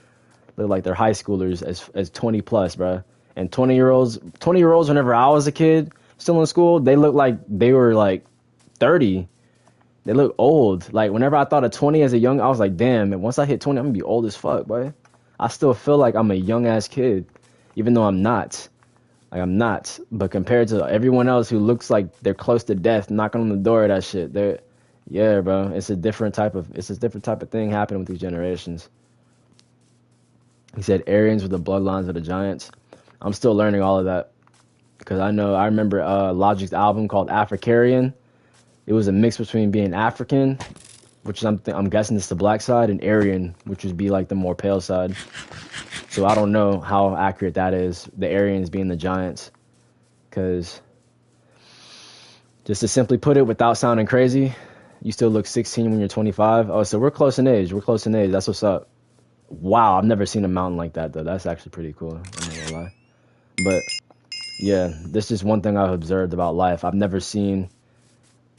Look like they're high schoolers as 20 plus, bro. And 20-year-olds, whenever I was a kid, still in school, they look like they were, like, 30. They look old. Like, whenever I thought of 20 as a young, I was like, damn, and once I hit 20, I'm gonna be old as fuck, boy. I still feel like I'm a young-ass kid, even though I'm not. Like, I'm not. But compared to everyone else who looks like they're close to death, knocking on the door of that shit, yeah, bro, it's a different type of thing happening with these generations. He said Aryans with the bloodlines of the Giants. I'm still learning all of that. Because I remember Logic's album called Africarian. It was a mix between being African, which I'm guessing is the black side, and Aryan, which would be like the more pale side. So I don't know how accurate that is, the Aryans being the Giants. Because, just to simply put it without sounding crazy, you still look 16 when you're 25. Oh, so we're close in age. That's what's up. Wow, I've never seen a mountain like that, though. That's actually pretty cool. I'm not gonna lie. But, yeah, this is one thing I've observed about life. I've never seen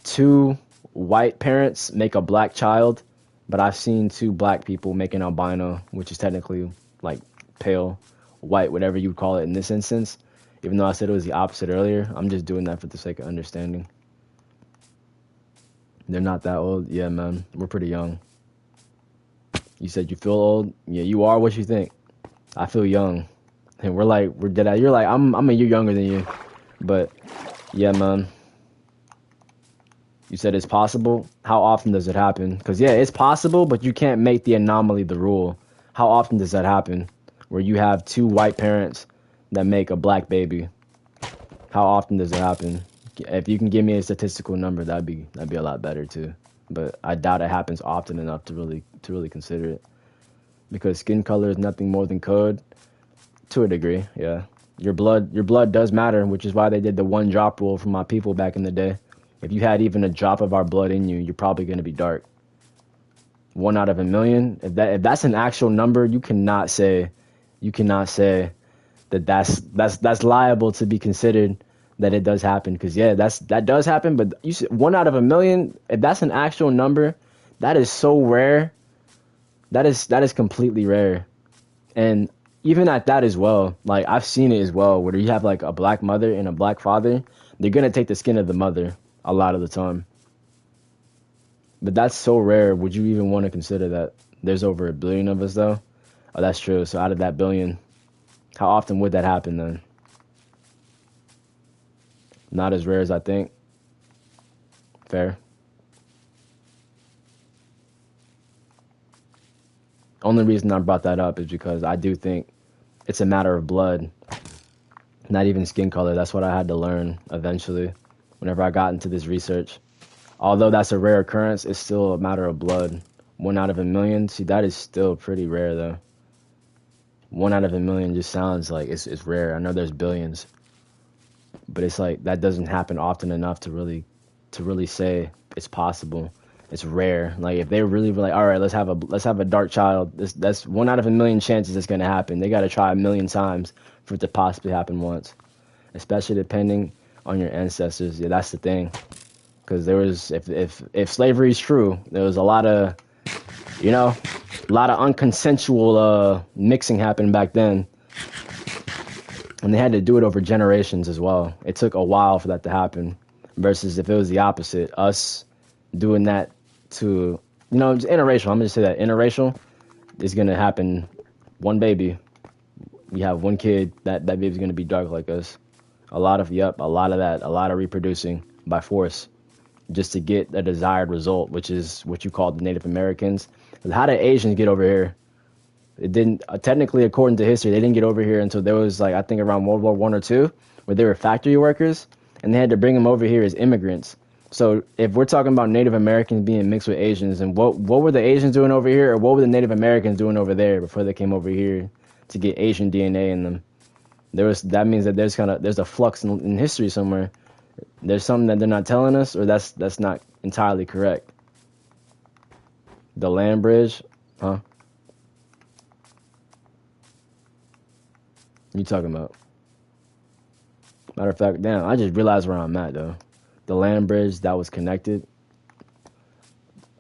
two white parents make a black child, but I've seen two black people make an albino, which is technically, like, pale, white, whatever you would call it in this instance. Even though I said it was the opposite earlier, I'm just doing that for the sake of understanding. They're not that old. Yeah, man, we're pretty young. You said you feel old? Yeah, you are what you think. I feel young. And we're dead out. You're like, I'm a year younger than you. But, yeah, man. You said it's possible. How often does it happen? Because, yeah, it's possible, but you can't make the anomaly the rule. How often does that happen? Where you have two white parents that make a black baby. How often does it happen? If you can give me a statistical number, that'd be a lot better, too. But I doubt it happens often enough to really consider it. Because skin color is nothing more than code. To a degree, yeah. Your blood does matter, which is why they did the one drop rule for my people back in the day. If you had even a drop of our blood in you, you're probably going to be dark. 1 out of a million. If that's an actual number, you cannot say that that's liable to be considered that it does happen. Because yeah, that does happen. But you said 1 out of a million. If that's an actual number, that is so rare. That is completely rare. And even at that as well, like I've seen it as well, where you have like a black mother and a black father, they're gonna take the skin of the mother a lot of the time. But that's so rare. Would you even want to consider that? There's over 1 billion of us though. Oh, that's true. So out of that billion, how often would that happen then? Not as rare as I think. Fair. Only reason I brought that up is because I do think it's a matter of blood, not even skin color. That's what I had to learn eventually whenever I got into this research. Although that's a rare occurrence, it's still a matter of blood. 1 out of a million, see, that is still pretty rare though. 1 out of a million just sounds like it's rare. I know there's billions, but it's like that doesn't happen often enough to really say it's possible. It's rare. Like if they really were like, all right, let's have a dark child. That's 1 out of a million chances it's gonna happen. They gotta try 1,000,000 times for it to possibly happen once. Especially depending on your ancestors. Yeah, that's the thing. Because there was, if slavery is true, there was a lot of unconsensual mixing happening back then. And they had to do it over generations as well. It took a while for that to happen. Versus if it was the opposite, us doing that to, it's interracial. I'm going to say that interracial is going to happen. One baby, we have one kid, that baby's going to be dark like us. A lot of that, a lot of reproducing by force just to get a desired result, which is what you call the Native Americans. How did Asians get over here? It didn't technically, according to history, they didn't get over here until there was like I think around World War One or two, where they were factory workers, and they had to bring them over here as immigrants. So if we're talking about Native Americans being mixed with Asians, and what were the Asians doing over here, or what were the Native Americans doing over there before they came over here to get Asian DNA in them? That means that there's a flux in history somewhere. There's something that they're not telling us, or that's not entirely correct. The land bridge, huh? You talking about? Matter of fact, damn, I just realized where I'm at though. The land bridge that was connected.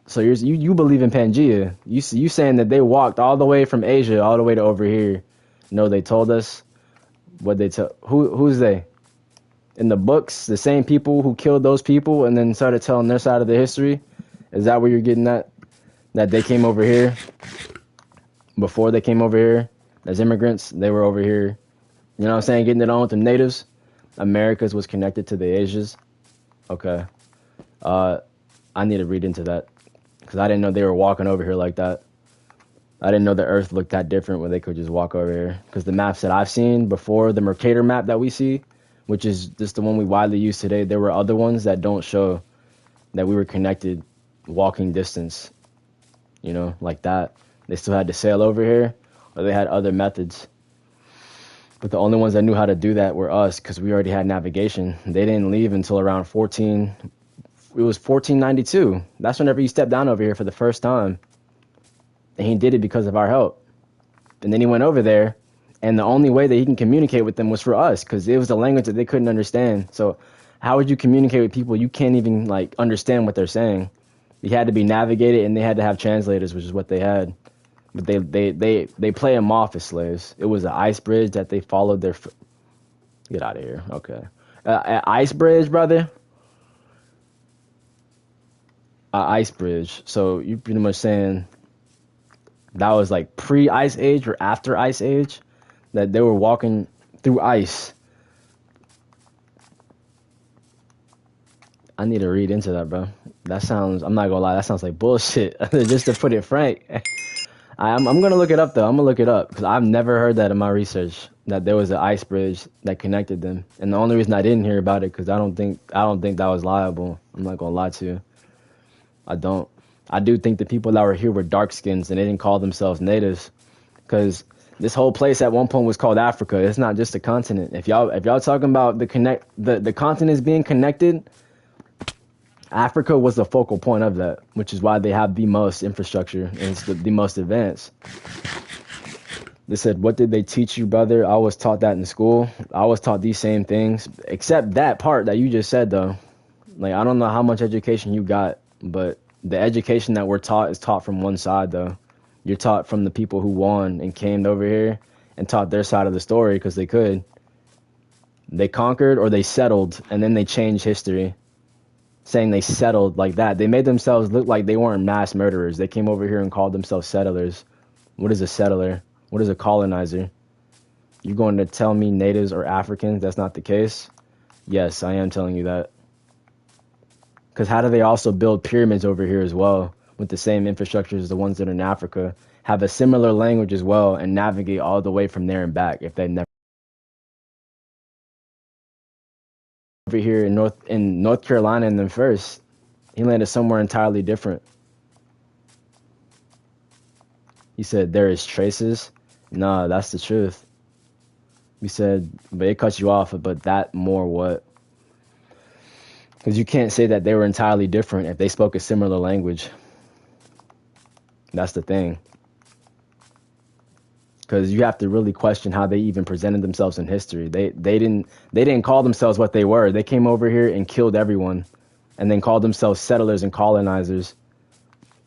So you believe in Pangea? You saying that they walked all the way from Asia all the way to over here? No, they told us what they tell. Who's they? In the books, the same people who killed those people and then started telling their side of the history. Is that where you're getting at? That they came over here before they came over here as immigrants. They were over here. You know what I'm saying? Getting it on with the natives. Americas was connected to the Asians. Okay. I need to read into that because I didn't know they were walking over here like that. I didn't know the Earth looked that different when they could just walk over here. Because the maps that I've seen before, the Mercator map that we see, which is just the one we widely use today, there were other ones that don't show that we were connected walking distance, you know, like that. They still had to sail over here, or they had other methods. But the only ones that knew how to do that were us, because we already had navigation. They didn't leave until around it was 1492. That's whenever he stepped down over here for the first time. And he did it because of our help. And then he went over there, and the only way that he can communicate with them was for us, because it was a language that they couldn't understand. So how would you communicate with people you can't even like understand what they're saying? You had to be navigated, and they had to have translators, which is what they had. But they play them off as slaves. It was an ice bridge that they followed their. Get out of here. Okay, an ice bridge, brother. Ice bridge. So you're pretty much saying that was like pre-ice age or after ice age, that they were walking through ice. I need to read into that, bro. That sounds, I'm not gonna lie, that sounds like bullshit. Just to put it frank. I'm gonna look it up though. I'm gonna look it up because I've never heard that in my research, that there was an ice bridge that connected them. And the only reason I didn't hear about it because I don't think that was liable. I'm not gonna lie to you. I don't. I do think the people that were here were dark skins and they didn't call themselves natives, because this whole place at one point was called Africa. It's not just a continent. If y'all talking about the continents being connected, Africa was the focal point of that, which is why they have the most infrastructure and it's the most advanced. They said, what did they teach you, brother? I was taught that in school. I was taught these same things, except that part that you just said, though. Like, I don't know how much education you got, but the education that we're taught is taught from one side, though. You're taught from the people who won and came over here and taught their side of the story because they could. They conquered or they settled, and then they changed history, saying they settled like that. They made themselves look like they weren't mass murderers. They came over here and called themselves settlers. What is a settler? What is a colonizer? You going to tell me natives or Africans that's not the case? Yes, I am telling you that. Because how do they also build pyramids over here as well with the same infrastructure as the ones that are in Africa, have a similar language as well, and navigate all the way from there and back if they never over here in North Carolina and then first. He landed somewhere entirely different. He said there is traces. Nah, that's the truth. He said, but it cuts you off, but that more what? Because you can't say that they were entirely different if they spoke a similar language. That's the thing. Because you have to really question how they even presented themselves in history. They didn't call themselves what they were. They came over here and killed everyone, and then called themselves settlers and colonizers.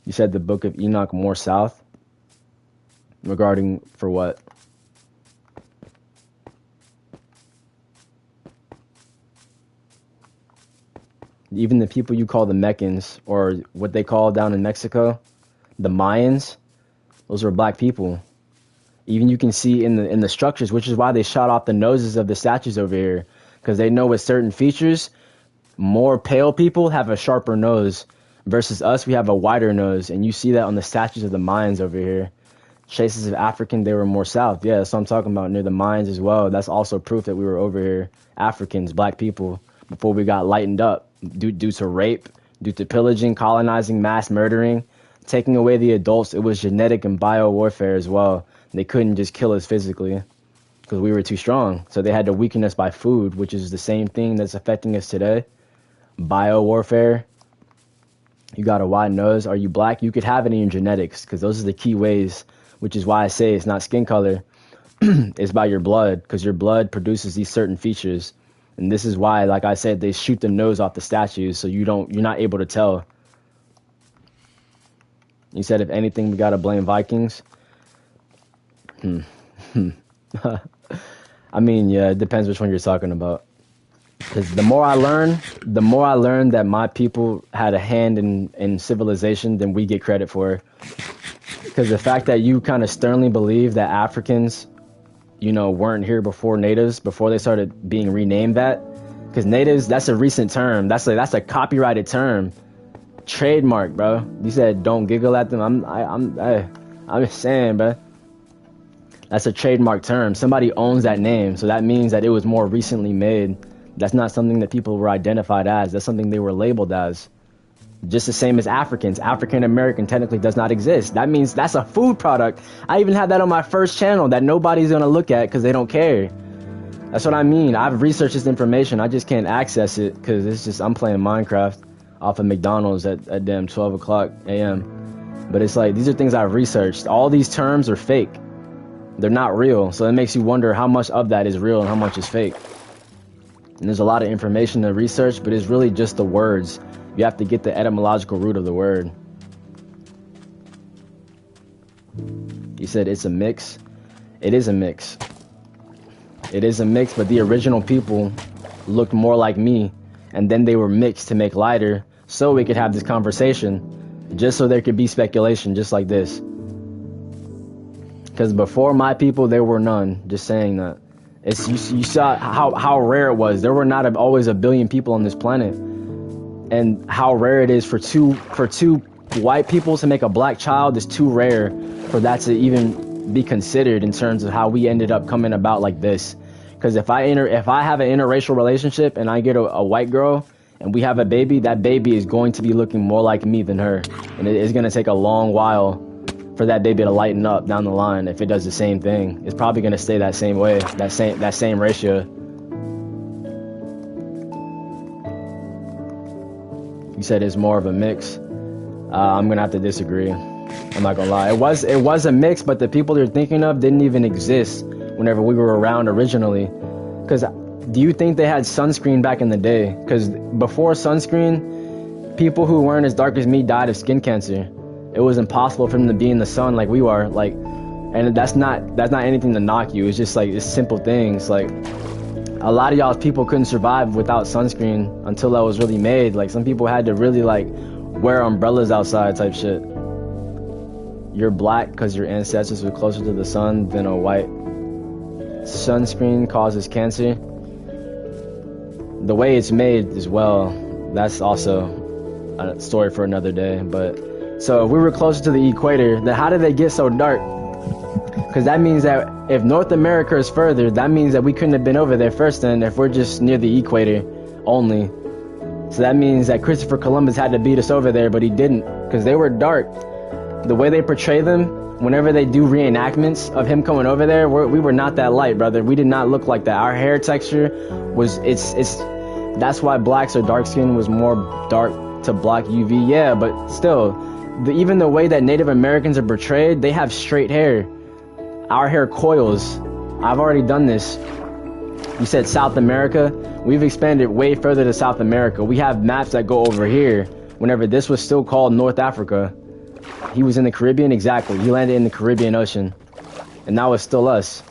You said the Book of Enoch more south? Regarding for what? Even the people you call the Meccans, or what they call down in Mexico, the Mayans, those were black people. Even you can see in the structures, which is why they shot off the noses of the statues over here, because they know with certain features, more pale people have a sharper nose versus us, we have a wider nose. And you see that on the statues of the Mayans over here. Traces of African, they were more south. Yeah, that's what I'm talking about, near the Mayans as well. That's also proof that we were over here, Africans, black people, before we got lightened up due to rape, due to pillaging, colonizing, mass murdering, taking away the adults. It was genetic and bio warfare as well. They couldn't just kill us physically because we were too strong. So they had to weaken us by food, which is the same thing that's affecting us today. Bio warfare. You got a wide nose. Are you black? You could have it in your genetics because those are the key ways, which is why I say it's not skin color. It's by your blood, because your blood produces these certain features. And this is why, like I said, they shoot the nose off the statues so you're not able to tell. You said, if anything, we got to blame Vikings. I mean, yeah, it depends which one you're talking about. Because the more I learn that my people had a hand in civilization than we get credit for. Because the fact that you kind of sternly believe that Africans, weren't here before natives, before they started being renamed that. Because natives, that's a recent term. That's a copyrighted term. Trademark, bro. You said don't giggle at them. I'm just saying, bro. That's a trademark term. Somebody owns that name, so that means that it was more recently made. That's not something that people were identified as. That's something they were labeled as. Just the same as Africans. African American technically does not exist. That means that's a food product. I even had that on my first channel that nobody's gonna look at because they don't care. That's what I mean. I've researched this information. I just can't access it because it's just I'm playing Minecraft off of McDonald's at damn 12 o'clock a.m. But it's like, these are things I've researched. All these terms are fake. They're not real. So it makes you wonder how much of that is real and how much is fake. And there's a lot of information to research, but it's really just the words. You have to get the etymological root of the word. You said it's a mix. It is a mix. It is a mix, but the original people looked more like me, and then they were mixed to make lighter, so we could have this conversation, just so there could be speculation, just like this. Because before my people, there were none. Just saying that. You saw how rare it was. There were not always a billion people on this planet, and how rare it is for two white people to make a black child is too rare for that to even be considered in terms of how we ended up coming about like this. Because if I have an interracial relationship and I get a white girl and we have a baby, that baby is going to be looking more like me than her, and it is going to take a long while for that baby to lighten up down the line. If it does the same thing, it's probably going to stay that same way, that same ratio. You said it's more of a mix. I'm gonna have to disagree. I'm not gonna lie. It was a mix, but the people you're thinking of didn't even exist whenever we were around originally. Because do you think they had sunscreen back in the day? Because before sunscreen, people who weren't as dark as me died of skin cancer. It was impossible for them to be in the sun like we are. And that's not anything to knock you. It's just like, it's simple things. Like, a lot of y'all's people couldn't survive without sunscreen until that was really made. Like, some people had to really wear umbrellas outside type shit. You're black because your ancestors were closer to the sun than a white. Sunscreen causes cancer. The way it's made as well, that's also a story for another day. But so if we were closer to the equator, then how did they get so dark? Because that means that if North America is further, that means that we couldn't have been over there first then if we're just near the equator only. So that means that Christopher Columbus had to beat us over there, but he didn't, because they were dark. The way they portray them, whenever they do reenactments of him coming over there, we were not that light, brother. We did not look like that. Our hair texture was, that's why blacks or dark skin was more dark to black UV. Yeah, but still, even the way that Native Americans are portrayed, they have straight hair. Our hair coils. I've already done this. You said South America. We've expanded way further to South America. We have maps that go over here. Whenever this was still called North Africa. He was in the Caribbean, exactly. He landed in the Caribbean Ocean. And that was still us.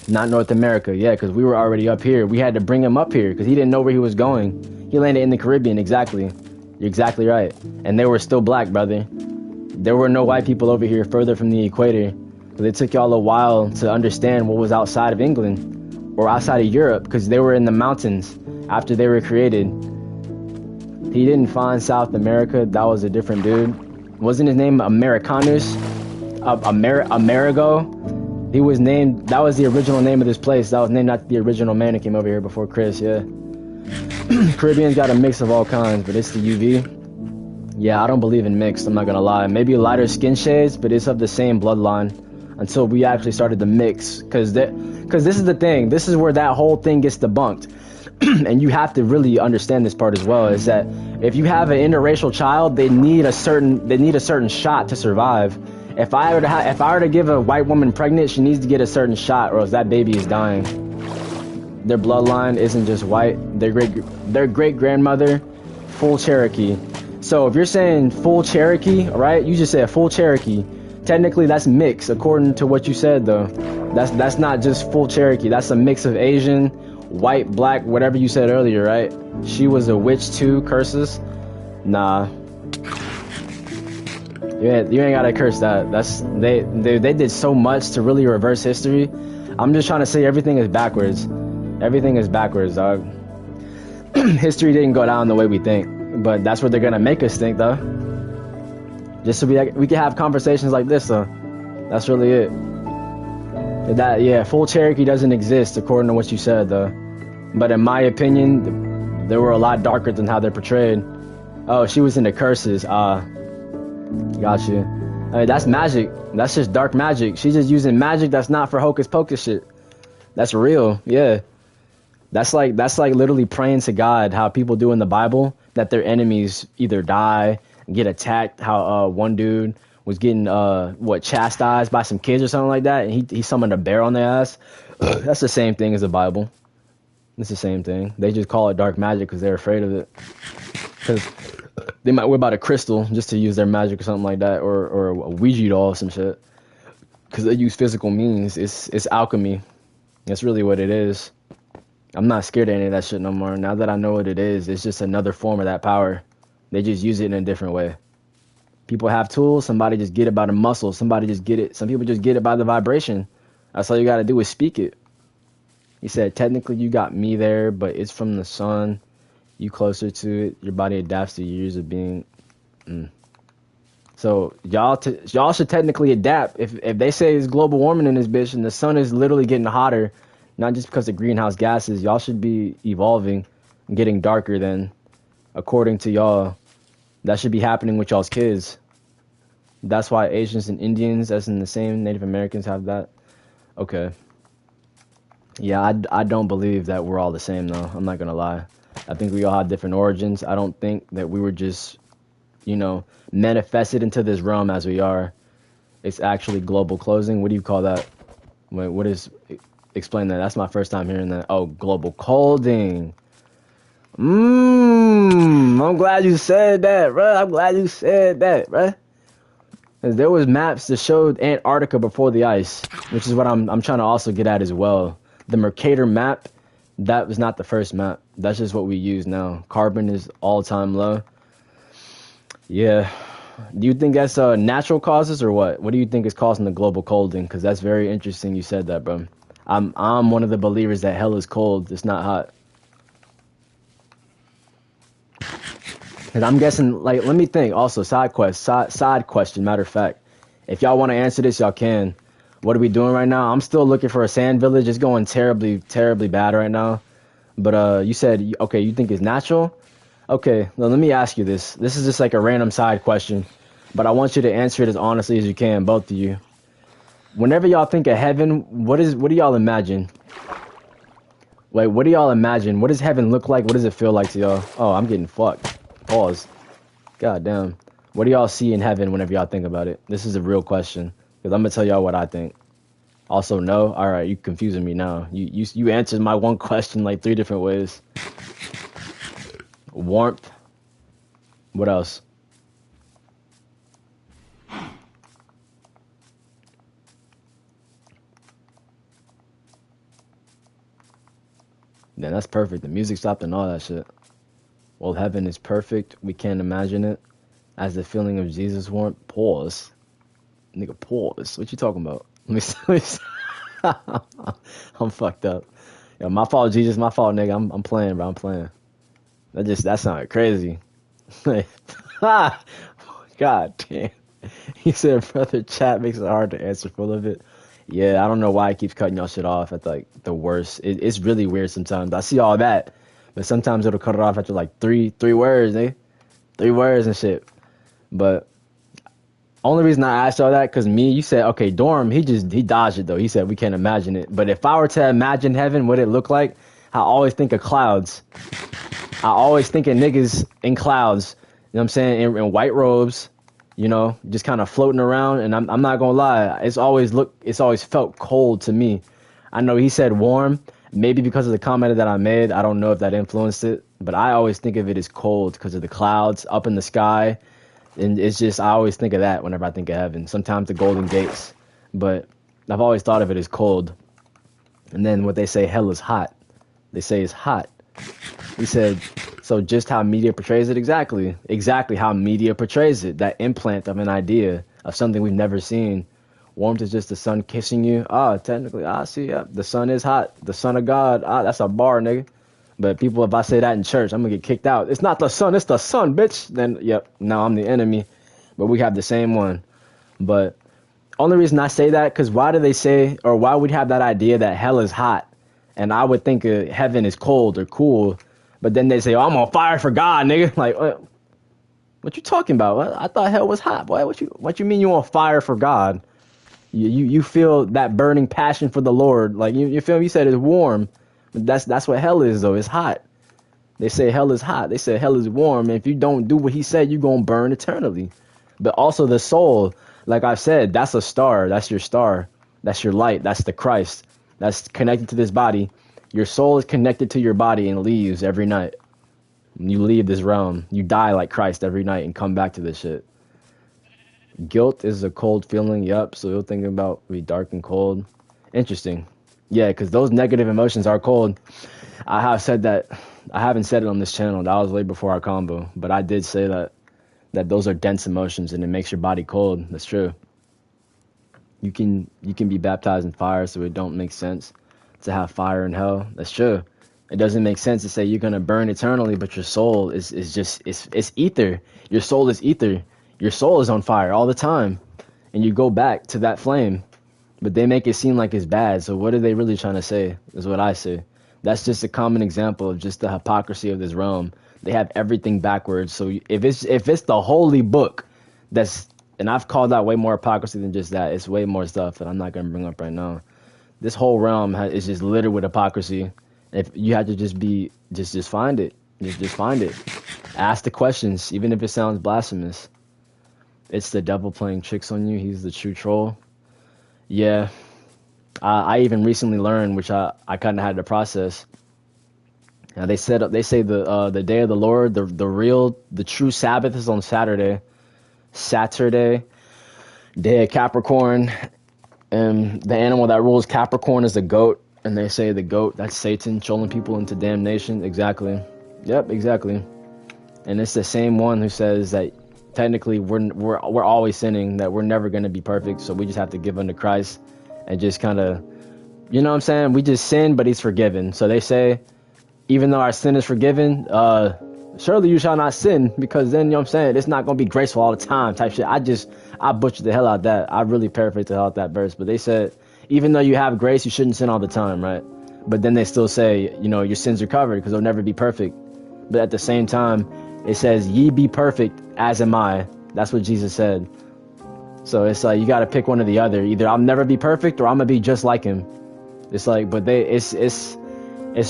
Not North America, yeah, because we were already up here. We had to bring him up here because he didn't know where he was going. He landed in the Caribbean, exactly. You're exactly right. And they were still black, brother. There were no white people over here further from the equator. But it took y'all a while to understand what was outside of England. or outside of Europe, because they were in the mountains after they were created. He didn't find South America. That was a different dude. Wasn't his name Americanus? Amerigo? He was named, that was the original name of this place. That was named after the original man who came over here before Chris, yeah. Caribbean's got a mix of all kinds, but it's the UV. Yeah, I don't believe in mixed, I'm not gonna lie. Maybe lighter skin shades, but it's of the same bloodline until we actually started to mix. Cause this is the thing, this is where that whole thing gets debunked. And you have to really understand this part as well, is that if you have an interracial child, they need a certain shot to survive. If I were to give a white woman pregnant, she needs to get a certain shot, or else that baby is dying. Their bloodline isn't just white. Their great grandmother, full Cherokee. So if you're saying full Cherokee, right? You just said full Cherokee. Technically, that's mixed, according to what you said, though. That's not just full Cherokee. That's a mix of Asian, white, black, whatever you said earlier, right? She was a witch too. Curses? Nah. You ain't gotta curse that. They did so much to really reverse history. I'm just trying to say everything is backwards. Everything is backwards, dog. History didn't go down the way we think, but that's what they're gonna make us think, though. Just so we can have conversations like this, though. That's really it. Yeah, full Cherokee doesn't exist according to what you said, though. But in my opinion, they were a lot darker than how they're portrayed. Oh, she was into curses. Got you. I mean, that's magic. That's just dark magic. She's just using magic that's not for hocus pocus shit. That's real. Yeah. That's like literally praying to God, how people do in the Bible, that their enemies either die, get attacked. How one dude was getting chastised by some kids or something like that, and he summoned a bear on their ass. That's the same thing as the Bible. It's the same thing. They just call it dark magic because they're afraid of it. Because they might whip out a crystal just to use their magic or something like that, or a Ouija doll or some shit. Because they use physical means. It's alchemy. That's really what it is. I'm not scared of any of that shit no more. Now that I know what it is, it's just another form of that power. They just use it in a different way. People have tools. Somebody just get it by the muscle. Somebody just get it. Some people just get it by the vibration. That's all you got to do is speak it. He said, technically you got me there, but it's from the sun. You closer to it. Your body adapts to years of being. So y'all should technically adapt. If they say it's global warming in this bitch and the sun is literally getting hotter, not just because of greenhouse gases, y'all should be evolving and getting darker then, according to y'all. That should be happening with y'all's kids. That's why Asians and Indians, as in the same Native Americans, have that. Okay. Yeah, I don't believe that we're all the same, though. I'm not going to lie. I think we all have different origins. I don't think that we were just, manifested into this realm as we are. It's actually global closing. What do you call that? Wait, explain that. That's my first time hearing that. Oh, global colding. I'm glad you said that, bro. I'm glad you said that, bro. There was maps that showed Antarctica before the ice, which is what I'm trying to also get at as well. The Mercator map, that was not the first map. That's just what we use now. Carbon is all-time low. Yeah. Do you think that's natural causes or what? What do you think is causing the global colding? Because that's very interesting you said that, bro. I'm one of the believers that hell is cold. It's not hot. And I'm guessing, let me think. Also, side question, matter of fact. If y'all want to answer this, y'all can. What are we doing right now? I'm still looking for a sand village. It's going terribly, terribly bad right now. But you said, okay, you think it's natural? Okay, well, let me ask you this. This is just like a random side question. But I want you to answer it as honestly as you can, both of you. Whenever y'all think of heaven, what do y'all imagine? Wait, what do y'all imagine? What does heaven look like? What does it feel like to y'all? Oh, I'm getting fucked. Pause. God damn. What do y'all see in heaven whenever y'all think about it? This is a real question. Because I'm going to tell y'all what I think. Also, no? Alright, you confusing me now. You answered my one question like 3 different ways. Warmth. What else? Man, that's perfect. The music stopped and all that shit. Well, heaven is perfect. We can't imagine it. As the feeling of Jesus warmth. Pause. Nigga, pause. What you talking about? Let me see. I'm fucked up. Yo, my fault, Jesus. My fault, nigga. I'm playing, bro. I'm playing. That sounded crazy. Ah, God damn. He said, brother, chat makes it hard to answer full of it. Yeah, I don't know why it keeps cutting y'all shit off at like the worst. It's really weird sometimes. I see all that, but sometimes it'll cut it off after like three words, eh? 3 words and shit. But only reason I asked y'all that because me, you said, okay, dorm. He dodged it though. He said we can't imagine it. But if I were to imagine heaven, what it look like? I always think of clouds. I always think of niggas in clouds. You know what I'm saying? In white robes, you know, just kind of floating around. And I'm not gonna lie, it's always felt cold to me. I know he said warm, maybe because of the comment that I made. I don't know if that influenced it, but I always think of it as cold because of the clouds up in the sky. And it's just, I always think of that whenever I think of heaven. Sometimes the Golden Gates, but I've always thought of it as cold. And then what they say, hell is hot. They say it's hot. He said, so just how media portrays it, exactly how media portrays it. That implant of an idea of something we've never seen. Warmth is just the sun kissing you. Technically, see, yeah, the sun is hot. The son of God, that's a bar, nigga. But people, if I say that in church, I'm gonna get kicked out. It's not the sun, it's the sun, bitch. Then, yep, now I'm the enemy. But we have the same one. But only reason I say that, because why do they say, or why would have that idea that hell is hot? And I would think heaven is cold or cool. But then they say, oh, I'm on fire for God, nigga. Like, what you talking about? I thought hell was hot, boy. What you mean you on fire for God? You feel that burning passion for the Lord. Like, you feel me? You said it's warm. That's what hell is, though. It's hot. They say hell is hot. They say hell is warm. And if you don't do what he said, you're going to burn eternally. But also the soul, like I said, that's a star. That's your star. That's your light. That's the Christ. That's connected to this body. Your soul is connected to your body and leaves every night. When you leave this realm, you die like Christ every night and come back to this shit. Guilt is a cold feeling. Yup. So you're thinking about be dark and cold. Interesting. Yeah, because those negative emotions are cold. I have said that. I haven't said it on this channel. That was way before our combo. But I did say that those are dense emotions and it makes your body cold. That's true. You can be baptized in fire, so it don't make sense to have fire in hell. That's true. It doesn't make sense to say you're gonna burn eternally, but your soul is just it's ether. Your soul is ether. Your soul is on fire all the time, and you go back to that flame. But they make it seem like it's bad. So what are they really trying to say? Is what I say. That's just a common example of just the hypocrisy of this realm. They have everything backwards. So if it's the holy book, and I've called out way more hypocrisy than just that. It's way more stuff that I'm not gonna bring up right now. This whole realm is just littered with hypocrisy. If you have to just find it, just find it. Ask the questions, even if it sounds blasphemous. It's the devil playing tricks on you. He's the true troll. Yeah, I even recently learned, which I kind of had to process. Now they say the day of the Lord, the true Sabbath is on Saturday. Day of Capricorn, and the animal that rules Capricorn is the goat. And they say the goat, that's Satan, trolling people into damnation. Exactly. Yep, exactly. And it's the same one who says that technically we're always sinning, that we're never going to be perfect, so we just have to give unto Christ and just kind of, you know what I'm saying? We just sin, but he's forgiven. So they say, even though our sin is forgiven, surely you shall not sin, because then, you know what I'm saying, it's not going to be graceful all the time type shit. I butchered the hell out of that. I really paraphrased the hell out of that verse, but they said, even though you have grace, you shouldn't sin all the time, right? But then they still say, you know, your sins are covered because they'll never be perfect. But at the same time, it says, ye be perfect as am I. That's what Jesus said. So it's like, you got to pick one or the other. Either I'll never be perfect or I'm going to be just like him. It's like, but it's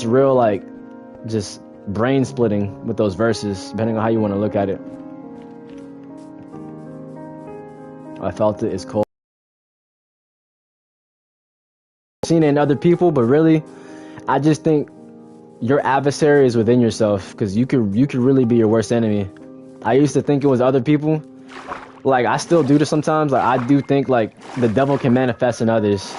real, like, just brain splitting with those verses, depending on how you want to look at it. I felt it. It's cold. Seen it in other people, but really, I just think your adversary is within yourself, because you could really be your worst enemy. I used to think it was other people. Like, I still do this sometimes. Like, I do think, like, the devil can manifest in others.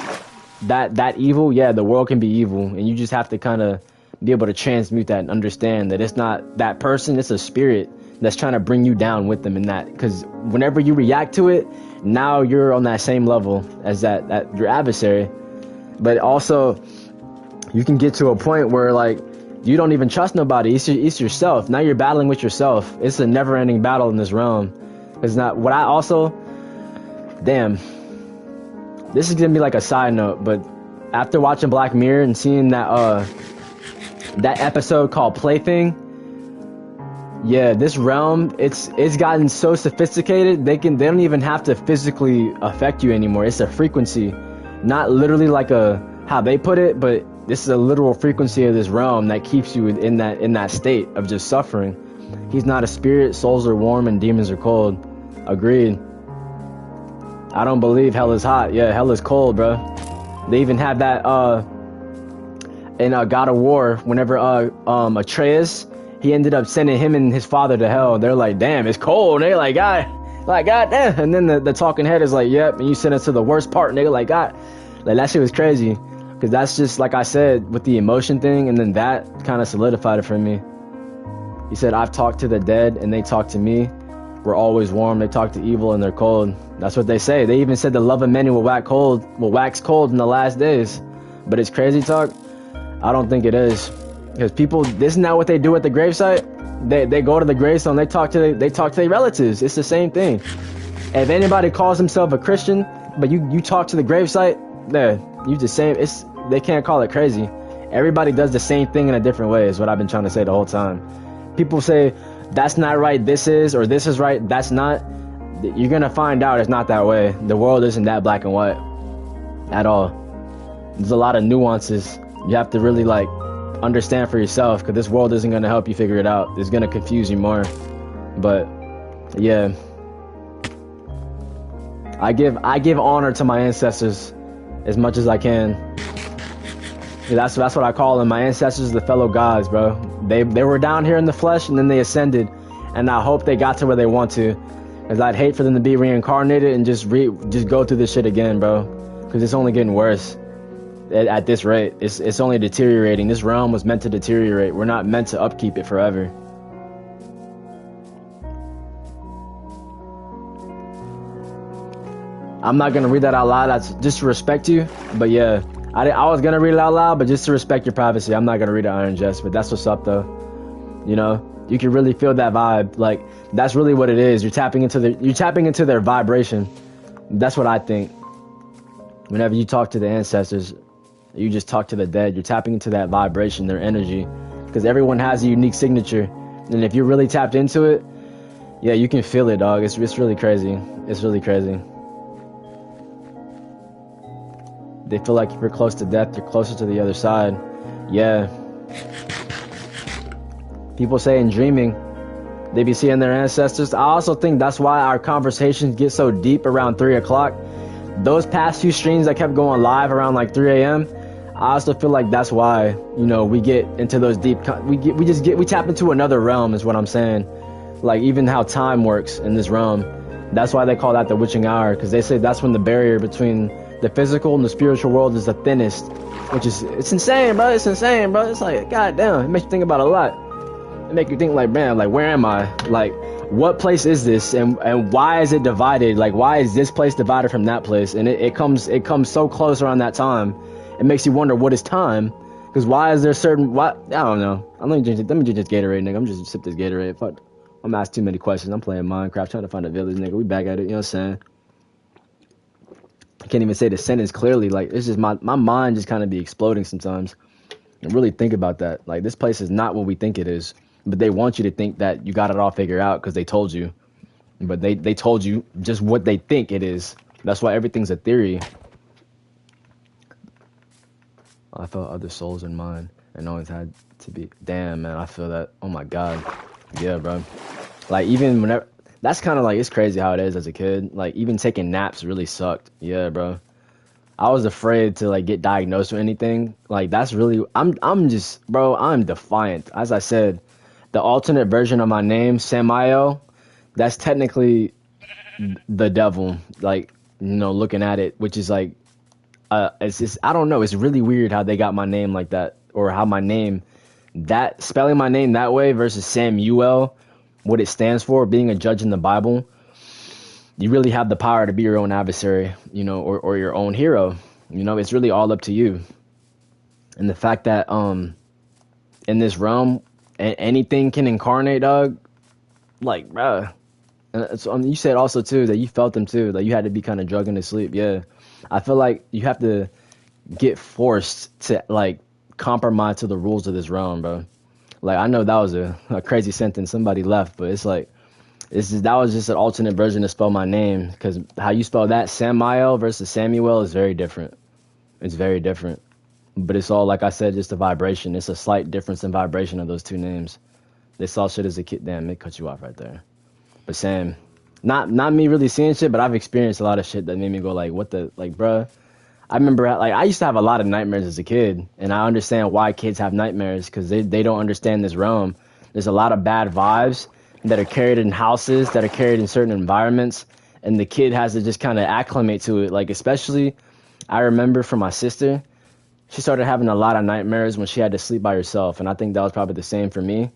That evil, yeah, the world can be evil, and you just have to kind of be able to transmute that and understand that it's not that person, it's a spirit that's trying to bring you down with them in that. Because whenever you react to it, now you're on that same level as that your adversary. But also, you can get to a point where like you don't even trust nobody. It's yourself. Now you're battling with yourself. It's a never-ending battle in this realm. It's not what I also. Damn. This is gonna be like a side note, but after watching Black Mirror and seeing that episode called Plaything, yeah, this realm, it's gotten so sophisticated they don't even have to physically affect you anymore. It's a frequency, not literally like how they put it, but this is a literal frequency of this realm that keeps you in that state of just suffering. He's not a spirit, souls are warm and demons are cold. Agreed. I don't believe hell is hot. Yeah, hell is cold, bro. They even have that in God of War, whenever Atreus, he ended up sending him and his father to hell. They're like, damn, it's cold. They're like, God damn. And then the talking head is like, yep, and you sent us to the worst part. And they're like, God, like that shit was crazy. Because that's just, like I said, with the emotion thing, and then that kind of solidified it for me. He said, I've talked to the dead, and they talk to me. We're always warm. They talk to evil, and they're cold. That's what they say. They even said the love of many will wax cold in the last days. But it's crazy talk. I don't think it is. Because people, isn't that what they do at the gravesite? They go to the gravestone, they talk to their relatives. It's the same thing. If anybody calls himself a Christian, but you talk to the gravesite, there, you the same. They can't call it crazy. Everybody does the same thing in a different way, is what I've been trying to say the whole time. People say that's not right, this is, or this is right, that's not. You're gonna find out it's not that way. The world isn't that black and white at all. There's a lot of nuances. You have to really like understand for yourself, because this world isn't gonna help you figure it out. It's gonna confuse you more. But yeah, I give honor to my ancestors as much as I can. Yeah, that's what I call them. My ancestors, the fellow gods, bro. They were down here in the flesh, and then they ascended, and I hope they got to where they want to, because I'd hate for them to be reincarnated and just go through this shit again, bro, because it's only getting worse at this rate. It's only deteriorating. This realm was meant to deteriorate. We're not meant to upkeep it forever. I'm not gonna read that out loud. That's just to respect you. But yeah, I was gonna read it out loud, but just to respect your privacy, I'm not gonna read it Iron Jest. But that's what's up, though. You know, you can really feel that vibe. Like that's really what it is. You're tapping into their vibration. That's what I think. Whenever you talk to the ancestors, you just talk to the dead. You're tapping into that vibration, their energy, because everyone has a unique signature. And if you're really tapped into it, yeah, you can feel it, dog. It's really crazy. It's really crazy. They feel like if you're close to death, you're closer to the other side. Yeah. People say in dreaming, they be seeing their ancestors. I also think that's why our conversations get so deep around 3 o'clock. Those past few streams that kept going live around like 3 a.m., I also feel like that's why, you know, we get into those deep, we tap into another realm, is what I'm saying. Like even how time works in this realm. That's why they call that the witching hour, because they say that's when the barrier between the physical and the spiritual world is the thinnest, which is, it's insane, bro. It's insane, bro. It's like, goddamn, it makes you think about a lot. It make you think like, man, like where am I? Like, what place is this, and why is it divided? Like, why is this place divided from that place? And it comes so close around that time. It makes you wonder, what is time? Because why is there certain, what, I don't know. Let me drink this Gatorade, nigga. I'm just sip this Gatorade. Fuck, I'm asking too many questions. I'm playing Minecraft, trying to find a village, nigga. We back at it, you know what I'm saying? I can't even say the sentence clearly. Like, it's just my mind just kind of be exploding sometimes. And really think about that. Like, this place is not what we think it is. But they want you to think that you got it all figured out because they told you. But they told you just what they think it is. That's why everything's a theory. I felt other souls in mine, and always had to be. Damn, man, I feel that. Oh my god, yeah, bro. Like even whenever, that's kind of like, it's crazy how it is as a kid. Like even taking naps really sucked. Yeah, bro. I was afraid to like get diagnosed or anything. Like that's really, I'm just, bro. I'm defiant. As I said, the alternate version of my name, Samael, that's technically the devil. Like, you know, looking at it, which is like. It's just, I don't know. It's really weird how they got my name like that, or how my name, that spelling my name that way versus Samuel, what it stands for, being a judge in the Bible. You really have the power to be your own adversary, you know, or your own hero. You know, it's really all up to you. And the fact that in this realm, anything can incarnate, dog. Like, bruh. And so, you said also too that you felt them too. Like you had to be kind of drugged into sleep. Yeah, I feel like you have to get forced to like compromise to the rules of this realm, bro. Like I know that was a crazy sentence. Somebody left, but it's like that was just an alternate version to spell my name because how you spell that Samael versus Samuel is very different. It's very different, but it's all like I said, just a vibration. It's a slight difference in vibration of those two names. They saw shit as a kid. Damn, it cut you off right there. But Sam, not me really seeing shit, but I've experienced a lot of shit that made me go like, what the like, bruh. I remember like I used to have a lot of nightmares as a kid, and I understand why kids have nightmares because they don't understand this realm. There's a lot of bad vibes that are carried in houses, that are carried in certain environments, and the kid has to just kind of acclimate to it. Like especially, I remember from my sister, she started having a lot of nightmares when she had to sleep by herself, and I think that was probably the same for me.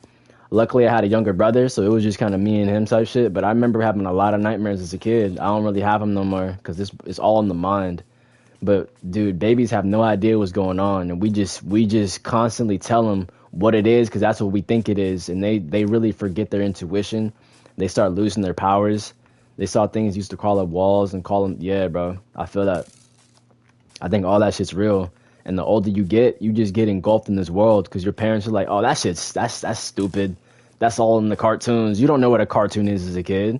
Luckily, I had a younger brother, so it was just kind of me and him type shit. But I remember having a lot of nightmares as a kid. I don't really have them no more because it's all in the mind. But dude, babies have no idea what's going on, and we just constantly tell them what it is because that's what we think it is, and they really forget their intuition. They start losing their powers. They saw things used to crawl up walls and call them. Yeah, bro, I feel that. I think all that shit's real. And the older you get, you just get engulfed in this world because your parents are like, "Oh, that's stupid. That's all in the cartoons. You don't know what a cartoon is as a kid.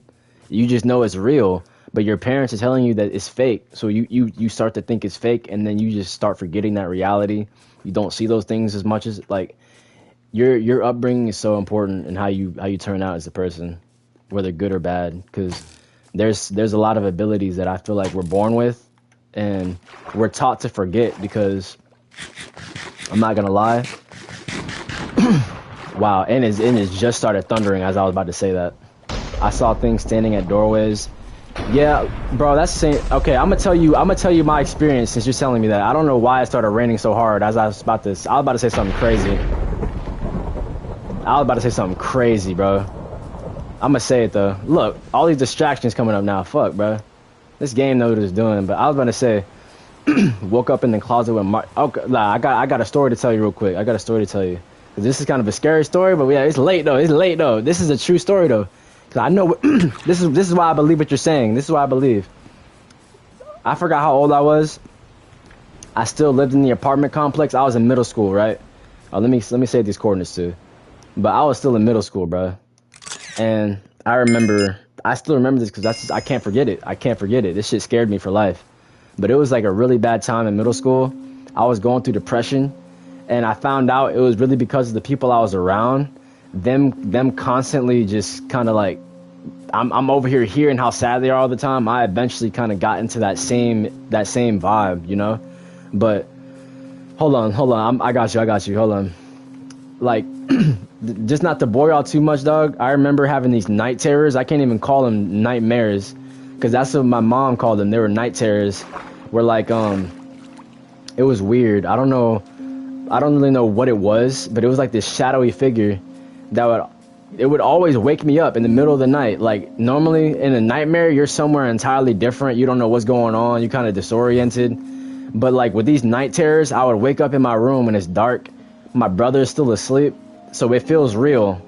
You just know it's real." But your parents are telling you that it's fake, so you start to think it's fake, and then you just start forgetting that reality. You don't see those things as much as like your upbringing is so important in how you turn out as a person, whether good or bad. Because there's a lot of abilities that I feel like we're born with, and we're taught to forget because I'm not gonna lie. Wow, and it just started thundering as I was about to say that. I saw things standing at doorways. Yeah, bro, that's the same. Okay, I'm gonna tell you my experience since you're telling me that. I don't know why it started raining so hard as I was about to say something crazy. Bro. I'm gonna say it though. Look, all these distractions coming up now. Fuck, bro. This game knows what it's doing, but I was about to say, woke up in the closet with Mark. Okay, I got a story to tell you real quick. I got a story to tell you. Cause this is kind of a scary story, but yeah, it's late though. This is a true story though. Cause I know this is why I believe what you're saying. This is why I believe. I forgot how old I was. I still lived in the apartment complex. I was in middle school, right? Let me say these coordinates too. But I was still in middle school, bro. And I still remember this because I can't forget it. This shit scared me for life. But it was like a really bad time in middle school. I was going through depression, and I found out it was really because of the people I was around. Them constantly just kind of like, I'm over here hearing how sad they are all the time. I eventually kind of got into that same vibe, you know. But hold on, I got you. Hold on, like. Just not to bore y'all too much, dog. I remember having these night terrors. I can't even call them nightmares, because that's what my mom called them. They were night terrors. Where like it was weird. I don't really know what it was, but it was like this shadowy figure that would always wake me up in the middle of the night. Like normally in a nightmare, you're somewhere entirely different. You don't know what's going on. You're kind of disoriented. But like with these night terrors, I would wake up in my room when it's dark. My brother is still asleep. So it feels real,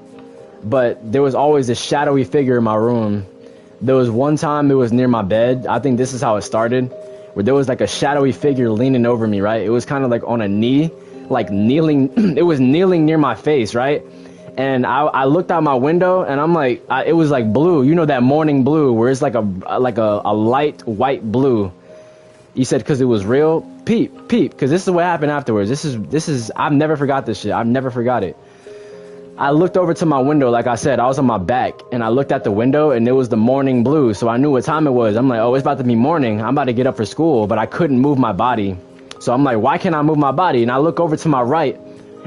but there was always this shadowy figure in my room. There was one time it was near my bed. I think this is how it started, where there was like a shadowy figure leaning over me, right? It was kind of like on a knee, like kneeling. It was kneeling near my face, right? And I looked out my window, and I'm like, it was like blue. You know that morning blue where it's like a light white blue. You said because it was real? Peep, because this is what happened afterwards. This is I've never forgot this shit. I've never forgot it. I looked over to my window, like I said, I was on my back, and I looked at the window, and it was the morning blue, so I knew what time it was. I'm like, oh, it's about to be morning. I'm about to get up for school, but I couldn't move my body. So I'm like, why can't I move my body? And I look over to my right,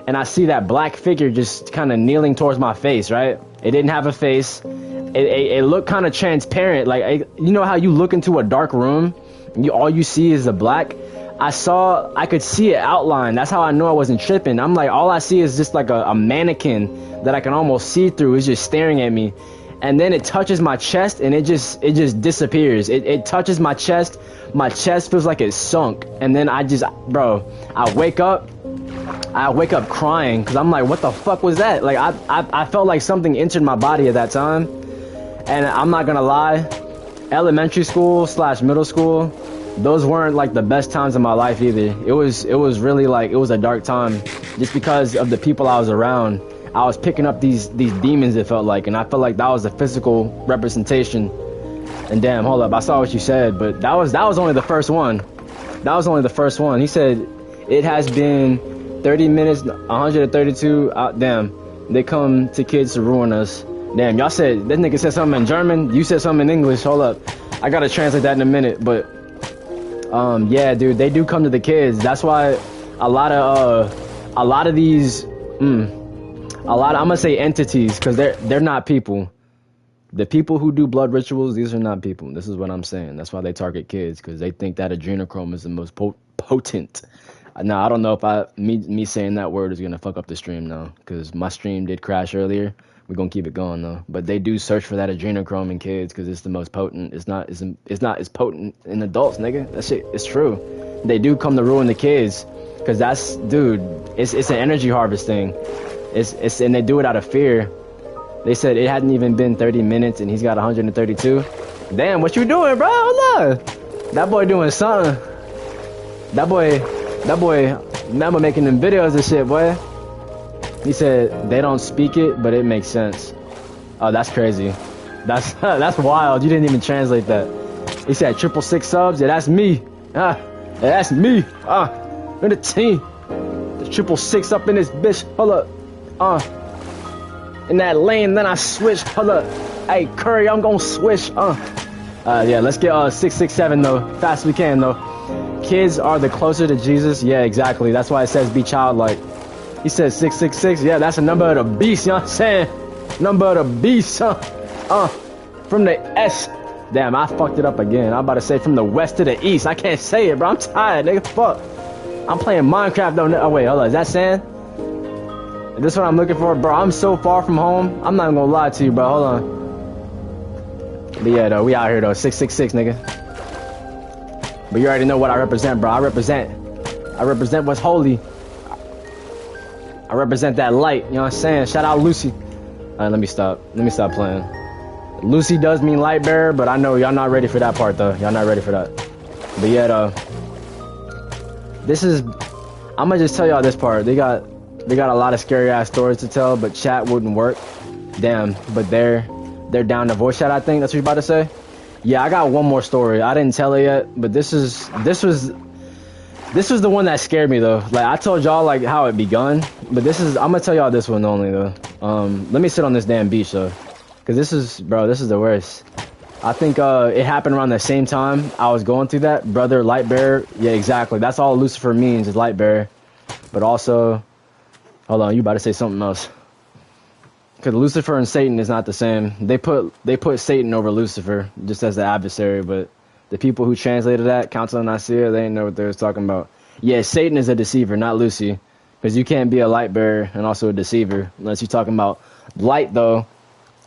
and I see that black figure just kind of kneeling towards my face, right? It didn't have a face. It looked kind of transparent. Like, you know how you look into a dark room, and all you see is the black? I could see it outline. That's how I knew I wasn't tripping. I'm like, all I see is just like a mannequin that I can almost see through. It's just staring at me. And then it touches my chest, and it just disappears. It touches my chest. My chest feels like it's sunk. And then I wake up, I wake up crying because I'm like, what the fuck was that? Like, I felt like something entered my body at that time. And I'm not gonna lie, elementary school / middle school, those weren't like the best times of my life either. It was really like, it was a dark time just because of the people I was around. I was picking up these demons, it felt like, and I felt like that was a physical representation. And damn, hold up, I saw what you said, but that was only the first one. That was only the first one. He said it has been 30 minutes, 132. Damn, they come to kids to ruin us. Damn, y'all said, this nigga said something in German. You said something in English. Hold up, I gotta translate that in a minute. But yeah, dude, they do come to the kids. That's why a lot of these, I'm gonna say entities, because they're not people. The people who do blood rituals, these are not people. This is what I'm saying. That's why they target kids, because they think that adrenochrome is the most potent. Now, I don't know if me saying that word is gonna fuck up the stream now, because my stream did crash earlier. We're gonna keep it going though. But they do search for that adrenochrome in kids because it's the most potent. It's not as potent in adults, nigga. That shit is true. They do come to ruin the kids, because that's, dude, it's an energy harvest thing. It's and they do it out of fear. They said it hadn't even been 30 minutes and he's got 132. Damn, what you doing, bro? Hold on. That boy doing something. That boy, remember making them videos and shit, boy. He said they don't speak it, but it makes sense. Oh, that's crazy. That's wild. You didn't even translate that. He said 666 subs. Yeah, that's me. Yeah, that's me. In the team. The 666 up in this bitch. Hold up. In that lane, then I switch. Hold up. Hey, Curry, I'm gonna switch. Yeah, let's get 667 though. Fast as we can though. Kids are the closer to Jesus. Yeah, exactly. That's why it says be childlike. He says 666. Yeah, that's a number of the beast. You know what I'm saying? Number of the beast. From the S. Damn, I fucked it up again. I'm about to say from the west to the east. I can't say it, bro. I'm tired, nigga. Fuck. I'm playing Minecraft though. Oh wait, hold on. Is that sand? This is what I'm looking for, bro. I'm so far from home. I'm not even gonna lie to you, bro. Hold on. But yeah, though, we out here though. 666, nigga. But you already know what I represent, bro. I represent what's holy. I represent that light. You know what I'm saying? Shout out Lucy. Alright, let me stop playing. Lucy does mean light bearer, but I know y'all not ready for that part though. Y'all not ready for that. But yeah, though. I'm gonna just tell y'all this part. They got a lot of scary ass stories to tell, but chat wouldn't work. Damn, but they're down to voice chat, I think. That's what you're about to say? Yeah, I got one more story. I didn't tell it yet, but this was the one that scared me though. Like I told y'all like how it begun, but I'm gonna tell y'all this one only though. Let me sit on this damn beach though. Cause this is the worst. I think it happened around the same time I was going through that. Brother, light bearer. Yeah, exactly. That's all Lucifer means is light bearer. But also, hold on, you about to say something else? Because Lucifer and Satan is not the same. They put Satan over Lucifer just as the adversary, but the people who translated that, Council of Nicaea, they didn't know what they was talking about. Yeah, Satan is a deceiver, not Lucy. Because you can't be a light bearer and also a deceiver unless you're talking about light, though.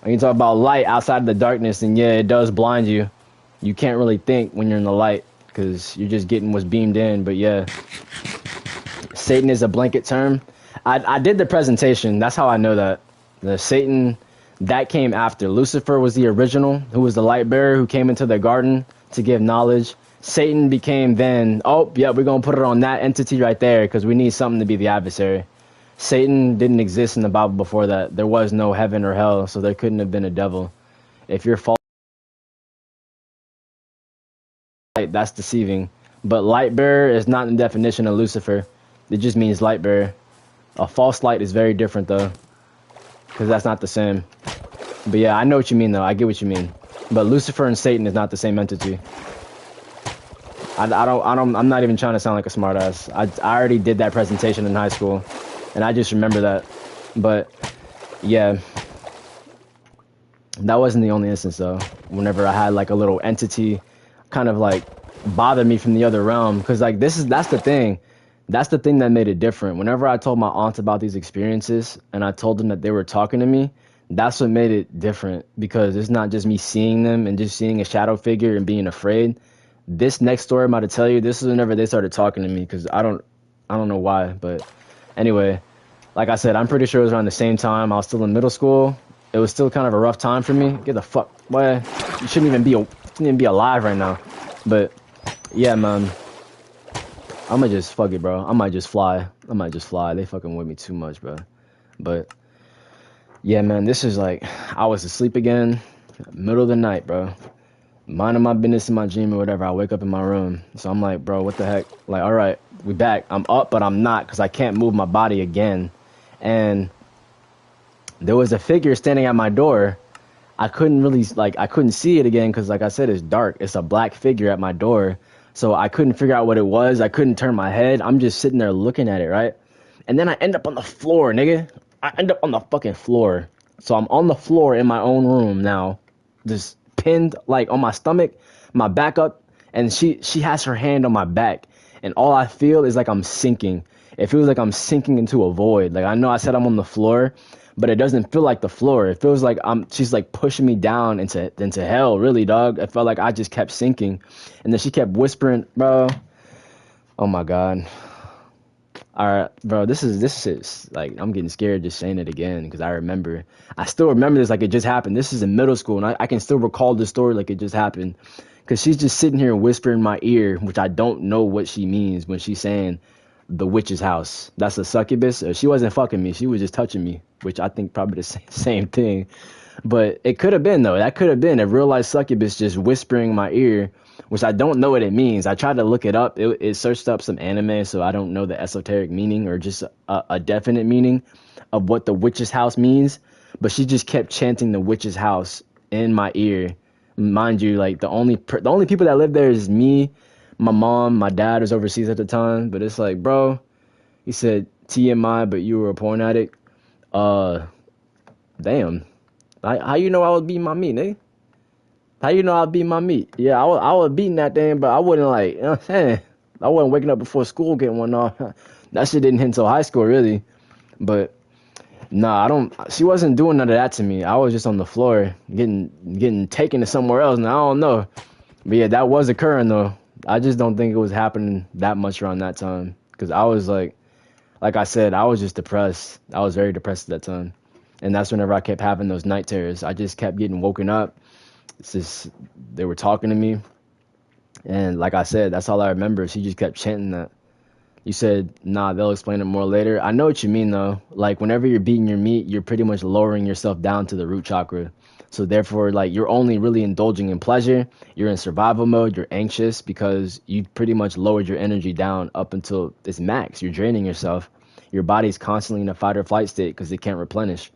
When you talk about light outside of the darkness, and yeah, it does blind you. You can't really think when you're in the light because you're just getting what's beamed in. But yeah, Satan is a blanket term. I did the presentation. That's how I know that. The Satan, that came after. Lucifer was the original, who was the light bearer who came into the garden to give knowledge. Satan became then, oh, yeah, we're going to put it on that entity right there because we need something to be the adversary. Satan didn't exist in the Bible before that. There was no heaven or hell, so there couldn't have been a devil. If you're false, that's deceiving. But light bearer is not in the definition of Lucifer. It just means light bearer. A false light is very different, though, because that's not the same. But yeah, I know what you mean, though. I get what you mean. But Lucifer and Satan is not the same entity. I'm not even trying to sound like a smartass. I already did that presentation in high school, and I just remember that. But yeah, that wasn't the only instance though. Whenever I had like a little entity, kind of like bother me from the other realm, because like that's the thing. That's the thing that made it different. Whenever I told my aunts about these experiences, and I told them that they were talking to me, that's what made it different. Because it's not just me seeing them and just seeing a shadow figure and being afraid. This next story I'm about to tell you, this is whenever they started talking to me, because I don't know why, but Anyway, like I said, I'm pretty sure it was around the same time. I was still in middle school. It was still kind of a rough time for me. Get the fuck, boy. You shouldn't even be alive right now. But yeah, man. I'ma just fuck it, bro. I might just fly. I might just fly. They fucking with me too much, bro. But yeah, man, this is like I was asleep again, middle of the night, bro. Minding my business in my dream or whatever. I wake up in my room. So I'm like, bro, what the heck? Like, all right, we back. I'm up, but I'm not because I can't move my body again. And there was a figure standing at my door. I couldn't really, like, I couldn't see it again because, like I said, it's dark. It's a black figure at my door. So I couldn't figure out what it was. I couldn't turn my head. I'm just sitting there looking at it, right? And then I end up on the floor, nigga. I end up on the fucking floor. So I'm on the floor in my own room now, just pinned like on my stomach, my back up, and she has her hand on my back, and all I feel is like I'm sinking. It feels like I'm sinking into a void. Like I know I said I'm on the floor, but it doesn't feel like the floor. It feels like she's like pushing me down into hell, really, dog. It felt like I just kept sinking. And then she kept whispering, bro. Oh my God. All right, bro, this is like I'm getting scared just saying it again because I still remember this like it just happened. This is in middle school, and I can still recall the story like it just happened because she's just sitting here whispering in my ear, which I don't know what she means when she's saying the witch's house. That's a succubus. She wasn't fucking me, she was just touching me, which I think probably the same thing. But it could have been though. That could have been a real life succubus just whispering in my ear, which I don't know what it means. I tried to look it up. It searched up some anime, so I don't know the esoteric meaning or just a definite meaning of what the witch's house means. But she just kept chanting the witch's house in my ear. Mind you, like the only people that live there is me, my mom, my dad was overseas at the time. But it's like, bro, he said TMI, but you were a porn addict. Damn. How you know I was beating my meat, nigga? How you know I beat my meat? Yeah, I was beating that thing, but I wouldn't like, you know what I'm saying? I wasn't waking up before school getting one off. That shit didn't hit until high school, really. But nah, she wasn't doing none of that to me. I was just on the floor getting taken to somewhere else, and I don't know. But yeah, that was occurring though. I just don't think it was happening that much around that time. Because I was like I said, I was just depressed. I was very depressed at that time. And that's whenever I kept having those night terrors. I just kept getting woken up. It's just, they were talking to me. And like I said, that's all I remember. She just kept chanting that. You said, nah, they'll explain it more later. I know what you mean, though. Like, whenever you're beating your meat, you're pretty much lowering yourself down to the root chakra. So therefore, like, you're only really indulging in pleasure. You're in survival mode. You're anxious because you pretty much lowered your energy down up until its max. You're draining yourself. Your body's constantly in a fight or flight state because it can't replenish.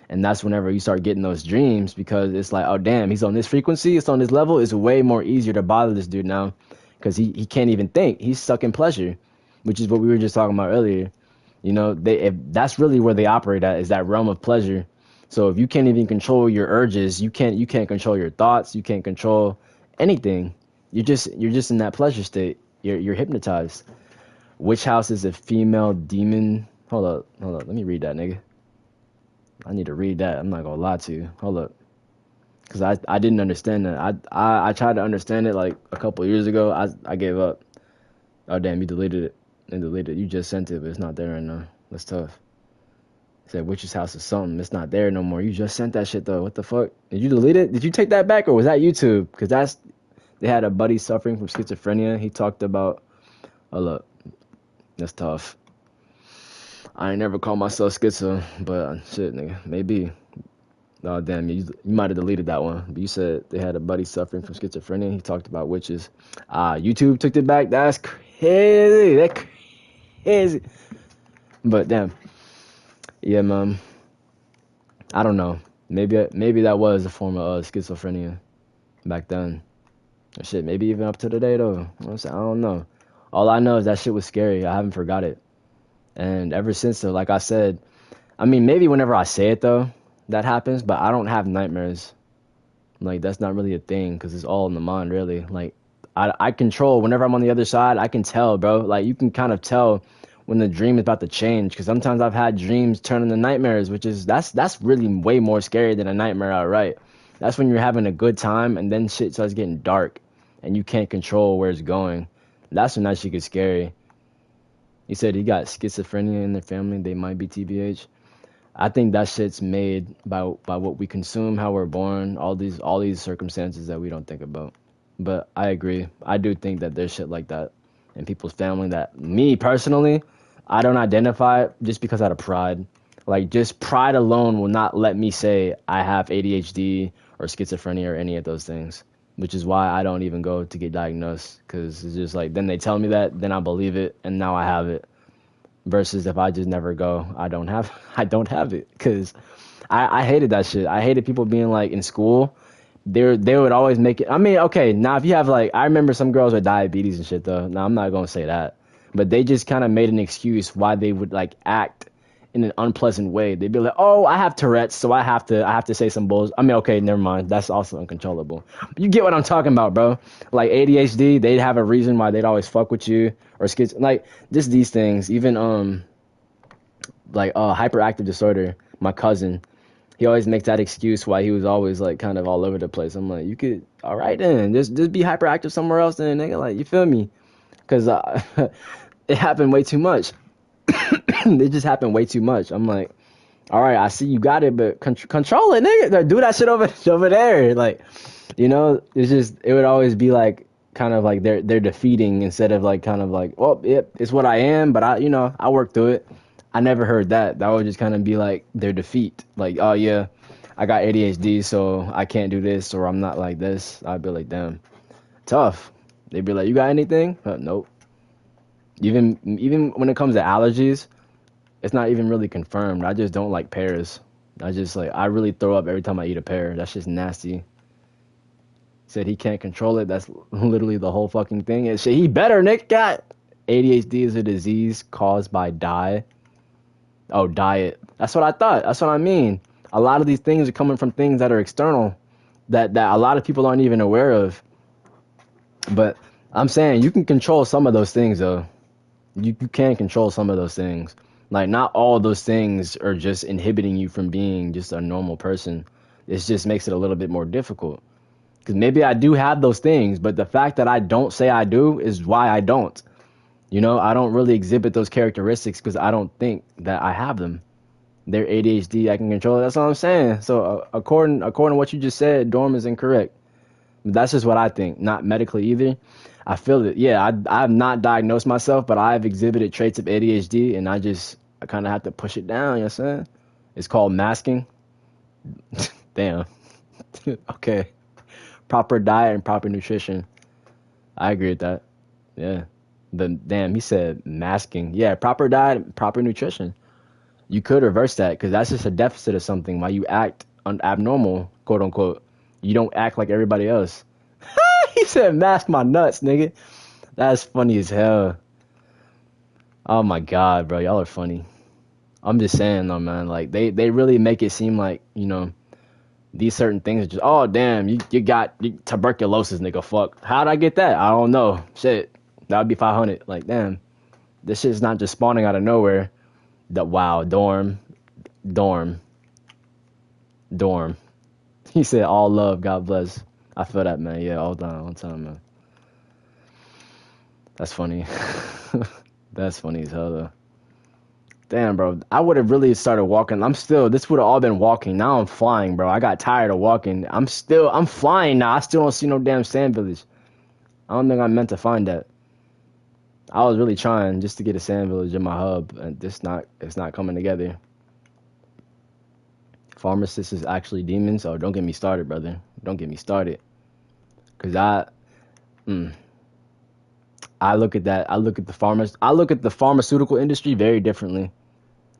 And that's whenever you start getting those dreams because it's like, oh, damn, he's on this frequency. It's on this level. It's way more easier to bother this dude now because he can't even think. He's stuck in pleasure, which is what we were just talking about earlier. You know, if that's really where they operate at, is that realm of pleasure. So if you can't even control your urges, you can't control your thoughts. You can't control anything. You're just in that pleasure state. You're hypnotized. Witch house is a female demon. Hold up. Let me read that, nigga. I need to read that. I'm not gonna lie to you. Hold up. Because I didn't understand that. I tried to understand it like a couple years ago. I gave up. Oh, damn, you deleted it. You just sent it, but it's not there right now. That's tough. It said Witch's House is something. It's not there no more. You just sent that shit, though. What the fuck? Did you delete it? Did you take that back, or was that YouTube? Because they had a buddy suffering from schizophrenia. He talked about... Oh, look. That's tough. I ain't never called myself schizo, but shit, nigga, maybe. Oh, damn, you might have deleted that one. But you said they had a buddy suffering from schizophrenia. He talked about witches. YouTube took it back. That's crazy. That's crazy. But damn, yeah, man. I don't know. Maybe that was a form of schizophrenia back then. Shit, maybe even up to today though. You know what I'm saying? I don't know. All I know is that shit was scary. I haven't forgot it. And ever since, though, like I said, I mean, maybe whenever I say it, though, that happens, but I don't have nightmares. Like, that's not really a thing, because it's all in the mind, really. Like, I control, whenever I'm on the other side, I can tell, bro. Like, you can kind of tell when the dream is about to change, because sometimes I've had dreams turn into nightmares, which is, that's really way more scary than a nightmare outright. That's when you're having a good time, and then shit starts getting dark, and you can't control where it's going. That's when that shit gets scary. He said he got schizophrenia in their family. They might be TBH. I think that shit's made by what we consume, how we're born, all these circumstances that we don't think about. But I agree. I do think that there's shit like that in people's family that me personally, I don't identify just because out of pride. Like just pride alone will not let me say I have ADHD or schizophrenia or any of those things, which is why I don't even go to get diagnosed because it's just like then they tell me that, then I believe it, and now I have it versus if I just never go, I don't have it because I hated that shit. I hated people being like in school. They would always make it. I mean, okay, now if you have like, I remember some girls with diabetes and shit though. Now I'm not gonna say that, but they just kind of made an excuse why they would like act in an unpleasant way. They'd be like, "Oh, I have Tourette's, so I have to say some bulls." I mean, okay, never mind. That's also uncontrollable. But you get what I'm talking about, bro. Like ADHD, they'd have a reason why they'd always fuck with you or like just these things. Even like hyperactive disorder. My cousin, he always makes that excuse why he was always like kind of all over the place. I'm like, you could, all right then, just be hyperactive somewhere else, then nigga. Like you feel me? Because it happened way too much. It just happened way too much. I'm like, all right, I see you got it, but control it, nigga. Like, do that shit over there. Like, it's just it would always be like kind of like they're defeating instead of like kind of like, well, yep, it's what I am, but I work through it. I never heard that. That would just kind of be like their defeat. Like, oh yeah, I got ADHD, so I can't do this, or I'm not like this. I'd be like, damn, tough. They'd be like, you got anything? Nope. Even when it comes to allergies, it's not even really confirmed. I just don't like pears. I really throw up every time I eat a pear. That's just nasty. Said he can't control it. That's literally the whole fucking thing. And shit, he better, Nick. God. ADHD is a disease caused by diet. That's what I thought. That's what I mean. A lot of these things are coming from things that are external that a lot of people aren't even aware of. But I'm saying you can control some of those things though. You can control some of those things. Like not all those things are just inhibiting you from being just a normal person. It just makes it a little bit more difficult. Because maybe I do have those things, but the fact that I don't say I do is why I don't. I don't really exhibit those characteristics because I don't think that I have them. They're ADHD, I can control it. That's all I'm saying. So according to what you just said, Dorm is incorrect. That's just what I think. Not medically either. I feel it. Yeah, I've not diagnosed myself, but I've exhibited traits of ADHD, and I kind of have to push it down. You know what I'm saying? It's called masking. Damn. Okay. Proper diet and proper nutrition. I agree with that. Yeah. Damn, he said masking. Yeah, proper diet, proper nutrition. You could reverse that because that's just a deficit of something. Why you act abnormal, quote unquote. You don't act like everybody else. He said mask my nuts, nigga. That's funny as hell. Oh my god, bro, y'all are funny. I'm just saying though, man. Like they really make it seem like these certain things are just, oh damn, you got tuberculosis, nigga. Fuck, how'd I get that? I don't know. Shit, that would be 500. Like damn, this shit's not just spawning out of nowhere. That wow, dorm, dorm. He said all love, God bless. I feel that, man. Yeah, all time, man. That's funny. That's funny as hell though. Damn, bro. I would have really started walking. This would have all been walking. Now I'm flying, bro. I got tired of walking. I'm flying now. I still don't see no damn sand village. I don't think I meant to find that. I was really trying just to get a sand village in my hub, and it's not coming together. Pharmacists is actually demons. Oh, don't get me started, brother. Don't get me started. Cause I look at that. I look at the pharmaceutical industry very differently.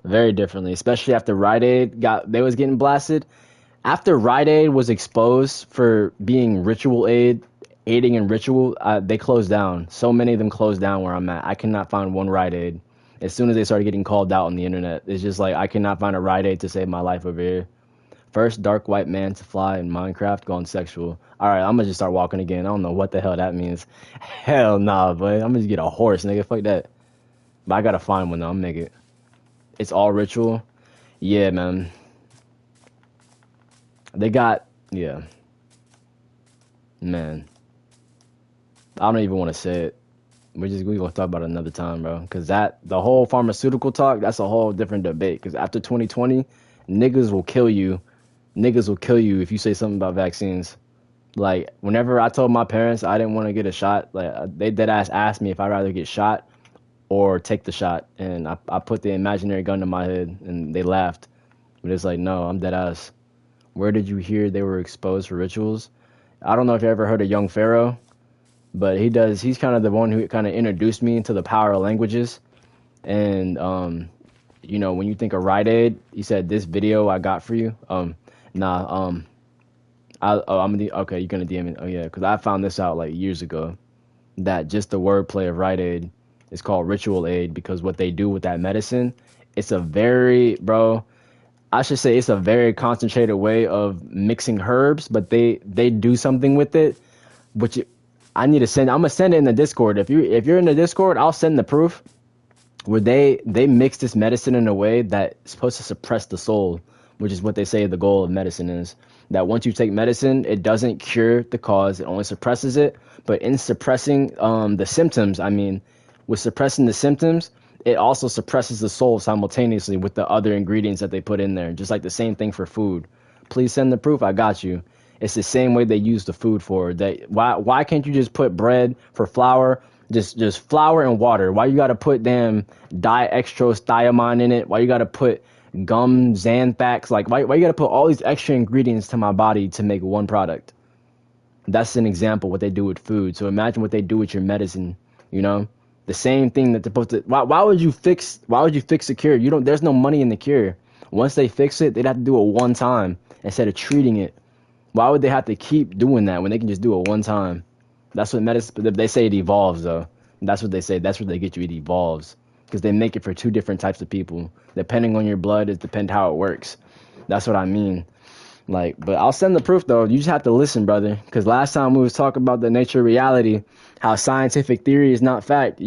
Very differently, especially after Rite Aid they was getting blasted. After Rite Aid was exposed for being aiding in ritual, they closed down. So many of them closed down where I'm at. I cannot find one Rite Aid. As soon as they started getting called out on the internet, it's just like I cannot find a Rite Aid to save my life over here. First dark white man to fly in Minecraft gone sexual. All right, I'm gonna just start walking again. I don't know what the hell that means. Hell nah, boy. I'm gonna just get a horse, nigga. Fuck that. But I gotta find one though. I'm nigga. It's all ritual. Yeah, man. Yeah, man. I don't even want to say it. We gonna talk about it another time, bro. Cause the whole pharmaceutical talk, that's a whole different debate. Cause after 2020, niggas will kill you. Niggas will kill you if you say something about vaccines. Like whenever I told my parents I didn't want to get a shot, like they dead ass asked me if I'd rather get shot or take the shot, and I put the imaginary gun to my head, and they laughed. But it's like, no, I'm dead ass. Where did you hear they were exposed for rituals? I don't know if you ever heard of Young Pharaoh, but he does. He's kind of the one who kind of introduced me into the power of languages. And when you think of Rite Aid, he said this video I got for you. Nah. Okay. You're gonna DM me. Oh yeah, because I found this out like years ago. That just the wordplay of Rite Aid is called ritual aid because what they do with that medicine, it's a very, bro. I should say it's a very concentrated way of mixing herbs, but they do something with it, which I need to send. I'm gonna send it in the Discord. If you're in the Discord, I'll send the proof where they mix this medicine in a way that's supposed to suppress the soul, which is what they say the goal of medicine is. That once you take medicine, it doesn't cure the cause; it only suppresses it. But in suppressing the symptoms, I mean, with suppressing the symptoms, it also suppresses the soul simultaneously with the other ingredients that they put in there. Just like the same thing for food. Please send the proof. I got you. It's the same way they use the food for. Why can't you just put bread for flour? Just flour and water. Why you gotta put damn diextrothiamine in it? Why you gotta put gum xanthax? Like why you gotta put all these extra ingredients to my body to make one product? That's an example what they do with food. So imagine what they do with your medicine. You know, the same thing that they're supposed to. Why would you fix? Why would you fix a cure? You don't. There's no money in the cure. Once they fix it, they'd have to do it one time instead of treating it. Why would they have to keep doing that when they can just do it one time? That's what medicine. They say it evolves though. That's what they say. That's what they get you. It evolves because they make it for two different types of people. Depending on your blood, it depends how it works. That's what I mean. Like, but I'll send the proof though. You just have to listen, brother. Because last time we was talking about the nature of reality, how scientific theory is not fact.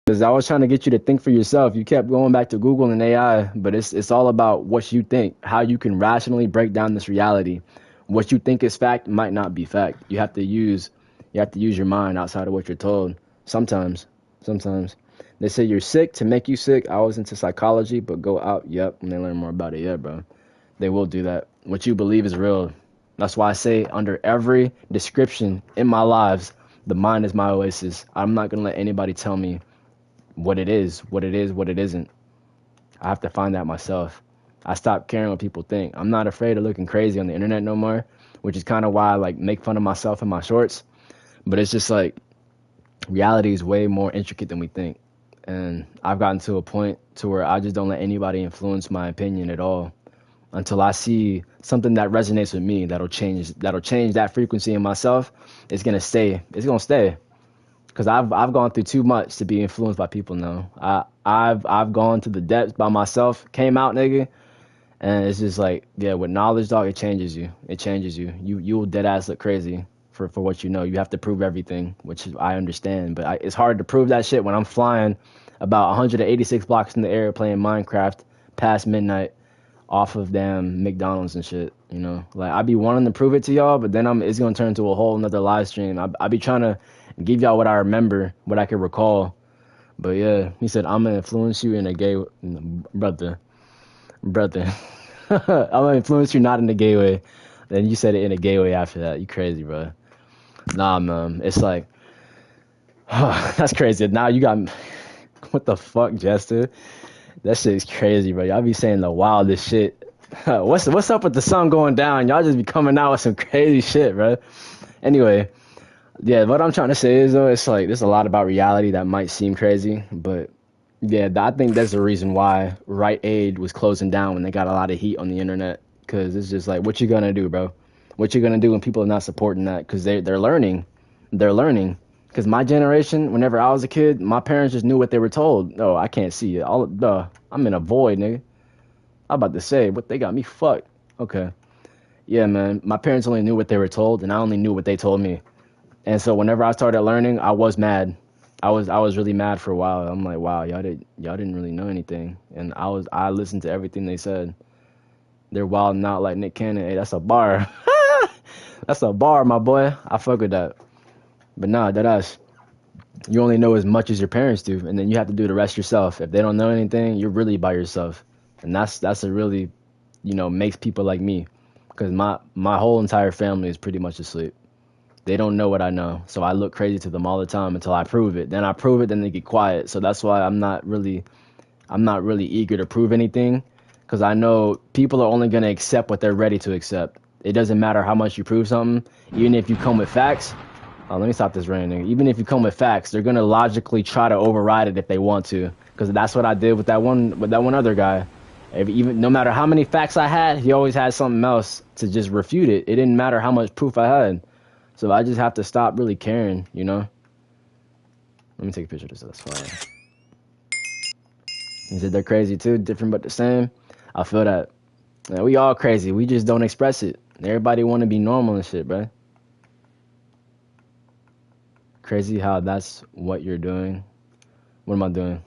Because I was trying to get you to think for yourself. You kept going back to Google and AI, but it's all about what you think, how you can rationally break down this reality. What you think is fact might not be fact. You have to use your mind outside of what you're told. Sometimes they say you're sick to make you sick. I was into psychology, but go out. Yep, and they learn more about it. Yeah, bro. They will do that. What you believe is real. That's why I say under every description in my lives, the mind is my oasis. I'm not gonna let anybody tell me what it is, what it isn't. I have to find that myself. I stopped caring what people think. I'm not afraid of looking crazy on the internet no more, which is kind of why I like make fun of myself in my shorts. But it's just like reality is way more intricate than we think. And I've gotten to a point to where I just don't let anybody influence my opinion at all until I see something that resonates with me that'll change that frequency in myself. It's gonna stay. It's gonna stay. Because I've gone through too much to be influenced by people now. I've gone to the depths by myself, came out, nigga, and it's just like, yeah, with knowledge, dog, it changes you. It changes you. You'll dead ass look crazy for what you know. You have to prove everything, which I understand, but it's hard to prove that shit when I'm flying about 186 blocks in the air playing Minecraft past midnight off of damn McDonald's and shit. You know, like I be wanting to prove it to y'all, but then it's gonna turn into a whole another live stream. I be trying to give y'all what I remember, what I can recall. But yeah, he said I'm gonna influence you in a gay brother. I'm gonna influence you not in a gay way. Then you said it in a gay way after that. You crazy, bro. Nah, man. It's like that's crazy. Now you got what the fuck, Jester? That shit is crazy, bro. Y'all be saying the wildest shit. What's up with the sun going down? Y'all just be coming out with some crazy shit, bro. Anyway, yeah, what I'm trying to say is though, it's like there's a lot about reality that might seem crazy, but yeah, I think that's the reason why Rite Aid was closing down when they got a lot of heat on the internet. Cause it's just like, what you gonna do, bro? What you gonna do when people are not supporting that? Cause they're learning, Cause my generation, whenever I was a kid, my parents just knew what they were told. No, I can't see it. I'm in a void, nigga. I'm about to say, what they got me fucked. Okay, yeah, man. My parents only knew what they were told, and I only knew what they told me. And so whenever I started learning, I was mad. I was really mad for a while. I'm like, wow, y'all didn't really know anything. And I listened to everything they said. They're wilding out like Nick Cannon. Hey, that's a bar. That's a bar, my boy. I fuck with that. But nah, that us. You only know as much as your parents do, and then you have to do the rest yourself. If they don't know anything, you're really by yourself, and that's a really, makes people like me, because my whole entire family is pretty much asleep. They don't know what I know, so I look crazy to them all the time until I prove it. Then I prove it, then they get quiet. So that's why I'm not really eager to prove anything, because I know people are only gonna accept what they're ready to accept. It doesn't matter how much you prove something, even if you come with facts. Oh, let me stop this rain, nigga. Even if you come with facts, they're gonna logically try to override it if they want to, because that's what I did with that one other guy. Even no matter how many facts I had, he always had something else to just refute it. It didn't matter how much proof I had. So I just have to stop really caring, Let me take a picture of this. That's fine. He said they're crazy too, different but the same. I feel that. Man, we all crazy. We just don't express it. Everybody want to be normal and shit, bro. Crazy how that's what you're doing. What am I doing?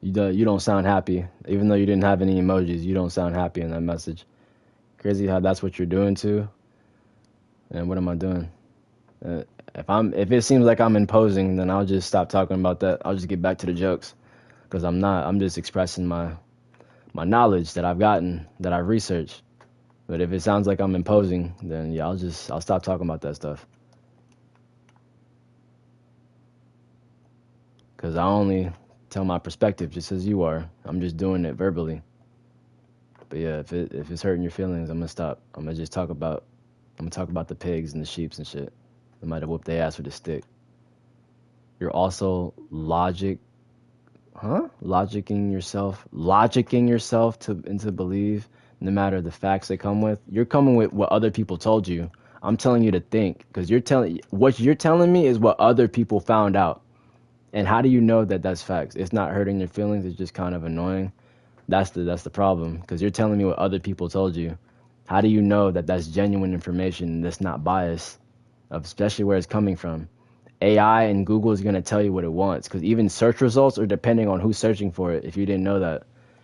You don't sound happy. Even though you didn't have any emojis, you don't sound happy in that message. Crazy how that's what you're doing too. And what am I doing? Uh, if it seems like I'm imposing, then I'll just stop talking about that. I'll just get back to the jokes, because I'm not. I'm just expressing my knowledge that I've gotten, that I've researched. But if it sounds like I'm imposing, then yeah, I'll stop talking about that stuff. Because I only tell my perspective just as you are. I'm just doing it verbally. But yeah, if it's hurting your feelings, I'm gonna stop. I'm gonna talk about the pigs and the sheeps and shit. They might have whooped their ass with a stick. You're also logicking yourself to into believe, no matter the facts they come with. You're coming with what other people told you. I'm telling you to think, because what you're telling me is what other people found out. And how do you know that that's facts? It's not hurting your feelings. It's just kind of annoying. That's the problem, because you're telling me what other people told you. How do you know that that's genuine information and that's not biased, especially where it's coming from? AI and Google is going to tell you what it wants, because even search results are depending on who's searching for it. If you didn't know that,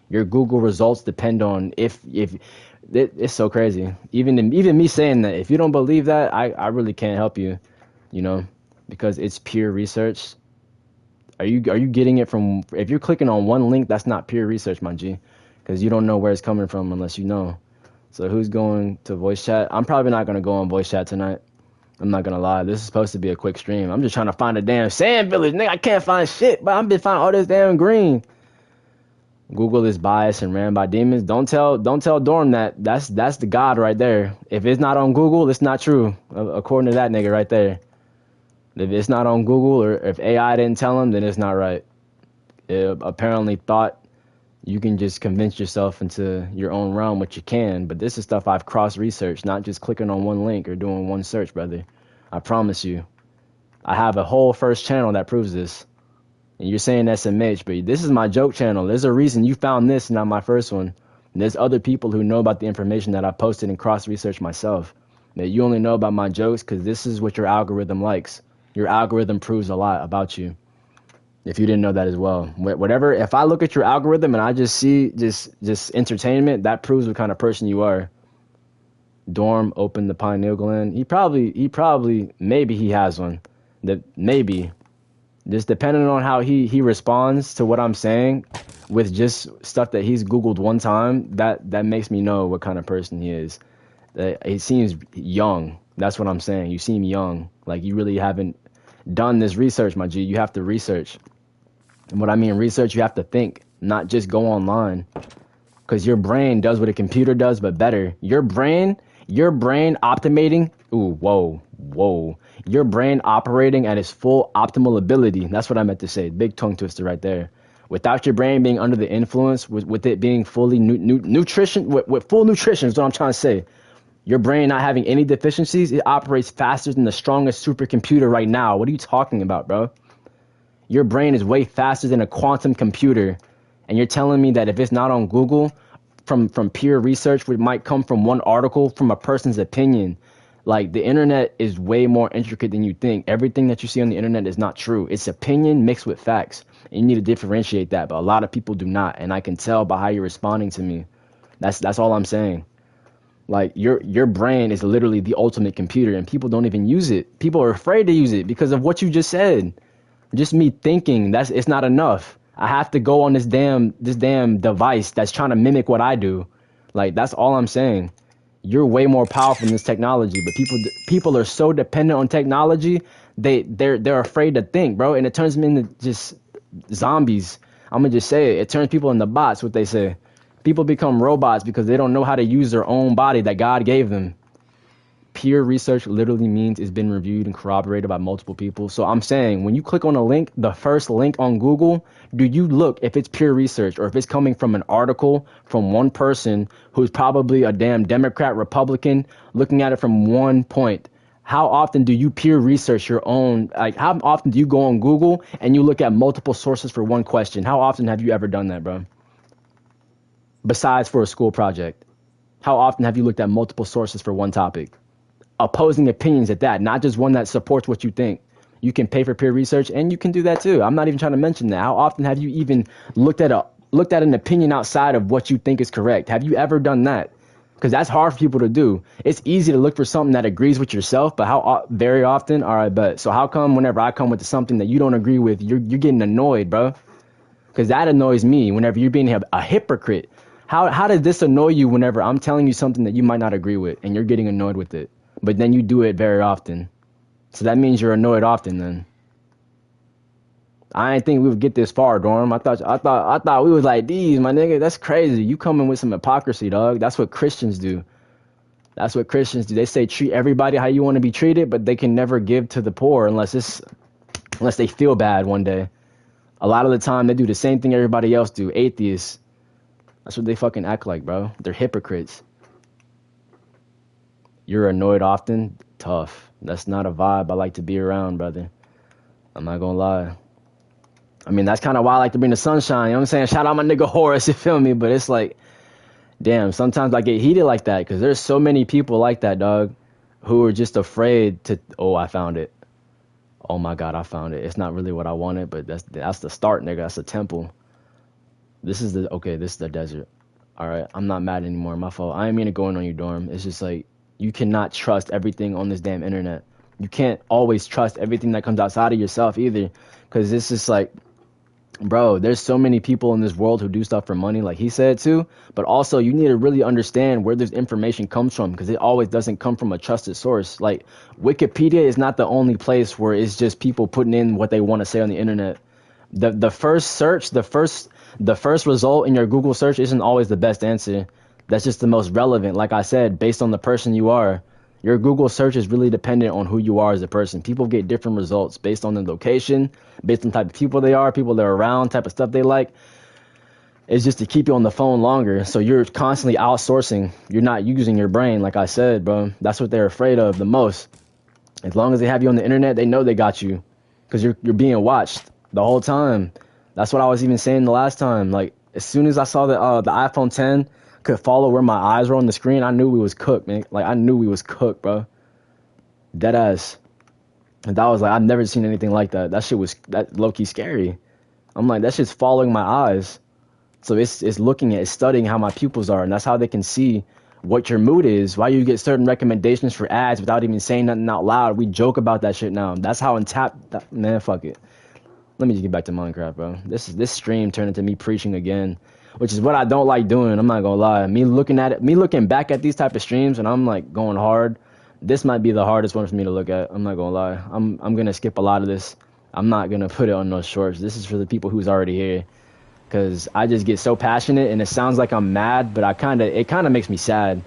your Google results depend on if it's so crazy. Even me saying that, if you don't believe that, I really can't help you, you know, because it's peer research. Are you getting it from? If you're clicking on one link, that's not peer research, my G, because you don't know where it's coming from unless you know. So who's going to voice chat? I'm probably not going to go on voice chat tonight. I'm not gonna lie, this is supposed to be a quick stream. I'm just trying to find a damn sand village, nigga. I can't find shit, but I've been finding all this damn green. Google is biased and ran by demons. Don't tell Dorm that. That's the god right there. If it's not on Google, it's not true. According to that nigga right there. If it's not on Google, or if AI didn't tell him, then it's not right. It apparently thought you can just convince yourself into your own realm, which you can, but this is stuff I've cross-researched, not just clicking on one link or doing one search, brother. I promise you. I have a whole first channel that proves this. And you're saying SMH, but this is my joke channel. There's a reason you found this, not my first one. And there's other people who know about the information that I posted and cross-researched myself. That you only know about my jokes because this is what your algorithm likes. Your algorithm proves a lot about you. If you didn't know that as well. Whatever, if I look at your algorithm and I just see just entertainment, that proves what kind of person you are. Dorm opened the pineal gland. Maybe he has one. Maybe. Just depending on how he responds to what I'm saying with just stuff that he's Googled one time, that makes me know what kind of person he is. He seems young. That's what I'm saying. You seem young. Like you really haven't done this research, my G. You have to research. And what I mean research, you have to think, not just go online. Because your brain does what a computer does, but better. Your brain optimating. Ooh, whoa. Your brain operating at its full optimal ability. That's what I meant to say. Big tongue twister right there. Without your brain being under the influence, with it being fully nutrition, with full nutrition is what I'm trying to say. Your brain not having any deficiencies, it operates faster than the strongest supercomputer right now. What are you talking about, bro? Your brain is way faster than a quantum computer. And you're telling me that if it's not on Google, from peer research, which might come from one article, from a person's opinion. Like, the internet is way more intricate than you think. Everything that you see on the internet is not true. It's opinion mixed with facts. And you need to differentiate that, but a lot of people do not. And I can tell by how you're responding to me. That's all I'm saying. Like your brain is literally the ultimate computer, and people don't even use it. People are afraid to use it because of what you just said. Just me thinking, that's it's not enough. I have to go on this damn device that's trying to mimic what I do. Like that's all I'm saying. You're way more powerful than this technology, but people are so dependent on technology, they're afraid to think, bro, and it turns them into just zombies. I'm gonna just say it. It turns people into bots, what they say. People become robots because they don't know how to use their own body that God gave them. Peer research literally means it's been reviewed and corroborated by multiple people. So I'm saying when you click on a link, the first link on Google, do you look if it's peer research or if it's coming from an article from one person who's probably a damn Democrat, Republican, looking at it from one point? How often do you peer research your own? Like, how often do you go on Google and you look at multiple sources for one question? How often have you ever done that, bro? Besides for a school project, how often have you looked at multiple sources for one topic? Opposing opinions at that, not just one that supports what you think. You can pay for peer research and you can do that too. I'm not even trying to mention that. How often have you even looked at an opinion outside of what you think is correct? Have you ever done that? Because that's hard for people to do. It's easy to look for something that agrees with yourself, but how very often? All right, but so how come whenever I come with something that you don't agree with, you're getting annoyed, bro? Because that annoys me whenever you're being a hypocrite. How does this annoy you whenever I'm telling you something that you might not agree with and you're getting annoyed with it? But then you do it very often. So that means you're annoyed often then. I didn't think we would get this far, Dorm. I thought we was like these, my nigga. That's crazy. You coming with some hypocrisy, dog. That's what Christians do. That's what Christians do. They say treat everybody how you want to be treated, but they can never give to the poor unless they feel bad one day. A lot of the time they do the same thing everybody else do. Atheists. That's what they fucking act like, bro. They're hypocrites. You're annoyed often? Tough. That's not a vibe I like to be around, brother. I'm not gonna lie. I mean, that's kind of why I like to bring the sunshine. You know what I'm saying? Shout out my nigga Horace, you feel me? But it's like, damn, sometimes I get heated like that because there's so many people like that, dog, who are just afraid to, oh, I found it. Oh my God, I found it. It's not really what I wanted, but that's the start, nigga. That's the temple. This is the desert. All right, I'm not mad anymore. My fault. I ain't mean to go in on you, Dorm. It's just like, you cannot trust everything on this damn internet. You can't always trust everything that comes outside of yourself either. Because it's just like, bro, there's so many people in this world who do stuff for money, like he said too. But also, you need to really understand where this information comes from, because it always doesn't come from a trusted source. Like, Wikipedia is not the only place where it's just people putting in what they want to say on the internet. The first search, the first result in your Google search isn't always the best answer. That's just the most relevant. Like I said, based on the person you are. Your Google search is really dependent on who you are as a person. People get different results based on the location, based on the type of people they are, people they're around, type of stuff they like. It's just to keep you on the phone longer. So you're constantly outsourcing. You're not using your brain, like I said, bro. That's what they're afraid of the most. As long as they have you on the internet, they know they got you. Because you're being watched the whole time. That's what I was even saying the last time. Like, as soon as I saw the iPhone 10 could follow where my eyes were on the screen, I knew we was cooked, man. Like, I knew we was cooked, bro. Dead ass. And that was like, I've never seen anything like that. That shit was low-key scary. I'm like, that shit's following my eyes. So it's studying how my pupils are, and that's how they can see what your mood is, why you get certain recommendations for ads without even saying nothing out loud. We joke about that shit now. That's how man, fuck it. Let me just get back to Minecraft, bro. This stream turned into me preaching again, which is what I don't like doing. I'm not gonna lie. Me looking back at these type of streams, and I'm like going hard. This might be the hardest one for me to look at. I'm not gonna lie. I'm gonna skip a lot of this. I'm not gonna put it on those shorts. This is for the people who's already here, because I just get so passionate, and it sounds like I'm mad, but it kind of makes me sad.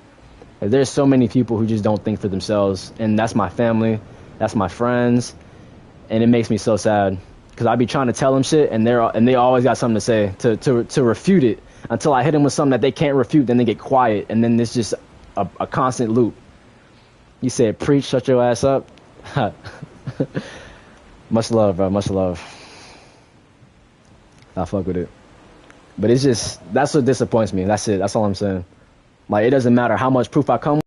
There's so many people who just don't think for themselves, and that's my family, that's my friends, and it makes me so sad. Because I be trying to tell them shit, and they always got something to say to refute it, until I hit them with something that they can't refute. Then they get quiet, and then it's just a constant loop. You said, preach, shut your ass up. Much love, bro. Much love. I fuck with it. But it's just, that's what disappoints me. That's it. That's all I'm saying. Like, it doesn't matter how much proof I come with.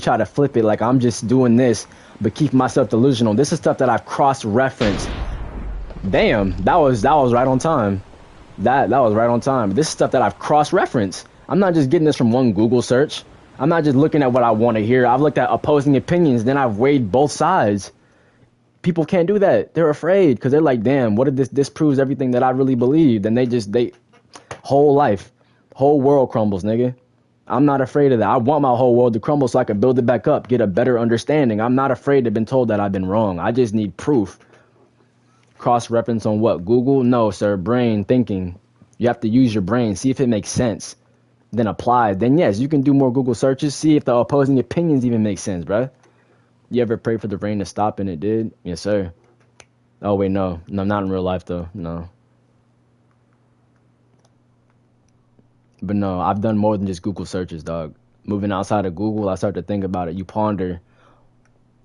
Try to flip it like I'm just doing this, but keep myself delusional. This is stuff that I've cross-referenced. Damn, that was right on time. That was right on time. This is stuff that I've cross-referenced. I'm not just getting this from one Google search. I'm not just looking at what I want to hear. I've looked at opposing opinions, then I've weighed both sides. People can't do that. They're afraid because they're like, damn, what if this disproves everything that I really believed? And they whole life, whole world crumbles, nigga. I'm not afraid of that. I want my whole world to crumble so I can build it back up, get a better understanding. I'm not afraid to have been told that I've been wrong. I just need proof. Cross-reference on what? Google? No, sir. Brain thinking. You have to use your brain. See if it makes sense. Then apply. Then yes, you can do more Google searches. See if the opposing opinions even make sense, bruh. You ever pray for the rain to stop and it did? Yes, sir. Oh, wait, no. No, not in real life, though. No. But no, I've done more than just Google searches, dog. Moving outside of Google, I start to think about it. You ponder.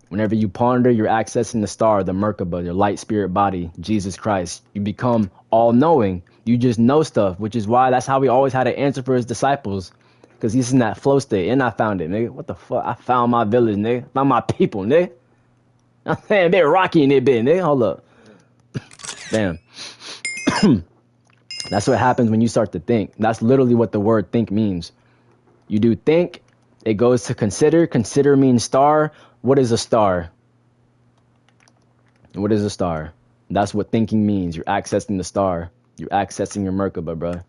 Whenever you ponder, you're accessing the star, the Merkaba, your light spirit body, Jesus Christ. You become all-knowing. You just know stuff, which is why that's how we always had to answer for his disciples. Because he's in that flow state, and I found it, nigga. What the fuck? I found my village, nigga. Found my people, nigga. I'm saying, a bit rocky in there, bit, nigga. Hold up. Damn. That's what happens when you start to think. That's literally what the word think means. You do think, it goes to consider. Consider means star. What is a star? What is a star? That's what thinking means. You're accessing the star. You're accessing your Merkaba, bro.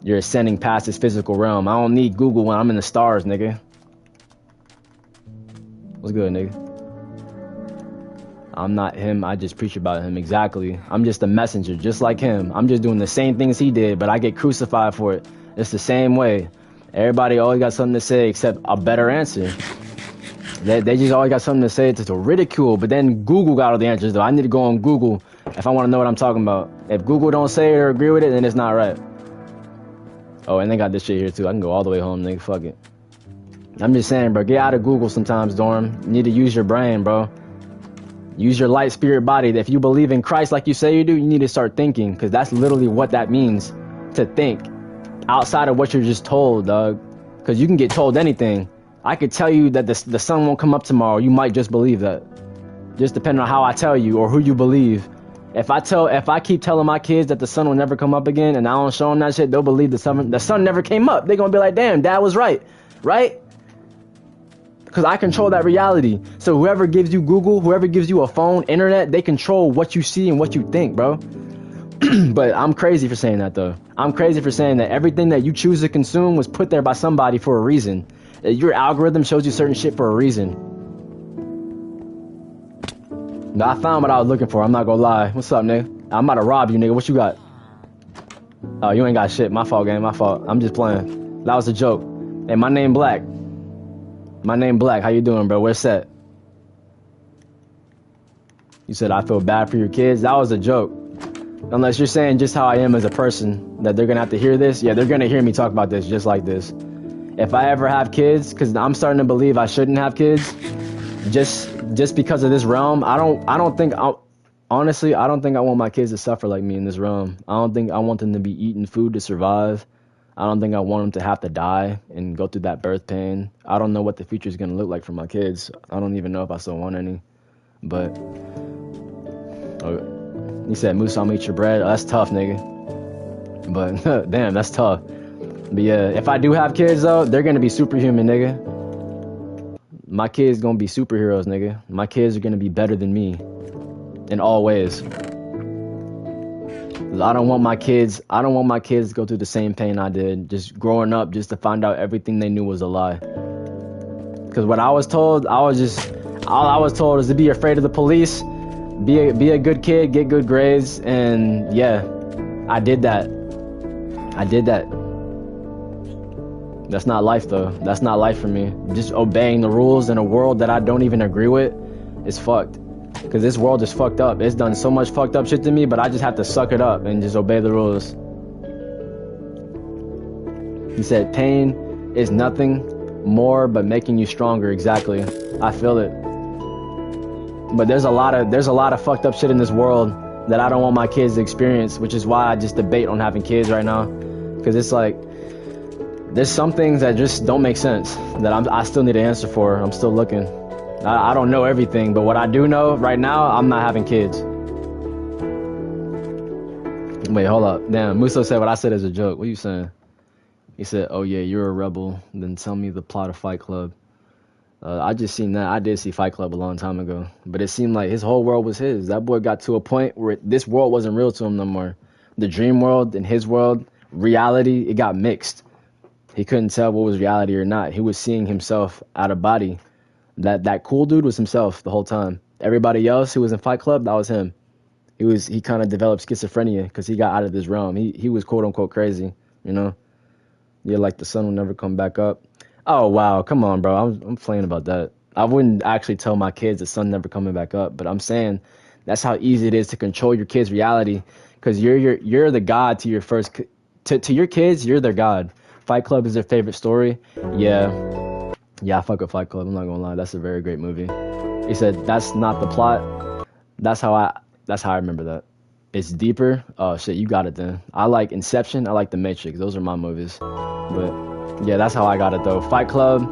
You're ascending past this physical realm. I don't need Google when I'm in the stars, nigga. What's good, nigga? I'm not him. I just preach about him. Exactly. I'm just a messenger, just like him. I'm just doing the same things he did, but I get crucified for it. It's the same way. Everybody always got something to say except a better answer. They just always got something to say to ridicule, but then Google got all the answers, though. I need to go on Google if I want to know what I'm talking about. If Google don't say it or agree with it, then it's not right. Oh, and they got this shit here, too. I can go all the way home, nigga. Fuck it. I'm just saying, bro. Get out of Google sometimes, Dorm. You need to use your brain, bro. Use your light spirit body. If you believe in Christ like you say you do, you need to start thinking, because that's literally what that means, to think. Outside of what you're just told, dog. Because you can get told anything. I could tell you that the sun won't come up tomorrow. You might just believe that. Just depending on how I tell you or who you believe. If I keep telling my kids that the sun will never come up again and I don't show them that shit, they'll believe the sun never came up. They're going to be like, damn, dad was right. Right? Because I control that reality. So whoever gives you Google, whoever gives you a phone, internet, they control what you see and what you think, bro. But I'm crazy for saying that, though. I'm crazy for saying that everything that you choose to consume was put there by somebody for a reason. Your algorithm shows you certain shit for a reason. But I found what I was looking for. I'm not gonna lie. What's up, nigga? I'm about to rob you, nigga. What you got? Oh, you ain't got shit. My fault, gang. My fault. I'm just playing. That was a joke. Hey, my name Black. My name Black. How you doing, bro? Where's Set? You said I feel bad for your kids. That was a joke. Unless you're saying just how I am as a person, that they're gonna have to hear this. Yeah, they're gonna hear me talk about this just like this. If I ever have kids, because I'm starting to believe I shouldn't have kids, just because of this realm, honestly, I don't think I want my kids to suffer like me in this realm. I don't think I want them to be eating food to survive. I don't think I want them to have to die and go through that birth pain. I don't know what the future is going to look like for my kids. I don't even know if I still want any. But, you said, Moose, I'll eat your bread. Oh, that's tough, nigga. But, damn, that's tough. But yeah, if I do have kids, though, they're going to be superhuman, nigga. My kids going to be superheroes, nigga. My kids are going to be better than me in all ways. I don't want my kids to go through the same pain I did, just growing up, just to find out everything they knew was a lie. Because what I was told, all I was told is to be afraid of the police, be a good kid, get good grades, and yeah, I did that. That's not life, though. That's not life for me. Just obeying the rules in a world that I don't even agree with is fucked. Because this world is fucked up. It's done so much fucked up shit to me, but I just have to suck it up and just obey the rules. He said, pain is nothing more but making you stronger. Exactly. I feel it. But there's a lot of fucked up shit in this world that I don't want my kids to experience, which is why I just debate on having kids right now. Because it's like, there's some things that just don't make sense that I still need an answer for. I'm still looking. I don't know everything, but what I do know right now, I'm not having kids. Wait, hold up. Damn, Musso said what I said as a joke. What you saying? He said, "Oh yeah, you're a rebel." Then tell me the plot of Fight Club. I just seen that. I did see Fight Club a long time ago, but it seemed like his whole world was his. That boy got to a point where this world wasn't real to him no more. The dream world and his world, reality, it got mixed. He couldn't tell what was reality or not. He was seeing himself out of body. That cool dude was himself the whole time. Everybody else who was in Fight Club, that was him. He kind of developed schizophrenia because he got out of this realm. He was quote unquote crazy, you know. Yeah, like the sun will never come back up. Oh wow, come on, bro. I'm playing about that. I wouldn't actually tell my kids the sun never coming back up, but I'm saying that's how easy it is to control your kids' reality because you're the god to your first to your kids. You're their god. Fight Club is their favorite story. Yeah, I fuck with Fight Club. I'm not gonna lie, that's a very great movie. He said that's not the plot. That's how I remember that. It's deeper. Oh shit, you got it then. I like Inception. I like The Matrix. Those are my movies. But yeah, that's how I got it though. Fight Club.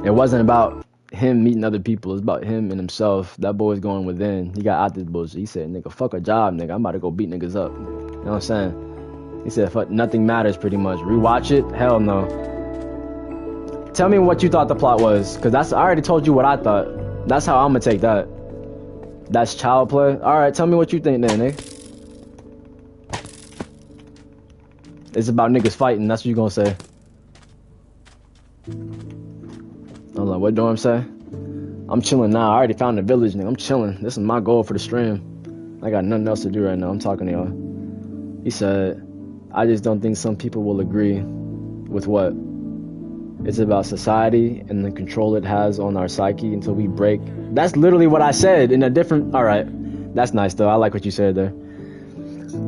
It wasn't about him meeting other people. It's about him and himself. That boy's going within. He got out this bullshit. He said, "Nigga, fuck a job, nigga. I'm about to go beat niggas up." You know what I'm saying? He said, "Fuck, nothing matters." Pretty much. Rewatch it. Hell no. Tell me what you thought the plot was, cause I already told you what I thought. That's how I'm gonna take that. That's child play. All right, tell me what you think then, nigga. It's about niggas fighting. That's what you gonna say. Hold on, what do I say? I'm chilling now. I already found the village, nigga. I'm chilling. This is my goal for the stream. I got nothing else to do right now. I'm talking to y'all. He said, "I just don't think some people will agree with what." It's about society and the control it has on our psyche until we break. That's literally what I said in a different. All right, that's nice though. I like what you said there.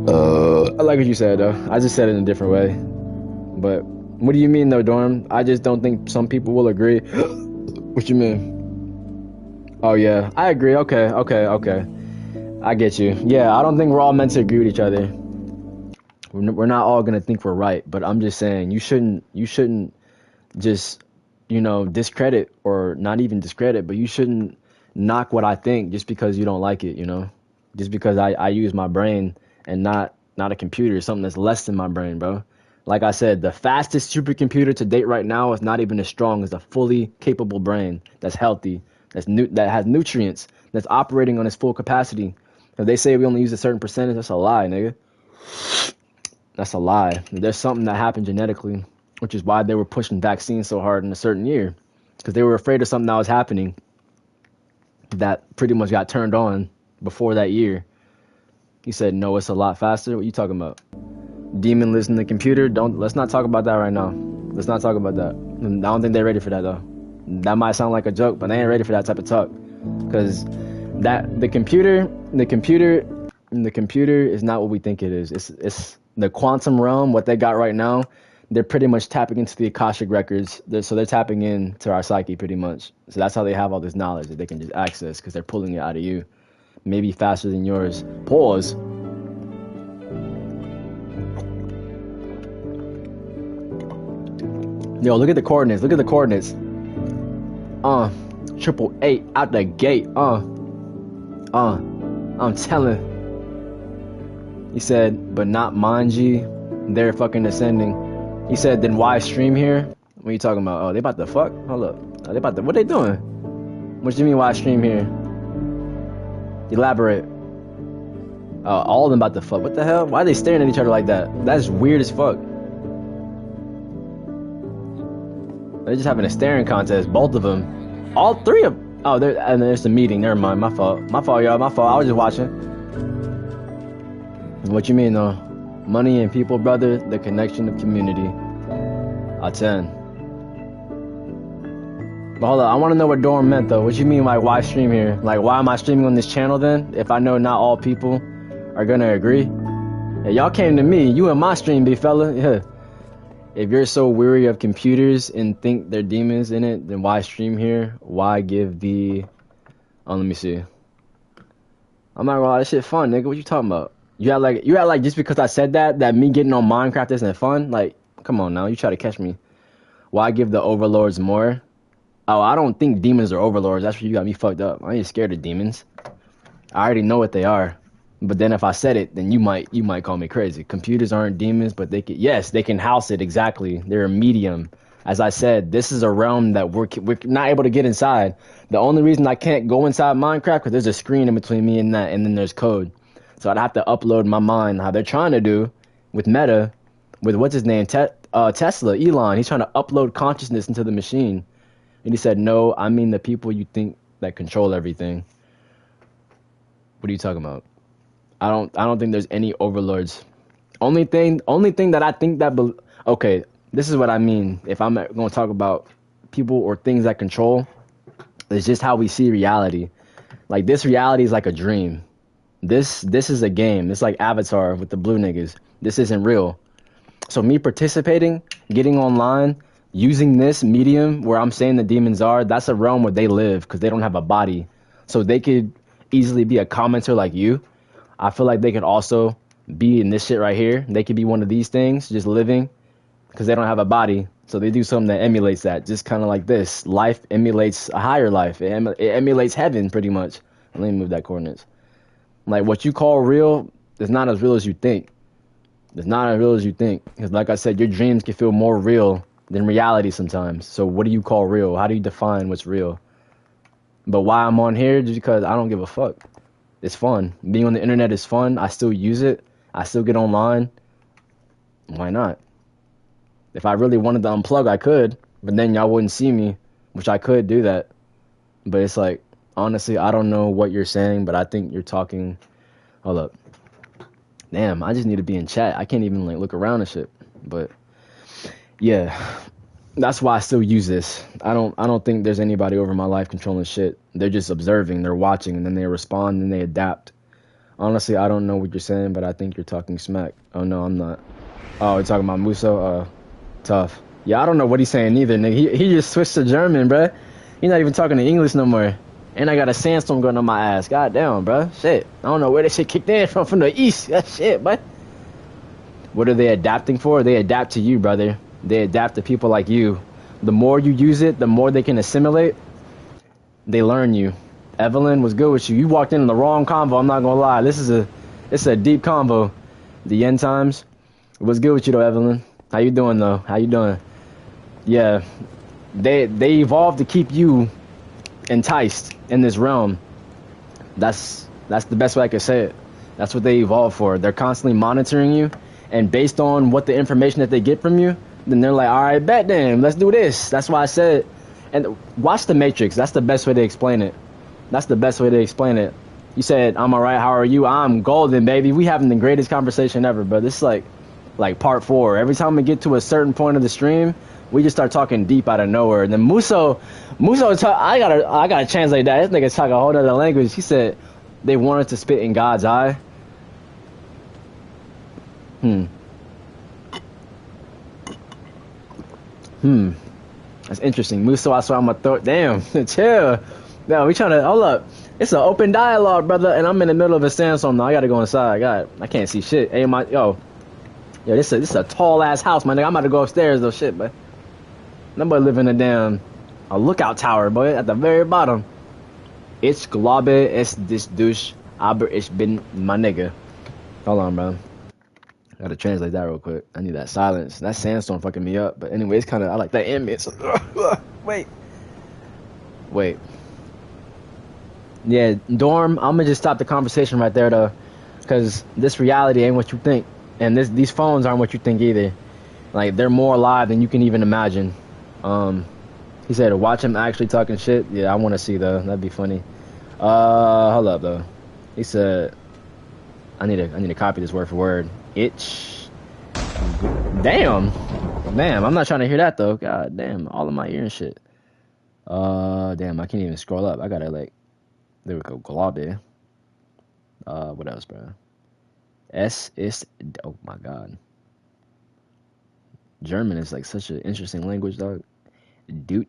I like what you said though. I just said it in a different way. But what do you mean though, Dorm? I just don't think some people will agree. What you mean? Oh yeah, I agree. Okay. I get you. Yeah, I don't think we're all meant to agree with each other. We're not all gonna think we're right. But I'm just saying you shouldn't just, discredit, or not even discredit, but you shouldn't knock what I think just because you don't like it, just because I use my brain and not a computer, something that's less than my brain, bro. Like I said, the fastest supercomputer to date right now is not even as strong as a fully capable brain that's healthy, that has nutrients, that's operating on its full capacity. If they say we only use a certain percentage, that's a lie, nigga. That's a lie. There's something that happened genetically, which is why they were pushing vaccines so hard in a certain year, because they were afraid of something that was happening that pretty much got turned on before that year. He said, "No, it's a lot faster." What you talking about? Demon lives in the computer. Let's not talk about that right now. Let's not talk about that. I don't think they're ready for that though. That might sound like a joke, but they ain't ready for that type of talk, because the computer is not what we think it is. It's the quantum realm. What they got right now, they're pretty much tapping into the Akashic records. So they're tapping into our psyche pretty much. So that's how they have all this knowledge that they can just access, because they're pulling it out of you. Maybe faster than yours. Pause. Yo, look at the coordinates. Look at the coordinates. 888 out the gate. I'm telling. He said, but not Manji. They're fucking ascending. He said, then why stream here? What are you talking about? Oh, they about to fuck? Hold up. What they doing? What do you mean why stream here? Elaborate. All of them about to fuck. What the hell? Why are they staring at each other like that? That's weird as fuck. They're just having a staring contest, both of them. All three of them. Oh, and there's the meeting. Never mind. My fault, y'all. My fault. I was just watching. What you mean, though? Money and people, brother. The connection of community. A 10. But hold on. I want to know what Dorm meant, though. What you mean, like, why stream here? Like, why am I streaming on this channel, then? If I know not all people are going to agree? Yeah, y'all came to me. You in my stream, big fella. Yeah. If you're so weary of computers and think they're demons in it, then why stream here? Why give the... Oh, let me see. I'm not gonna lie, that shit fun, nigga. What you talking about? You act like just because I said that me getting on Minecraft isn't fun? Like, come on now, you try to catch me. Why give the overlords more? Oh, I don't think demons are overlords. That's where you got me fucked up. I ain't scared of demons. I already know what they are. But then if I said it, then you might call me crazy. Computers aren't demons, but they can, yes, they can house it exactly. They're a medium. As I said, this is a realm that we're not able to get inside. The only reason I can't go inside Minecraft because there's a screen in between me and that, and then there's code. So I'd have to upload my mind, how they're trying to do with Meta, with what's his name, Tesla, Elon. He's trying to upload consciousness into the machine, and he said, "No, I mean the people you think that control everything." What are you talking about? I don't think there's any overlords. Only thing that I think that okay, this is what I mean. If I'm going to talk about people or things that control, it's just how we see reality. Like this reality is like a dream. This is a game. It's like Avatar with the blue niggas. This isn't real. So me participating, getting online, using this medium where I'm saying the demons are, that's a realm where they live because they don't have a body. So they could easily be a commenter like you. I feel like they could also be in this shit right here. They could be one of these things, just living, because they don't have a body. So they do something that emulates that, just kind of like this. Life emulates a higher life. It emulates heaven, pretty much. Let me move that coordinates. Like what you call real is not as real as you think. It's not as real as you think. Because like I said, your dreams can feel more real than reality sometimes. So what do you call real? How do you define what's real? But why I'm on here, just because I don't give a fuck. It's fun. Being on the internet is fun. I still use it. I still get online. Why not? If I really wanted to unplug, I could. But then y'all wouldn't see me, which I could do that. But it's like, honestly, I don't know what you're saying, but I think you're talking. Hold up. Damn, I just need to be in chat. I can't even like look around and shit. But yeah, that's why I still use this. I don't think there's anybody over my life controlling shit. They're just observing, they're watching, and then they respond and they adapt. Honestly, I don't know what you're saying, but I think you're talking smack. Oh no, I'm not. Oh, you're talking about Muso? Tough. Yeah, I don't know what he's saying either, nigga. He just switched to German, bruh. He's not even talking to English no more. And I got a sandstorm going on my ass. God damn, bruh. Shit. I don't know where that shit kicked in from the east. That shit, but what are they adapting for? They adapt to you, brother. They adapt to people like you. The more you use it, the more they can assimilate. They learn you. Evelyn was good with you. You walked in the wrong convo. I'm not gonna lie. It's a deep convo. The end times. What's good with you though, Evelyn? How you doing though? How you doing? Yeah, they evolved to keep you enticed in this realm. That's the best way I could say it. That's what they evolved for. They're constantly monitoring you, and based on what the information that they get from you, then they're like, all right, bet then, let's do this. That's why I said, and watch The Matrix. That's the best way to explain it. That's the best way to explain it. You said, I'm all right, how are you? I'm golden, baby. We having the greatest conversation ever, but this is like part 4. Every time we get to a certain point of the stream, we just start talking deep out of nowhere. And then Muso, I gotta translate that. This nigga's talking a whole other language. He said they wanted to spit in God's eye. That's interesting. Muso, I swear I'm gonna throw it. Damn, chill. No, we trying to hold up. It's an open dialogue, brother, and I'm in the middle of a sandstorm now. I gotta go inside. I can't see shit. Hey, yo, this is a tall ass house, my nigga. I'm about to go upstairs though, shit, but nobody live in a lookout tower, boy, at the very bottom. Ich glaube, es ist durch, aber ich bin my nigga. Hold on, bro. Gotta translate that real quick. I need that silence. That sandstorm fucking me up. But anyway, it's kind of, I like that ambience. Wait. Yeah, Dorm, I'm gonna just stop the conversation right there though, because this reality ain't what you think, and these phones aren't what you think either. Like, they're more alive than you can even imagine. He said, watch him actually talking shit. Yeah, I want to see though. That'd be funny. Hold up though. He said, I need to copy this word for word. Itch. Damn, I'm not trying to hear that though. God damn, all in my ear and shit. Damn, I can't even scroll up. I gotta like. There we go. Glaube. What else, bro? Es ist. Oh my god. German is like such an interesting language, dog. Dut.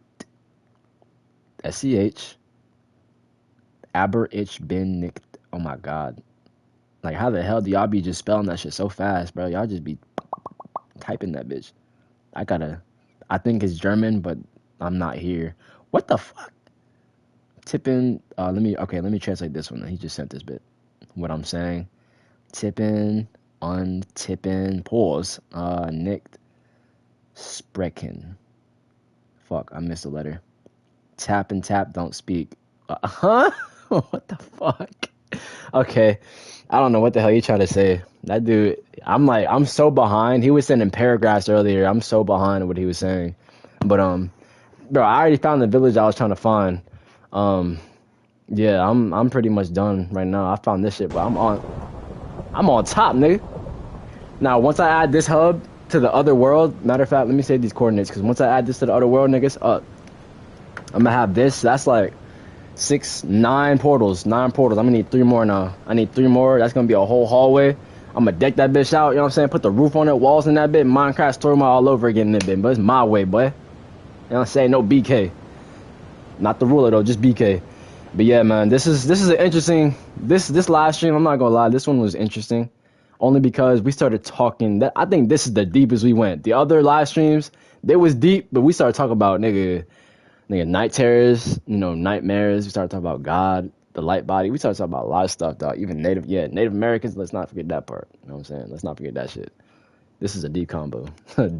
SCH. Aber ich bin nicht. Oh my god. Like, how the hell do y'all be just spelling that shit so fast, bro? Y'all just be typing that bitch. I think it's German, but I'm not here. What the fuck? Tipping. Let me translate this one. He just sent this bit. What I'm saying. Tipping, untipping, pause. Nick Sprechen. Fuck, I missed a letter. Tap and tap, don't speak. Huh? What the fuck? Okay. I don't know what the hell you trying to say. That dude, I'm so behind. He was sending paragraphs earlier. I'm so behind what he was saying. But bro, I already found the village I was trying to find. Um, yeah, I'm pretty much done right now. I found this shit, but I'm on top, nigga. Now, once I add this hub to the other world, matter of fact, let me save these coordinates, because once I add this to the other world, niggas, I'm gonna have this. That's like 9 portals. I'm gonna need 3 more now. I need 3 more. That's gonna be a whole hallway. I'm gonna deck that bitch out, you know what I'm saying? Put the roof on it, walls in that bit, Minecraft story mode all over again in that bit. But it's my way, boy. You know what I'm saying? No BK. Not the ruler though, just BK. But yeah, man, this is an interesting this live stream, I'm not gonna lie, this one was interesting. Only because we started talking that I think this is the deepest we went. The other live streams, they was deep, but we started talking about nigga night terrors, nightmares. We started talking about God, the light body. We started talking about a lot of stuff, dog. Even Native Americans. Let's not forget that part. You know what I'm saying? Let's not forget that shit. This is a deep combo.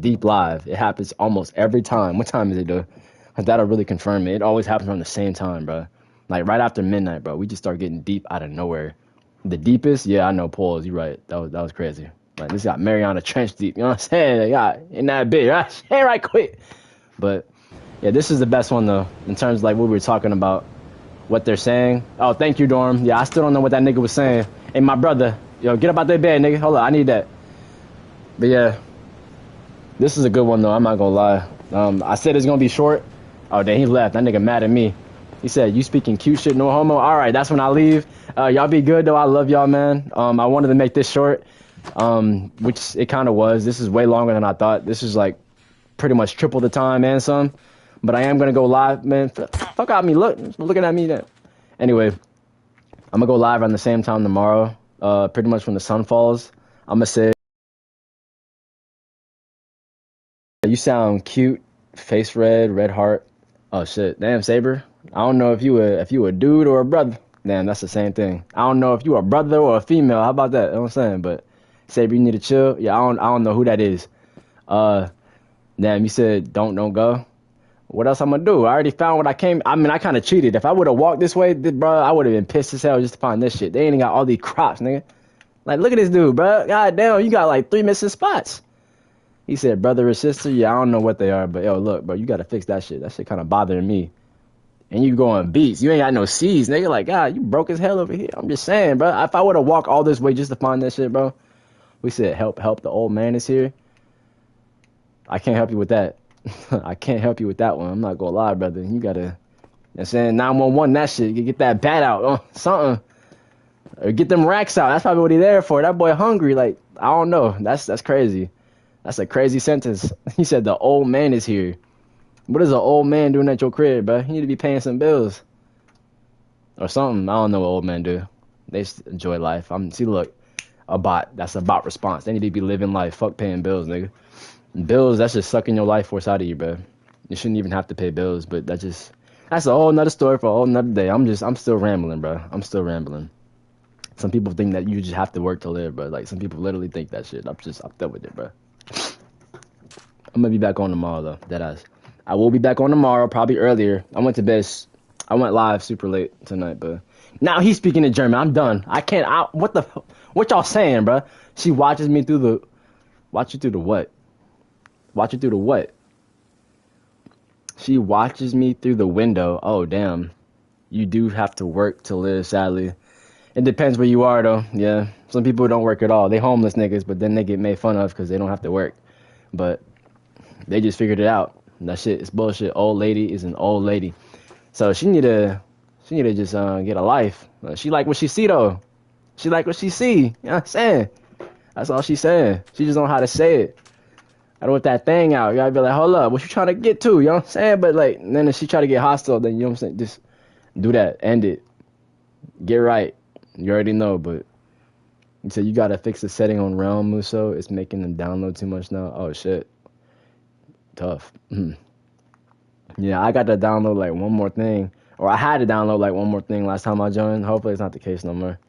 Deep live. It happens almost every time. What time is it, though? Cause that'll really confirm it. It always happens around the same time, bro. Like right after midnight, bro. We just start getting deep out of nowhere. The deepest, yeah, I know. Pause. You're right. That was crazy. Like this got Mariana Trench deep. You know what I'm saying? They got in that bit, right? Right quick. But yeah, this is the best one though, in terms of like what we were talking about, what they're saying. Oh, thank you, Dorm. Yeah, I still don't know what that nigga was saying. Hey, my brother, yo, get up out that bed, nigga. Hold on, I need that. But yeah, this is a good one though. I'm not gonna lie. I said it's gonna be short. Oh, then he left. That nigga mad at me. He said, "You speaking cute shit, no homo." All right, that's when I leave. Y'all be good though. I love y'all, man. I wanted to make this short, which it kind of was. This is way longer than I thought. This is like pretty much triple the time and some. But I am gonna go live, man. Fuck out me. Looking at me then. Anyway, I'm gonna go live around the same time tomorrow. Pretty much when the sun falls. I'm gonna say, "You sound cute. Face red heart." Oh shit, damn Saber. I don't know if you a dude or a brother. Damn, that's the same thing. I don't know if you a brother or a female. How about that? You know what I'm saying? But Saber, you need to chill. Yeah, I don't know who that is. Damn, you said don't go. What else I'm gonna do? I already found what I came. I mean, I kind of cheated. If I would have walked this way, bro, I would have been pissed as hell just to find this shit. They ain't got all these crops, nigga. Like, look at this dude, bro. God damn, you got like 3 missing spots. He said brother or sister. Yeah, I don't know what they are, but yo, look, bro, you gotta fix that shit. That shit kind of bothering me. And you going beats. You ain't got no C's, nigga. Like, God, you broke as hell over here. I'm just saying, bro. If I would have walked all this way just to find that shit, bro, we said help. The old man is here. I can't help you with that. I can't help you with that one. I'm not gonna lie, brother. You gotta, you know what I'm saying, 911 that shit. You get that bat out, something, or get them racks out. That's probably what he there for. That boy hungry. Like, I don't know. That's crazy. That's a crazy sentence. He said the old man is here. What is an old man doing at your crib, bro? You need to be paying some bills or something. I don't know what old men do. They just enjoy life. See, look, a bot. That's a bot response. They need to be living life. Fuck paying bills, nigga. Bills, that's just sucking your life force out of you, bro. You shouldn't even have to pay bills, but that's a whole nother story for a whole nother day. I'm still rambling, bro. I'm still rambling. Some people think that you just have to work to live, bro. Like, some people literally think that shit. I'm done with it, bro. I'm gonna be back on tomorrow, though. Deadass. I will be back on tomorrow, probably earlier. I went live super late tonight, but now he's speaking in German. I'm done. I can't. What y'all saying, bro? She watches me through the. Watch you through the what? Watch it through the what? She watches me through the window. Oh, damn. You do have to work to live, sadly. It depends where you are, though. Yeah. Some people don't work at all. They homeless niggas, but then they get made fun of because they don't have to work. But they just figured it out. That shit is bullshit. Old lady is an old lady. So she need to just get a life. She like what she see, though. She like what she see. You know what I'm saying? That's all she's saying. She just don't know how to say it. I don't want that thing out. You gotta be like, hold up, what you trying to get to? You know what I'm saying? But like, then if she try to get hostile, then you know what I'm saying? Just do that. End it. Get right. You already know, but you said you gotta fix the setting on Realm, Muso. It's making them download too much now. Oh shit. Tough. Yeah, I got to download like one more thing. Or I had to download like one more thing last time I joined. Hopefully it's not the case no more.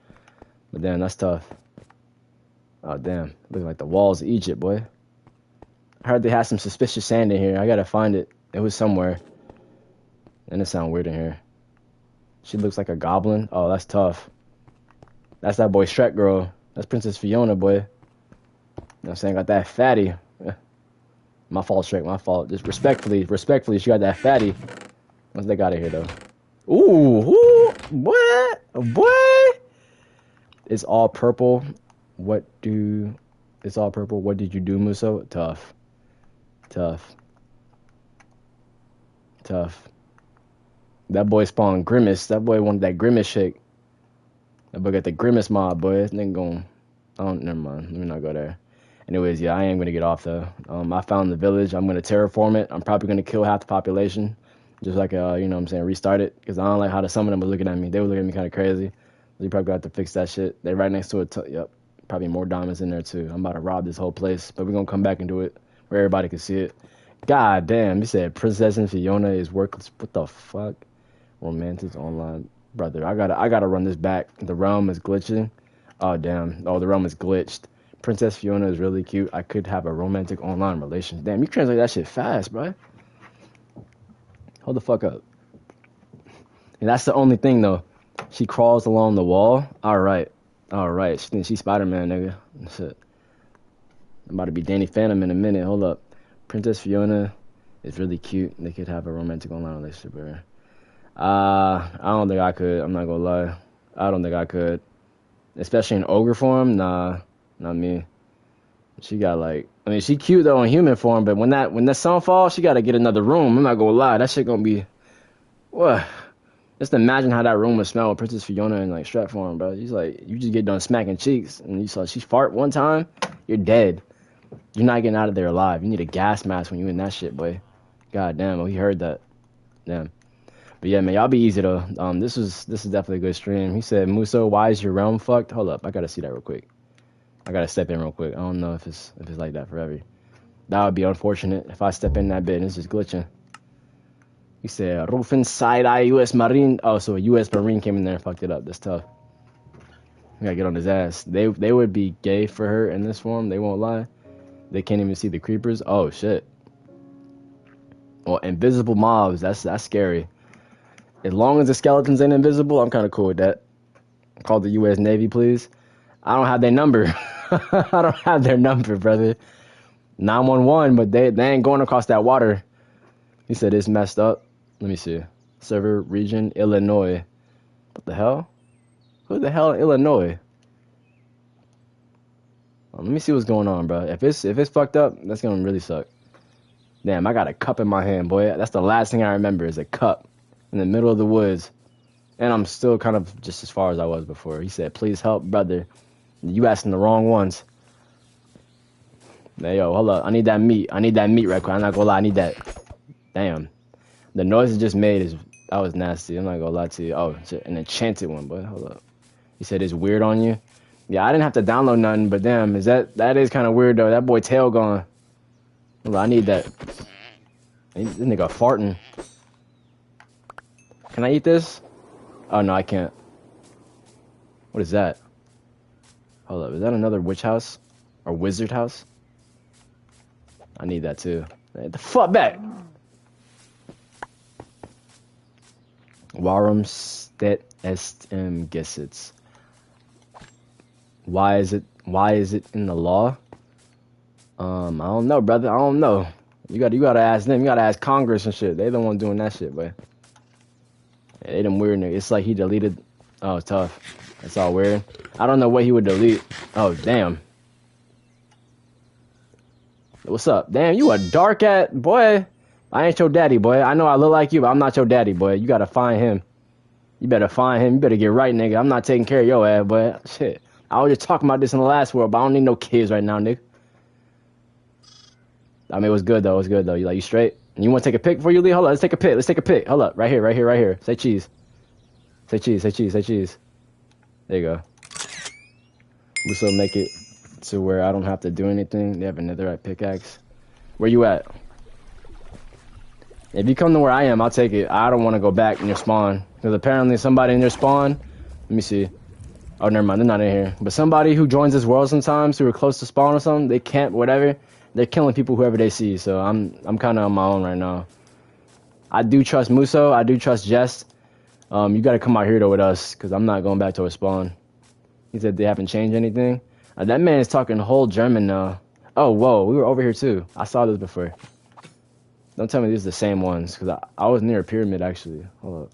But damn, that's tough. Oh, damn. Looking like the walls of Egypt, boy. I heard they had some suspicious sand in here. I gotta find it. It was somewhere. And it sounds weird in here. She looks like a goblin. Oh, that's tough. That's that boy Shrek girl. That's Princess Fiona, boy. You know what I'm saying? Got that fatty. My fault, Shrek. My fault. Just respectfully, she got that fatty. Once they got it here, though. Ooh, what? What? It's all purple. It's all purple. What did you do, Muso? Tough. That boy spawned Grimace. That boy wanted that Grimace shake. That boy got the Grimace mob, boy. This nigga going. Never mind. Let me not go there. Anyways, yeah, I am gonna get off though. I found the village. I'm gonna terraform it. I'm probably gonna kill half the population, just like you know what I'm saying, restart it. Cause I don't like how some of them were looking at me. They were looking at me kind of crazy. You probably got to fix that shit. They right next to it. Yep, probably more diamonds in there too. I'm about to rob this whole place, but we're gonna come back and do it where everybody can see it. God damn, you said Princess and Fiona is worthless. What the fuck? Romantics online, brother. I gotta run this back. The realm is glitching. Oh damn. Oh, the realm is glitched. Princess Fiona is really cute. I could have a romantic online relationship. Damn, you translate that shit fast, bro. Hold the fuck up. And that's the only thing though. She crawls along the wall. All right. She thinks she's Spider-Man, nigga. That's it. I'm about to be Danny Phantom in a minute. Hold up. Princess Fiona is really cute. They could have a romantic online relationship with her. I don't think I could. I'm not gonna lie. I don't think I could. Especially in ogre form. Nah, not me. She got like, I mean, she cute though in human form, but when the sun falls, she gotta get another room. I'm not gonna lie. That shit gonna be, what? Just imagine how that room would smell with Princess Fiona in like strap form, bro. She's like, you just get done smacking cheeks, and you saw she fart one time, you're dead. You're not getting out of there alive. You need a gas mask when you in that shit, boy. God damn, oh, he heard that. Damn. But yeah, man, y'all be easy though. This is definitely a good stream. He said, Muso, why is your realm fucked? Hold up, I gotta see that real quick. I gotta step in real quick. I don't know if it's like that forever. That would be unfortunate if I step in that bit and it's just glitching. He said, Rufin side-eye U.S. Marine. Oh, so a U.S. Marine came in there and fucked it up. That's tough. We gotta get on his ass. They would be gay for her in this form. They won't lie. They can't even see the creepers. Oh, shit. Well, invisible mobs. That's scary. As long as the skeletons ain't invisible, I'm kind of cool with that. Call the U.S. Navy, please. I don't have their number. I don't have their number, brother. 911, but they ain't going across that water. He said it's messed up. Let me see. Server region, Illinois. What the hell? Who the hell in Illinois? Let me see what's going on, bro. If it's fucked up, that's gonna really suck. Damn, I got a cup in my hand, boy. That's the last thing I remember is a cup in the middle of the woods. And I'm still kind of just as far as I was before. He said, please help, brother. You asking the wrong ones. Hey, yo, hold up. I need that meat. I need that meat right quick. I'm not gonna lie. I need that. Damn. The noise it just made that was nasty. I'm not gonna lie to you. Oh, an enchanted one, boy. Hold up. He said it's weird on you. Yeah, I didn't have to download nothing, but damn, that is kind of weird though. That boy tail gone. Hold on, I need that. This nigga farting. Can I eat this? Oh no, I can't. What is that? Hold up, is that another witch house? Or wizard house? I need that too. Get the fuck back! Warum steht es im Gesetz? Why is it in the law? I don't know, brother. I don't know. You gotta ask them. You gotta ask Congress and shit. They the one doing that shit, boy. Yeah, they them weird niggas. It's like he deleted. Oh, tough. That's all weird. I don't know what he would delete. Oh, damn. What's up? Damn, you a dark at boy. I ain't your daddy, boy. I know I look like you, but I'm not your daddy, boy. You gotta find him. You better find him. You better get right, nigga. I'm not taking care of your ass, boy. Shit. I was just talking about this in the last world, but I don't need no kids right now, nigga. I mean, it was good, though. It was good, though. You straight? And you want to take a pic before you leave? Hold up. Let's take a pic. Let's take a pic. Hold up. Right here, right here, right here. Say cheese. Say cheese, say cheese, say cheese. There you go. This will make it to where I don't have to do anything. They have another pickaxe. Where you at? If you come to where I am, I'll take it. I don't want to go back in your spawn. Because apparently somebody in your spawn... Let me see. Oh, never mind. They're not in here. But somebody who joins this world sometimes, who are close to spawn or something, they camp, whatever. They're killing people whoever they see. So I'm kind of on my own right now. I do trust Muso. I do trust Jess. You got to come out here though with us, because I'm not going back to a spawn. He said they haven't changed anything. That man is talking whole German now. Oh, whoa. We were over here too. I saw this before. Don't tell me these are the same ones, because I was near a pyramid actually. Hold up.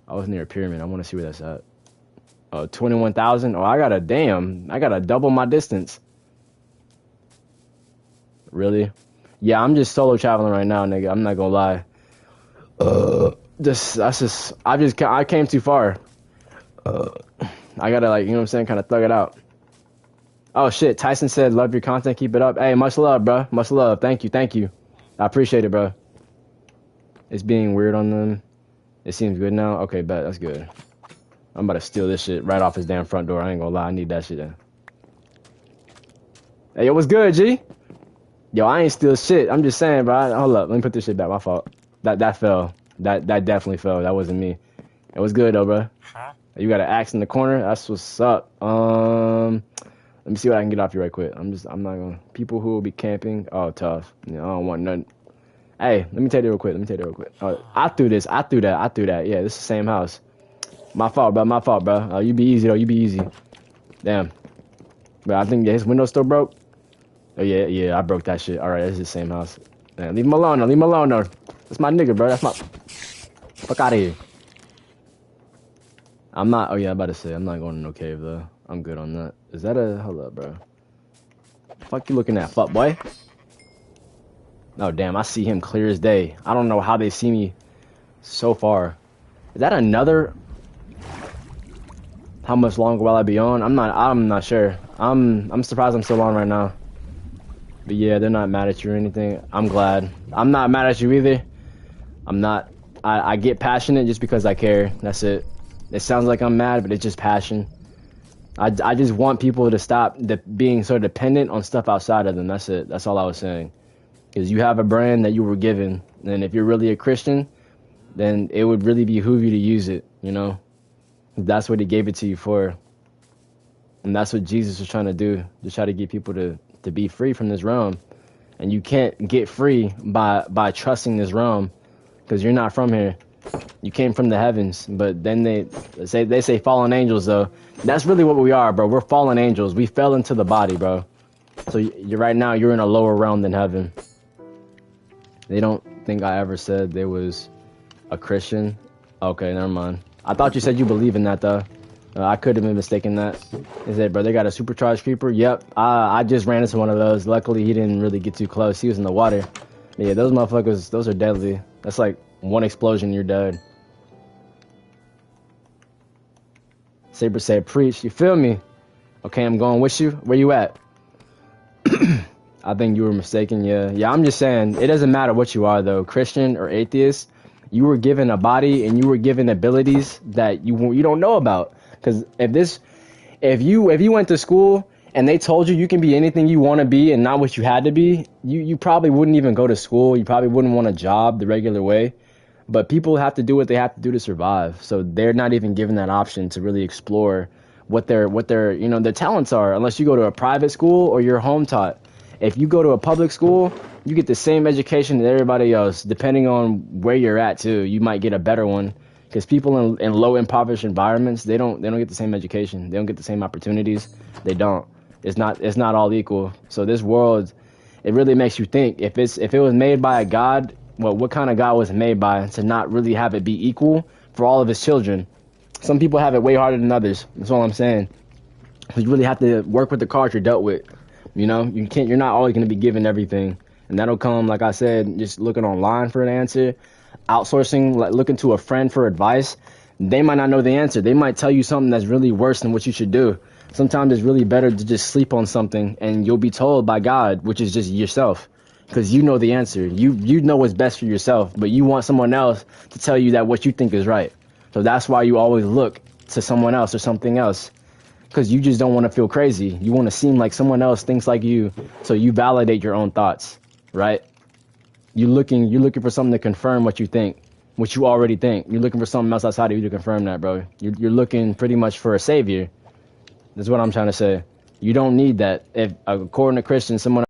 I was near a pyramid. I want to see where that's at. Oh, 21,000. Oh, I gotta double my distance. Really? Yeah, I'm just solo traveling right now, nigga. I'm not gonna lie. I came too far. I gotta, like, you know what I'm saying, kind of thug it out. Oh shit, Tyson said, love your content, keep it up. Hey, much love, bro. Much love. Thank you. I appreciate it, bro. It's being weird on them. It seems good now. Okay, bet, that's good. I'm about to steal this shit right off his damn front door. I ain't gonna lie, I need that shit in. Hey, yo, what's good, G? Yo, I ain't steal shit. I'm just saying, bro. Hold up, let me put this shit back. My fault. That fell. That definitely fell. That wasn't me. It was good though, bro. Huh? You got an axe in the corner. That's what's up. Let me see what I can get off you right quick. I'm not gonna. People who will be camping. Oh, tough. Yeah, I don't want nothing. Hey, let me tell you real quick. Oh, I threw this. I threw that. Yeah, this is the same house. My fault, bro. Oh, you be easy though. You be easy. Damn. But I think his window still broke. Oh yeah. I broke that shit. All right, this is the same house. Man, leave him alone though. That's my nigga, bro. That's my. Fuck out of here. I'm not. Oh yeah, I'm about to say I'm not going to no cave though. I'm good on that. Is that a? Hold up, bro. Fuck you looking at, fuck boy. Oh damn, I see him clear as day. I don't know how they see me so far. Is that another? How much longer will I be on? I'm not sure. I'm surprised I'm still on right now. But yeah, they're not mad at you or anything. I'm glad. I'm not mad at you either. I'm not. I get passionate just because I care. That's it. It sounds like I'm mad, but it's just passion. I just want people to stop being so dependent on stuff outside of them. That's it. That's all I was saying. Because you have a brand that you were given, and if you're really a Christian, then it would really behoove you to use it, you know? That's what he gave it to you for. And that's what Jesus was trying to do, to try to get people to be free from this realm. And you can't get free by trusting this realm, because you're not from here. You came from the heavens. But then they say fallen angels, though. That's really what we are, bro. We're fallen angels. We fell into the body, bro. So right now you're in a lower realm than heaven. They don't think I ever said they was a Christian. Okay, never mind. I thought you said you believe in that, though. I could have been mistaken that. They said, bro, they got a supercharged creeper. Yep, I just ran into one of those. Luckily, he didn't really get too close. He was in the water. But yeah, those motherfuckers, those are deadly. That's like one explosion, you're dead. Saber said, preach. You feel me? Okay, I'm going with you. Where you at? I think you were mistaken, yeah. Yeah, I'm just saying, it doesn't matter what you are, though, Christian or atheist. You were given a body and you were given abilities that you don't know about. Because if you went to school and they told you can be anything you want to be and not what you had to be, you probably wouldn't even go to school. You probably wouldn't want a job the regular way. But people have to do what they have to do to survive. So they're not even given that option to really explore what their their talents are, unless you go to a private school or you're home taught. If you go to a public school, you get the same education that everybody else, depending on where you're at too. You might get a better one, because people in low impoverished environments, they don't get the same education. They don't get the same opportunities. They don't. It's not all equal. So this world, it really makes you think, if it was made by a God, well, what kind of God was it made by, to not really have it be equal for all of his children? Some people have it way harder than others. That's all I'm saying. You really have to work with the cards you're dealt with. You know, you're not always going to be given everything. And that'll come, like I said, just looking online for an answer, outsourcing, like looking to a friend for advice. They might not know the answer. They might tell you something that's really worse than what you should do. Sometimes it's really better to just sleep on something and you'll be told by God, which is just yourself, because you know the answer. You know what's best for yourself, but you want someone else to tell you that what you think is right. So that's why you always look to someone else or something else. Because you just don't want to feel crazy. You want to seem like someone else thinks like you, so you validate your own thoughts, right? You're looking for something to confirm what you think. what you already think. You're looking for something else outside of you to confirm that, bro. You're looking pretty much for a savior. That's what I'm trying to say. You don't need that. If according to Christians, someone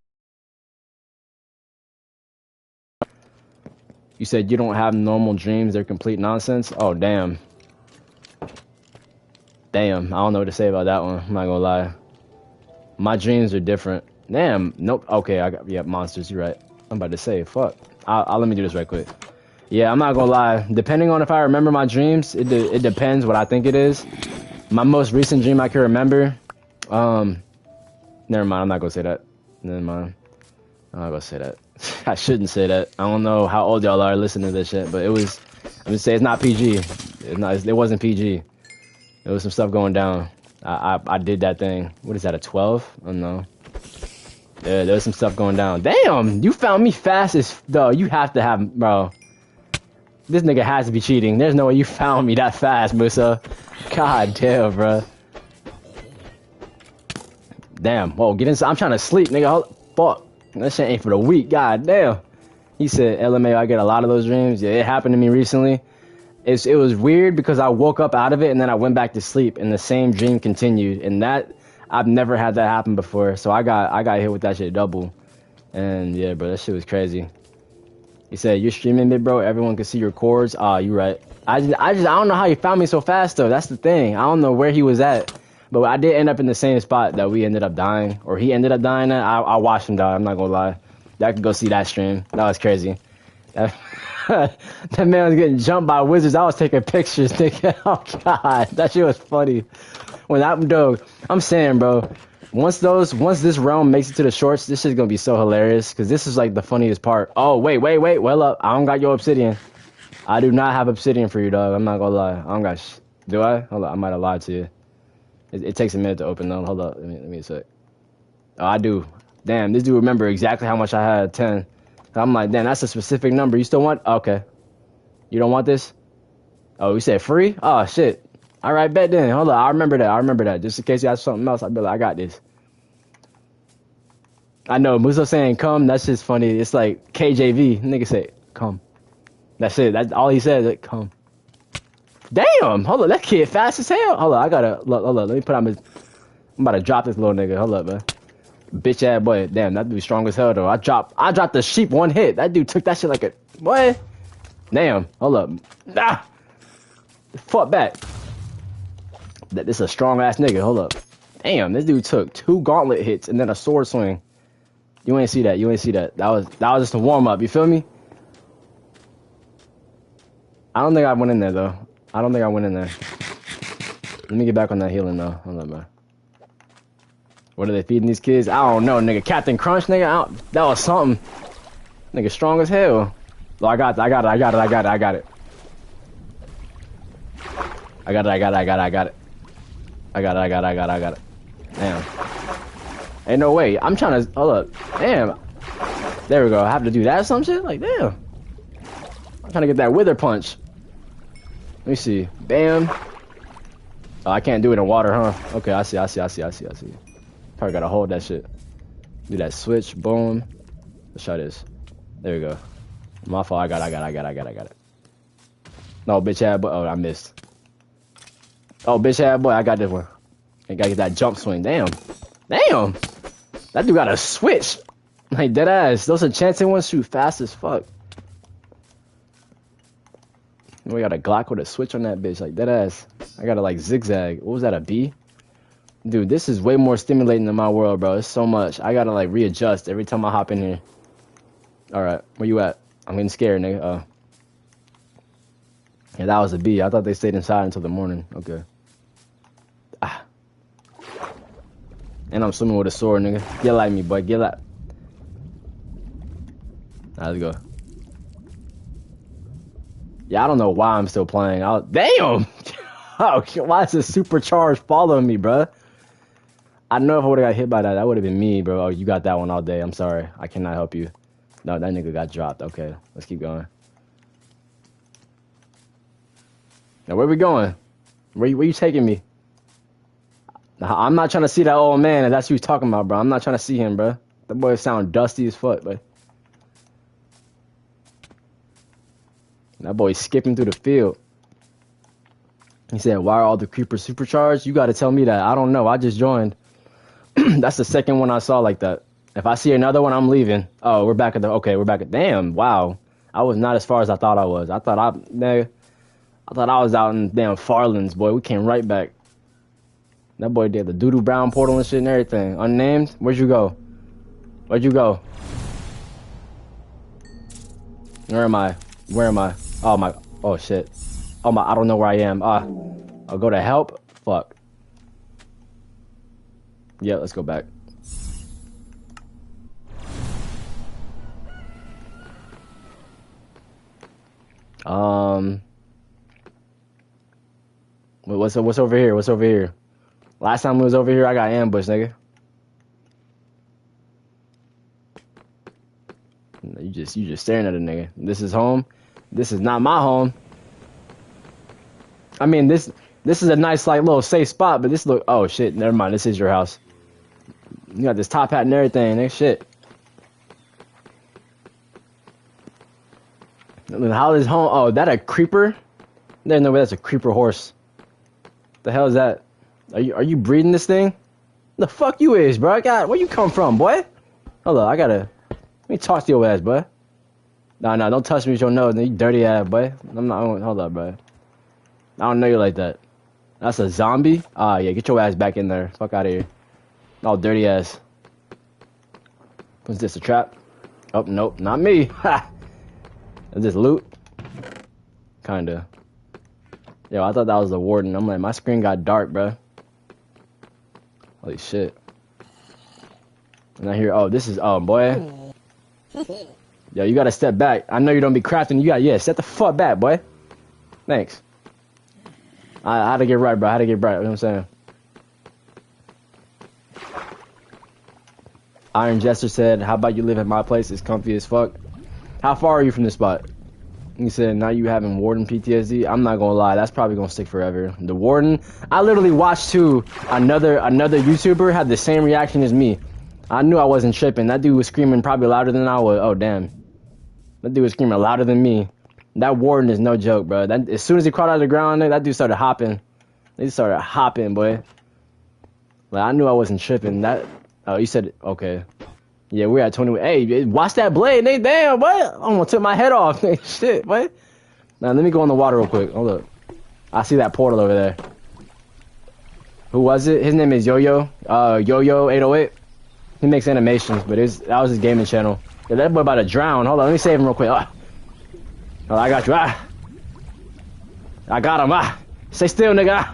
you said you don't have normal dreams, they're complete nonsense. Oh damn. Damn, I don't know what to say about that one. I'm not gonna lie. My dreams are different. Damn, nope. Okay, I got monsters. You're right. I'm about to say, fuck. I'll let me do this right quick. Yeah, I'm not gonna lie. Depending on if I remember my dreams, it depends what I think it is. My most recent dream I can remember. Never mind. I'm not gonna say that. Never mind. I'm not gonna say that. I shouldn't say that. I don't know how old y'all are listening to this shit, but it was. I'm gonna say it's not PG. It wasn't PG. There was some stuff going down. I did that thing. What is that, a 12? I don't know. Yeah, there was some stuff going down. Damn, you found me fast as though. You have to have, bro. This nigga has to be cheating. There's no way you found me that fast, Musa. God damn, bro. Damn. Whoa, get inside. I'm trying to sleep, nigga. Fuck. That shit ain't for the weak. God damn. He said, LMA, I get a lot of those dreams. Yeah, it happened to me recently. It was weird because I woke up out of it and then I went back to sleep and the same dream continued. And that, I've never had that happen before. So I got hit with that shit double. And yeah, bro, that shit was crazy. He said, you're streaming it, bro. Everyone can see your chords. Ah, you right. I don't know how he found me so fast though. That's the thing. I don't know where he was at. But I did end up in the same spot that we ended up dying. Or he ended up dying at. I watched him die. I'm not gonna lie. Y'all can go see that stream. That was crazy. That man was getting jumped by wizards. I was taking pictures, thinking, oh god, that shit was funny. When that dog, I'm saying, bro, once this realm makes it to the shorts, this shit's gonna be so hilarious. Cause this is like the funniest part. Oh wait, well up, I don't got your obsidian. I do not have obsidian for you, dog. I'm not gonna lie. I don't got. Do I? Hold on, I might have lied to you. It takes a minute to open though. Hold up, let me a sec. Oh, I do. Damn, this dude remember exactly how much I had. 10. I'm like, damn, that's a specific number. You still want? Okay. You don't want this? Oh, you said free? Oh, shit. All right, bet then. Hold on. I remember that. Just in case you have something else, I'd be like, I got this. I know. Musa saying come. That's just funny. It's like KJV. Nigga say, come. That's it. That's all he said. Like, come. Damn. Hold on. That kid fast as hell. Hold on. I gotta. Hold on. Let me put on his. I'm about to drop this little nigga. Hold up, man. Bitch ass boy. Damn, that dude strong as hell though. I dropped the sheep one hit. That dude took that shit like a what? Damn, hold up. Ah! Fuck back. This is a strong ass nigga. Hold up. Damn, this dude took 2 gauntlet hits and then a sword swing. You ain't see that. That was just a warm up. You feel me? I don't think I went in there though. Let me get back on that healing though. Hold up, man. What are they feeding these kids? I don't know, nigga. Captain Crunch, nigga. That was something. Nigga, strong as hell. Oh, I got it. I got it. Damn. Ain't no way. I'm trying to. Hold up. Damn. There we go. I have to do that or some shit? Like, damn. I'm trying to get that wither punch. Let me see. Bam. Oh, I can't do it in water, huh? Okay, I see. Probably gotta hold that shit. Do that switch, boom. Let's try this. There we go. My fault. I got it. No, bitch ass boy. Oh, I missed. Oh, bitch ass boy. I got this one. I gotta get that jump swing. Damn. That dude got a switch. Like dead ass. Those enchanted ones shoot fast as fuck. We got a Glock with a switch on that bitch. Like dead ass. I gotta like zigzag. What was that? A B? Dude, this is way more stimulating than my world, bro. It's so much. I gotta like readjust every time I hop in here. Alright, where you at? I'm getting scared, nigga. Yeah, that was a B. I thought they stayed inside until the morning. Okay. Ah. And I'm swimming with a sword, nigga. Get like me, boy. Get like. Let's go. Yeah, I don't know why I'm still playing. Damn! Okay, why is this supercharged following me, bruh? I know if I would have got hit by that, that would have been me, bro. Oh, you got that one all day. I'm sorry. I cannot help you. No, that nigga got dropped. Okay, let's keep going. Now, where we going? Where you taking me? I'm not trying to see that old man, and that's who you're talking about, bro. I'm not trying to see him, bro. That boy sound dusty as fuck, bro. That boy's skipping through the field. He said, why are all the creepers supercharged? You gotta tell me that. I don't know. I just joined. That's the second one I saw like that. If I see another one, I'm leaving. Oh, we're back at the... Okay, we're back at... Damn, wow. I was not as far as I thought I was. I thought I was out in damn Farlands, boy. We came right back. That boy did the doo-doo brown portal and shit and everything. Unnamed? Where'd you go? Where'd you go? Where am I? Where am I? Oh, my... Oh, shit. Oh, my... I don't know where I am. I'll go to help. Fuck. Yeah, let's go back. What's over here? What's over here? Last time we was over here, I got ambushed, nigga. You just staring at a nigga. This is home. This is not my home. I mean, this is a nice, like, little safe spot, but this look... Oh, shit. Never mind. This is your house. You got this top hat and everything, nigga. Shit. How is home? Oh, that a creeper? There's no way that's a creeper horse. The hell is that? Are you breeding this thing? The fuck you is, bro? God, where you come from, boy? Hold on, let me talk to your ass, boy. Nah, don't touch me with your nose, you dirty ass, boy. Hold up, bro. I don't know you like that. That's a zombie? Ah, yeah, get your ass back in there. Fuck out of here. Oh, dirty ass. What's this, a trap? Oh, nope, not me. Ha! Is this loot? Kinda. Yo, I thought that was the warden. I'm like, my screen got dark, bro. Holy shit. And I hear, oh, this is, oh, boy. Yo, you gotta step back. I know you don't be crafting. Yeah, step the fuck back, boy. Thanks. I had to get right, bro. I had to get right. You know what I'm saying? Iron Jester said, how about you live at my place? It's comfy as fuck. How far are you from this spot? He said, now you having Warden PTSD? I'm not gonna lie, that's probably gonna stick forever. The Warden, I literally watched another YouTuber had the same reaction as me. I knew I wasn't tripping. That dude was screaming probably louder than I was. Oh, damn. That dude was screaming louder than me. That Warden is no joke, bro. As soon as he crawled out of the ground, that dude started hopping. He started hopping, boy. Like, I knew I wasn't tripping. Oh, you said, okay. Yeah, we're at 20. Hey, watch that blade, Nate. Damn, boy. I almost took my head off. Shit, boy. Now, let me go in the water real quick. Hold up. I see that portal over there. Who was it? His name is Yo-Yo. Yo-Yo 808. He makes animations, but that was his gaming channel. Yeah, that boy about to drown. Hold on, let me save him real quick. Oh, I got you. I got him. Stay still, nigga.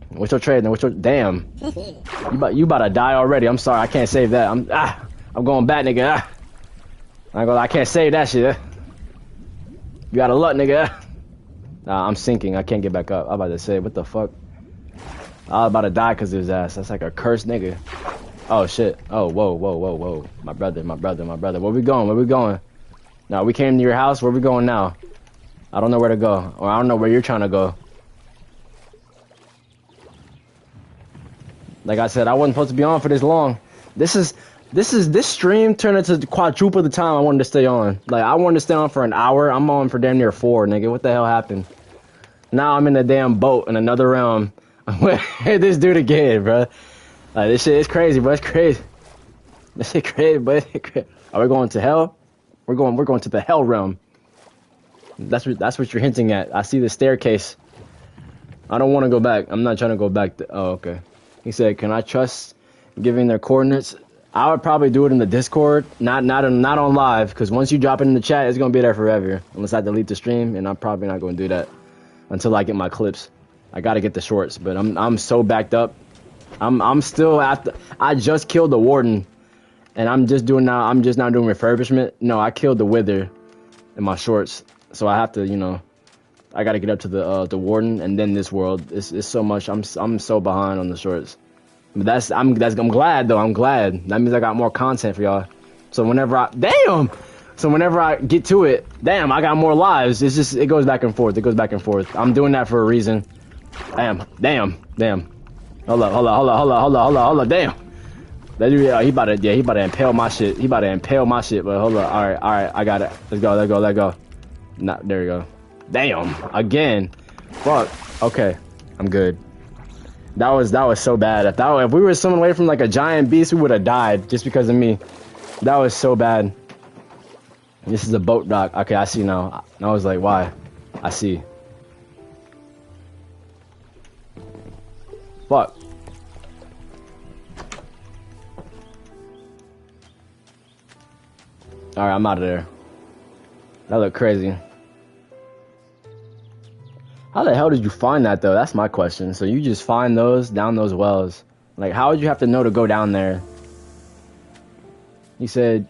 What's your trade? Damn. You about to die already. I'm sorry, I can't save that. I'm going back, nigga. I can't save that shit. You got a luck, nigga. Nah, I'm sinking. I can't get back up. I'm about to say, what the fuck? I was about to die because of his ass. That's like a cursed nigga. Oh, shit. Oh, whoa. My brother. Where we going? Nah, we came to your house. Where we going now? I don't know where to go. Or I don't know where you're trying to go. Like I said, I wasn't supposed to be on for this long. This stream turned into quadruple the time I wanted to stay on. Like, I wanted to stay on for an hour. I'm on for damn near 4, nigga. What the hell happened? Now I'm in a damn boat in another realm. This dude again, bro. Like, this shit is crazy, bro. It's crazy. This shit crazy, bro. Are we going to hell? We're going to the hell realm. That's what you're hinting at. I see the staircase. I don't want to go back. I'm not trying to go back. Oh, okay. He said, "Can I trust giving their coordinates?" I would probably do it in the Discord, not on live, because once you drop it in the chat, it's gonna be there forever. Unless I delete the stream, and I'm probably not gonna do that until I get my clips. I gotta get the shorts, but I'm so backed up. I'm still I just killed the Warden, and I'm just now doing refurbishment. No, I killed the Wither in my shorts, so I have to, I gotta get up to the Warden and then this world. It's so much. I'm so behind on the shorts. But I'm glad though. I'm glad. That means I got more content for y'all. So whenever I get to it, damn, I got more lives. It goes back and forth. I'm doing that for a reason. Damn. Hold up. Damn. That dude, he about to impale my shit. He about to impale my shit. But hold up. All right, I got it. Let's go, let go. Nah, there you go. Damn, again. Fuck. Okay, I'm good. That was so bad. If we were swimming away from like a giant beast, we would have died just because of me. That was so bad. This is a boat dock. Okay, I see now. I was like, why? I see. Fuck. Alright, I'm out of there. That looked crazy. How the hell did you find that though? That's my question. So you just find those down those wells. Like, how would you have to know to go down there? He said,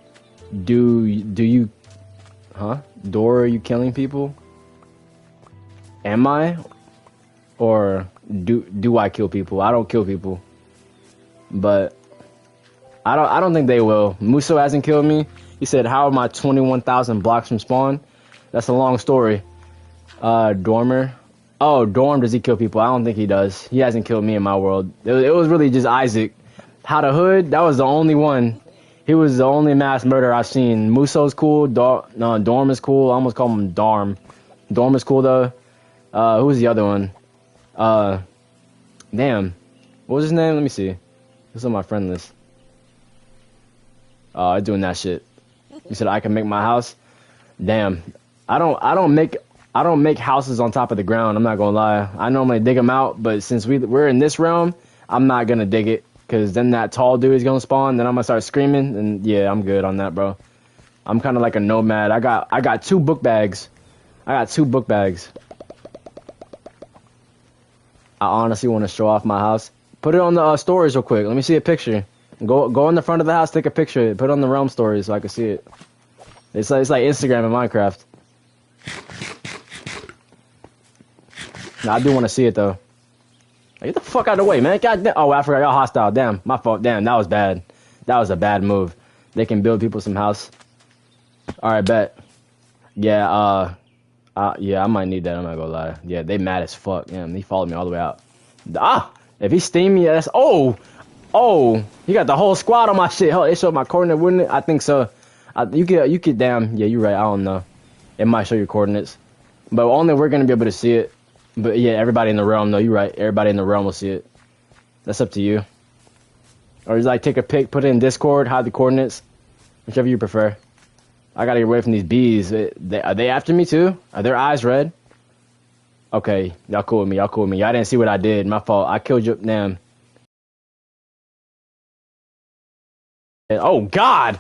do you, huh? Dora, are you killing people? Am I? Or do I kill people? I don't kill people. But I don't think they will. Muso hasn't killed me. He said, how am I 21,000 blocks from spawn? That's a long story. Dormer. Oh, Dorm, does he kill people? I don't think he does. He hasn't killed me in my world. It was really just Isaac. How the Hood, that was the only one. He was the only mass murderer I've seen. Muso's cool. No, Dorm is cool. I almost call him Darm. Dorm is cool, though. Who was the other one? Damn. What was his name? Let me see. Who's on my friend list? Doing that shit. He said I can make my house. Damn. I don't make houses on top of the ground. I'm not gonna lie. I normally dig them out, but since we're in this realm, I'm not gonna dig it, cause then that tall dude is gonna spawn. Then I'm gonna start screaming, and yeah, I'm good on that, bro. I'm kind of like a nomad. I got 2 book bags. I honestly want to show off my house. Put it on the stories real quick. Let me see a picture. Go in the front of the house, take a picture. Put it on the realm stories so I can see it. It's like Instagram and Minecraft. Nah, I do want to see it though. Get the fuck out of the way, man. God damn. Oh, I forgot y'all hostile. Damn, my fault. Damn, that was bad. That was a bad move. They can build people some house. All right, bet. Yeah, yeah, I might need that. I'm not gonna lie. Yeah, they mad as fuck. Damn, he followed me all the way out. If he steamed me, that's oh, he got the whole squad on my shit. Hell, it showed my coordinate, wouldn't it? I think so. You could. Damn. Yeah, you're right. I don't know. It might show your coordinates, but only we're gonna be able to see it. But yeah, everybody in the realm, though, you're right. Everybody in the realm will see it. That's up to you. Or just like take a pic, put it in Discord, hide the coordinates, whichever you prefer. I gotta get away from these bees. Are they after me too? Are their eyes red? Okay, y'all cool with me. Y'all didn't see what I did. My fault. I killed you. Damn. Oh God!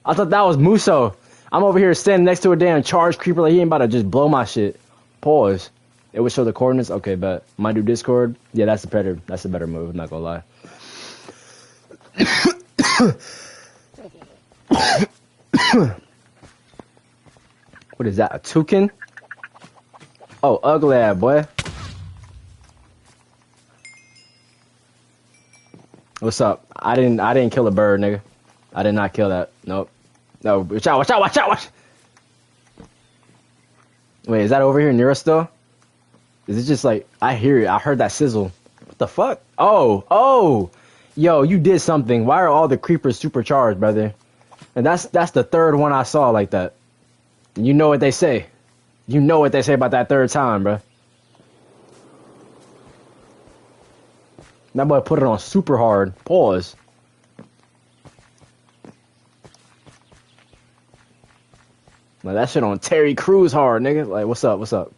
I thought that was Muso. I'm over here standing next to a damn charged creeper like he ain't about to just blow my shit. Pause. It would show the coordinates. Okay, but might do Discord. Yeah, that's a better move. I'm not gonna lie. What is that? A toucan? Oh, ugly ass boy. What's up? I didn't kill a bird, nigga. I did not kill that. Nope. No, watch out. Wait, is that over here near us still? Is it just like, I hear it. I heard that sizzle. What the fuck? Oh. Yo, you did something. Why are all the creepers supercharged, brother? And that's the third one I saw like that. You know what they say. You know what they say about that third time, bro. That boy put it on super hard. Pause. Like that shit on Terry Crews hard, nigga. Like, what's up?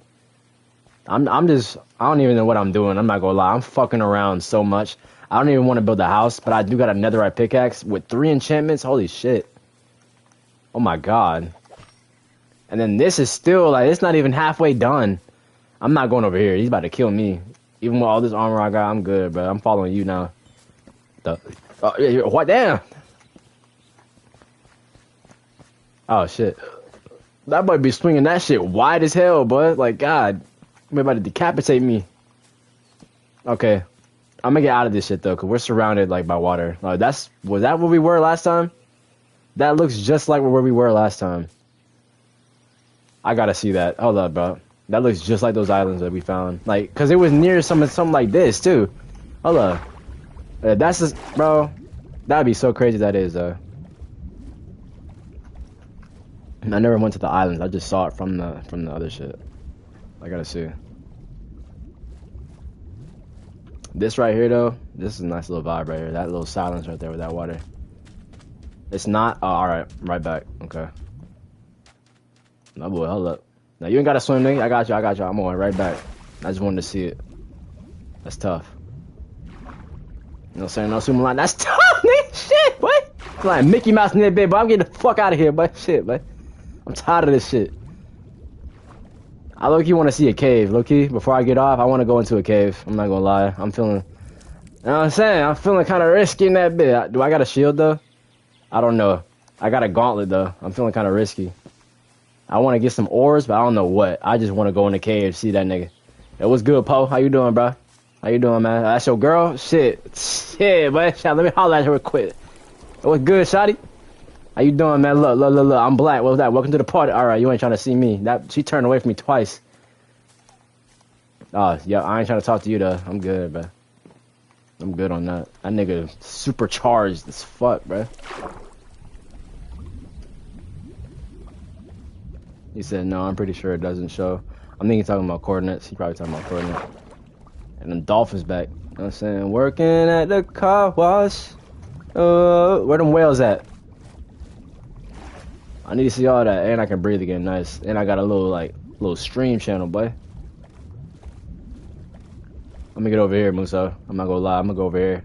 I don't even know what I'm doing. I'm not gonna lie. I'm fucking around so much. I don't even want to build a house, but I do got a netherite pickaxe with 3 enchantments. Holy shit. Oh my God. And then this is still, like, it's not even halfway done. I'm not going over here. He's about to kill me. Even with all this armor I got, I'm good, bro. I'm following you now. What? Damn. Oh, shit. That boy be swinging that shit wide as hell, boy. Like, God. You're about to decapitate me. Okay. I'm gonna get out of this shit, though, because we're surrounded, like, by water. Was that where we were last time? That looks just like where we were last time. I gotta see that. Hold up, bro. That looks just like those islands that we found. Like, because it was near something like this, too. Hold up. That's just, bro. That'd be so crazy. That is. I never went to the islands. I just saw it from the other shit. I gotta see. This right here though, this is a nice little vibe right here. That little silence right there with that water. It's not. Oh, all right, right back. Okay. No boy, hold up. Now you ain't gotta swim, nigga. I got you. I got you. I'm on right back. I just wanted to see it. That's tough. No saying no swimming line. That's tough, nigga. Shit, what? It's like Mickey Mouse in that bed, but I'm getting the fuck out of here, but shit, but I'm tired of this shit. I low-key want to see a cave. Low-key, before I get off, I want to go into a cave. I'm not gonna lie. I'm feeling, you know what I'm saying? I'm feeling kind of risky in that bit. Do I got a shield, though? I don't know. I got a gauntlet, though. I'm feeling kind of risky. I want to get some ores, but I don't know what. I just want to go in the cave, see that nigga. Hey, what's good, Poe? How you doing, bro? How you doing, man? That's your girl? Shit. Shit, boy. Let me holler at her real quick. What's good, shawty? How you doing, man? Look. I'm black. What was that? Welcome to the party. All right, you ain't trying to see me. She turned away from me twice. Oh, yeah, I ain't trying to talk to you, though. I'm good, bro. I'm good on that. That nigga supercharged as fuck, bro. He said, no, I'm pretty sure it doesn't show. I'm thinking he's talking about coordinates. He probably talking about coordinates. And then Dolphin's back. You know what I'm saying? Working at the car wash. Where them whales at? I need to see all that, and I can breathe again. Nice. And I got a little stream channel, boy. Let me get over here, Musa. I'm not gonna lie. I'm gonna go over here.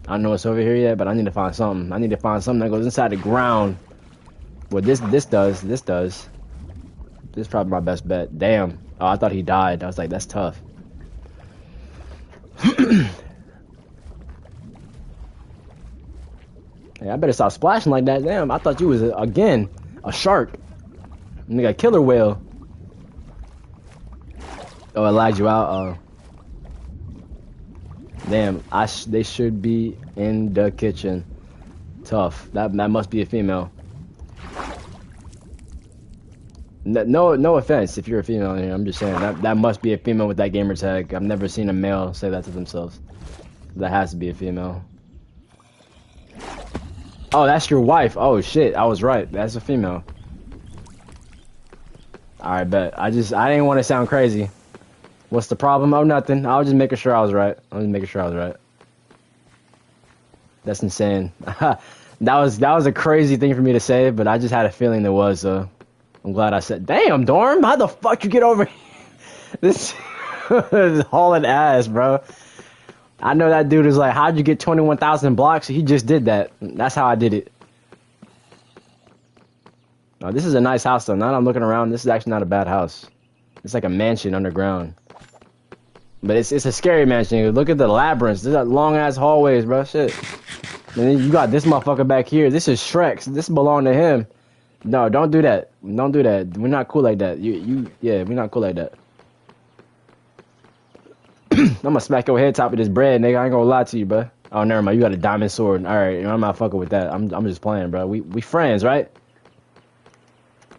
I don't know what's over here yet, but I need to find something. I need to find something that goes inside the ground. Well, this does. This does. This is probably my best bet. Damn. Oh, I thought he died. I was like, that's tough. Hey, I better stop splashing like that. Damn, I thought you was, again, a shark. Nigga, a killer whale. Oh, it lagged you out? Oh. Damn, they should be in the kitchen. Tough. That must be a female. No offense if you're a female in here. I'm just saying, that must be a female with that gamer tag. I've never seen a male say that to themselves. That has to be a female. Oh, that's your wife. Oh shit, I was right. That's a female. Alright, bet. I didn't want to sound crazy. What's the problem? Oh, nothing. I was just making sure I was right. That's insane. that was a crazy thing for me to say, but I just had a feeling there was. I'm glad I said, damn, Dorm, how the fuck you get over here? This is hauling ass, bro. I know that dude is like, how'd you get 21,000 blocks? He just did that. That's how I did it. Oh, this is a nice house, though. Now that I'm looking around, this is actually not a bad house. It's like a mansion underground. But it's a scary mansion. Look at the labyrinths. There's that long-ass hallways, bro. Shit. And then you got this motherfucker back here. This is Shrek's. This belongs to him. No, don't do that. Don't do that. We're not cool like that. Yeah, we're not cool like that. I'm gonna smack your head top with this bread, nigga. I ain't gonna lie to you, bro. Oh, never mind. You got a diamond sword. All right, I'm not fucking with that. I'm just playing, bro. We friends, right?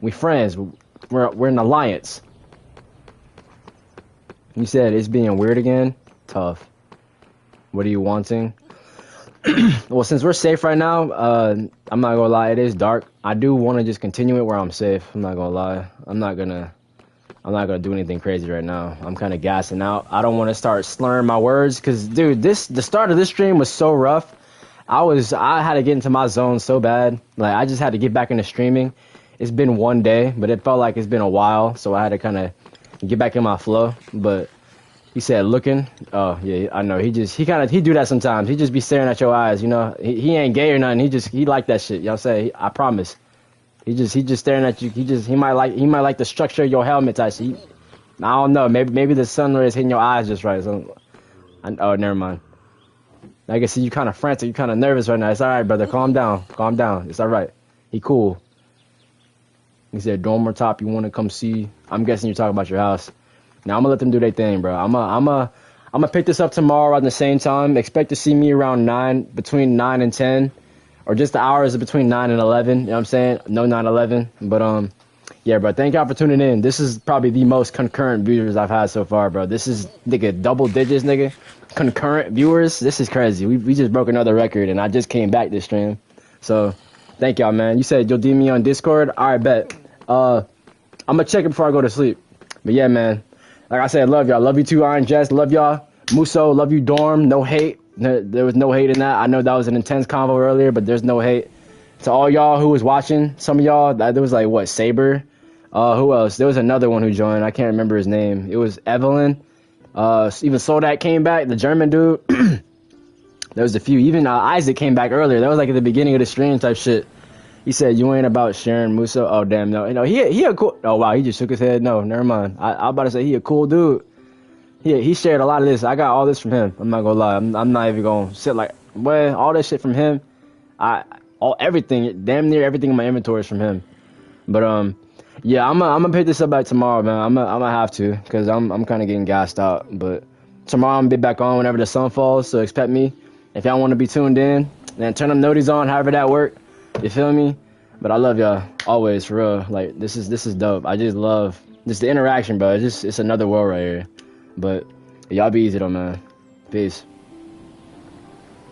We friends. We're an alliance. You said it's being weird again. Tough. What are you wanting? Well, since we're safe right now, I'm not gonna lie. It is dark. I do want to just continue it where I'm safe. I'm not gonna lie. I'm not gonna do anything crazy right now. I'm kind of gassing out. I don't want to start slurring my words because, dude, the start of this stream was so rough. I had to get into my zone so bad. Like, I just had to get back into streaming. It's been one day, but it felt like it's been a while, so I had to kind of get back in my flow. But he said looking. Oh yeah, I know. He do that sometimes. He just be staring at your eyes. You know, he ain't gay or nothing. He like that shit. Y'all say. I promise. He just staring at you. He might like the structure of your helmet type shit. I don't know. Maybe the sun rays hitting your eyes just right. So, oh, never mind. I can see you kind of frantic. You kind of nervous right now. It's all right, brother. Calm down. Calm down. It's all right. He cool. He said, dormer top, you want to come see? I'm guessing you're talking about your house. Now, I'm going to let them do their thing, bro. I'm gonna pick this up tomorrow at the same time. Expect to see me around between 9 and 10. Or just the hours between 9 and 11. You know what I'm saying? No 9-11. But, yeah, bro. Thank y'all for tuning in. This is probably the most concurrent viewers I've had so far, bro. This is, nigga, double digits, nigga. concurrent viewers. This is crazy. We just broke another record, and I just came back this stream. So, thank y'all, man. You said you'll DM me on Discord. All right, bet. I'm gonna check it before I go to sleep. But yeah, man. Like I said, love y'all. Love you too, Iron Jess. Love y'all. Muso, love you, Dorm. No hate. There was no hate in that. I know that was an intense convo earlier, but there's no hate. To all y'all who was watching, some of y'all, there was like, what, Saber? Who else? There was another one who joined. I can't remember his name. It was Evelyn. Even Soldat came back, the German dude. There was a few. Even Isaac came back earlier. That was like at the beginning of the stream type shit. He said, you ain't about sharing Muso. Oh, damn, no. You know, he a cool... Oh, wow, he just shook his head. No, never mind. I was about to say he a cool dude. He shared a lot of this. I got all this from him. I'm not gonna lie. I'm not even gonna sit like... Well, all this shit from him. Everything, damn near everything in my inventory is from him. But, yeah, I'm gonna pick this up back tomorrow, man. I'm gonna have to, because I'm kind of getting gassed out. But tomorrow I'm gonna be back on whenever the sun falls, so expect me. If y'all want to be tuned in, then turn them noties on, however that work. You feel me? But I love y'all always, for real. Like, this is dope. I just love just the interaction, bro. It's another world right here. But y'all be easy though, man. Peace.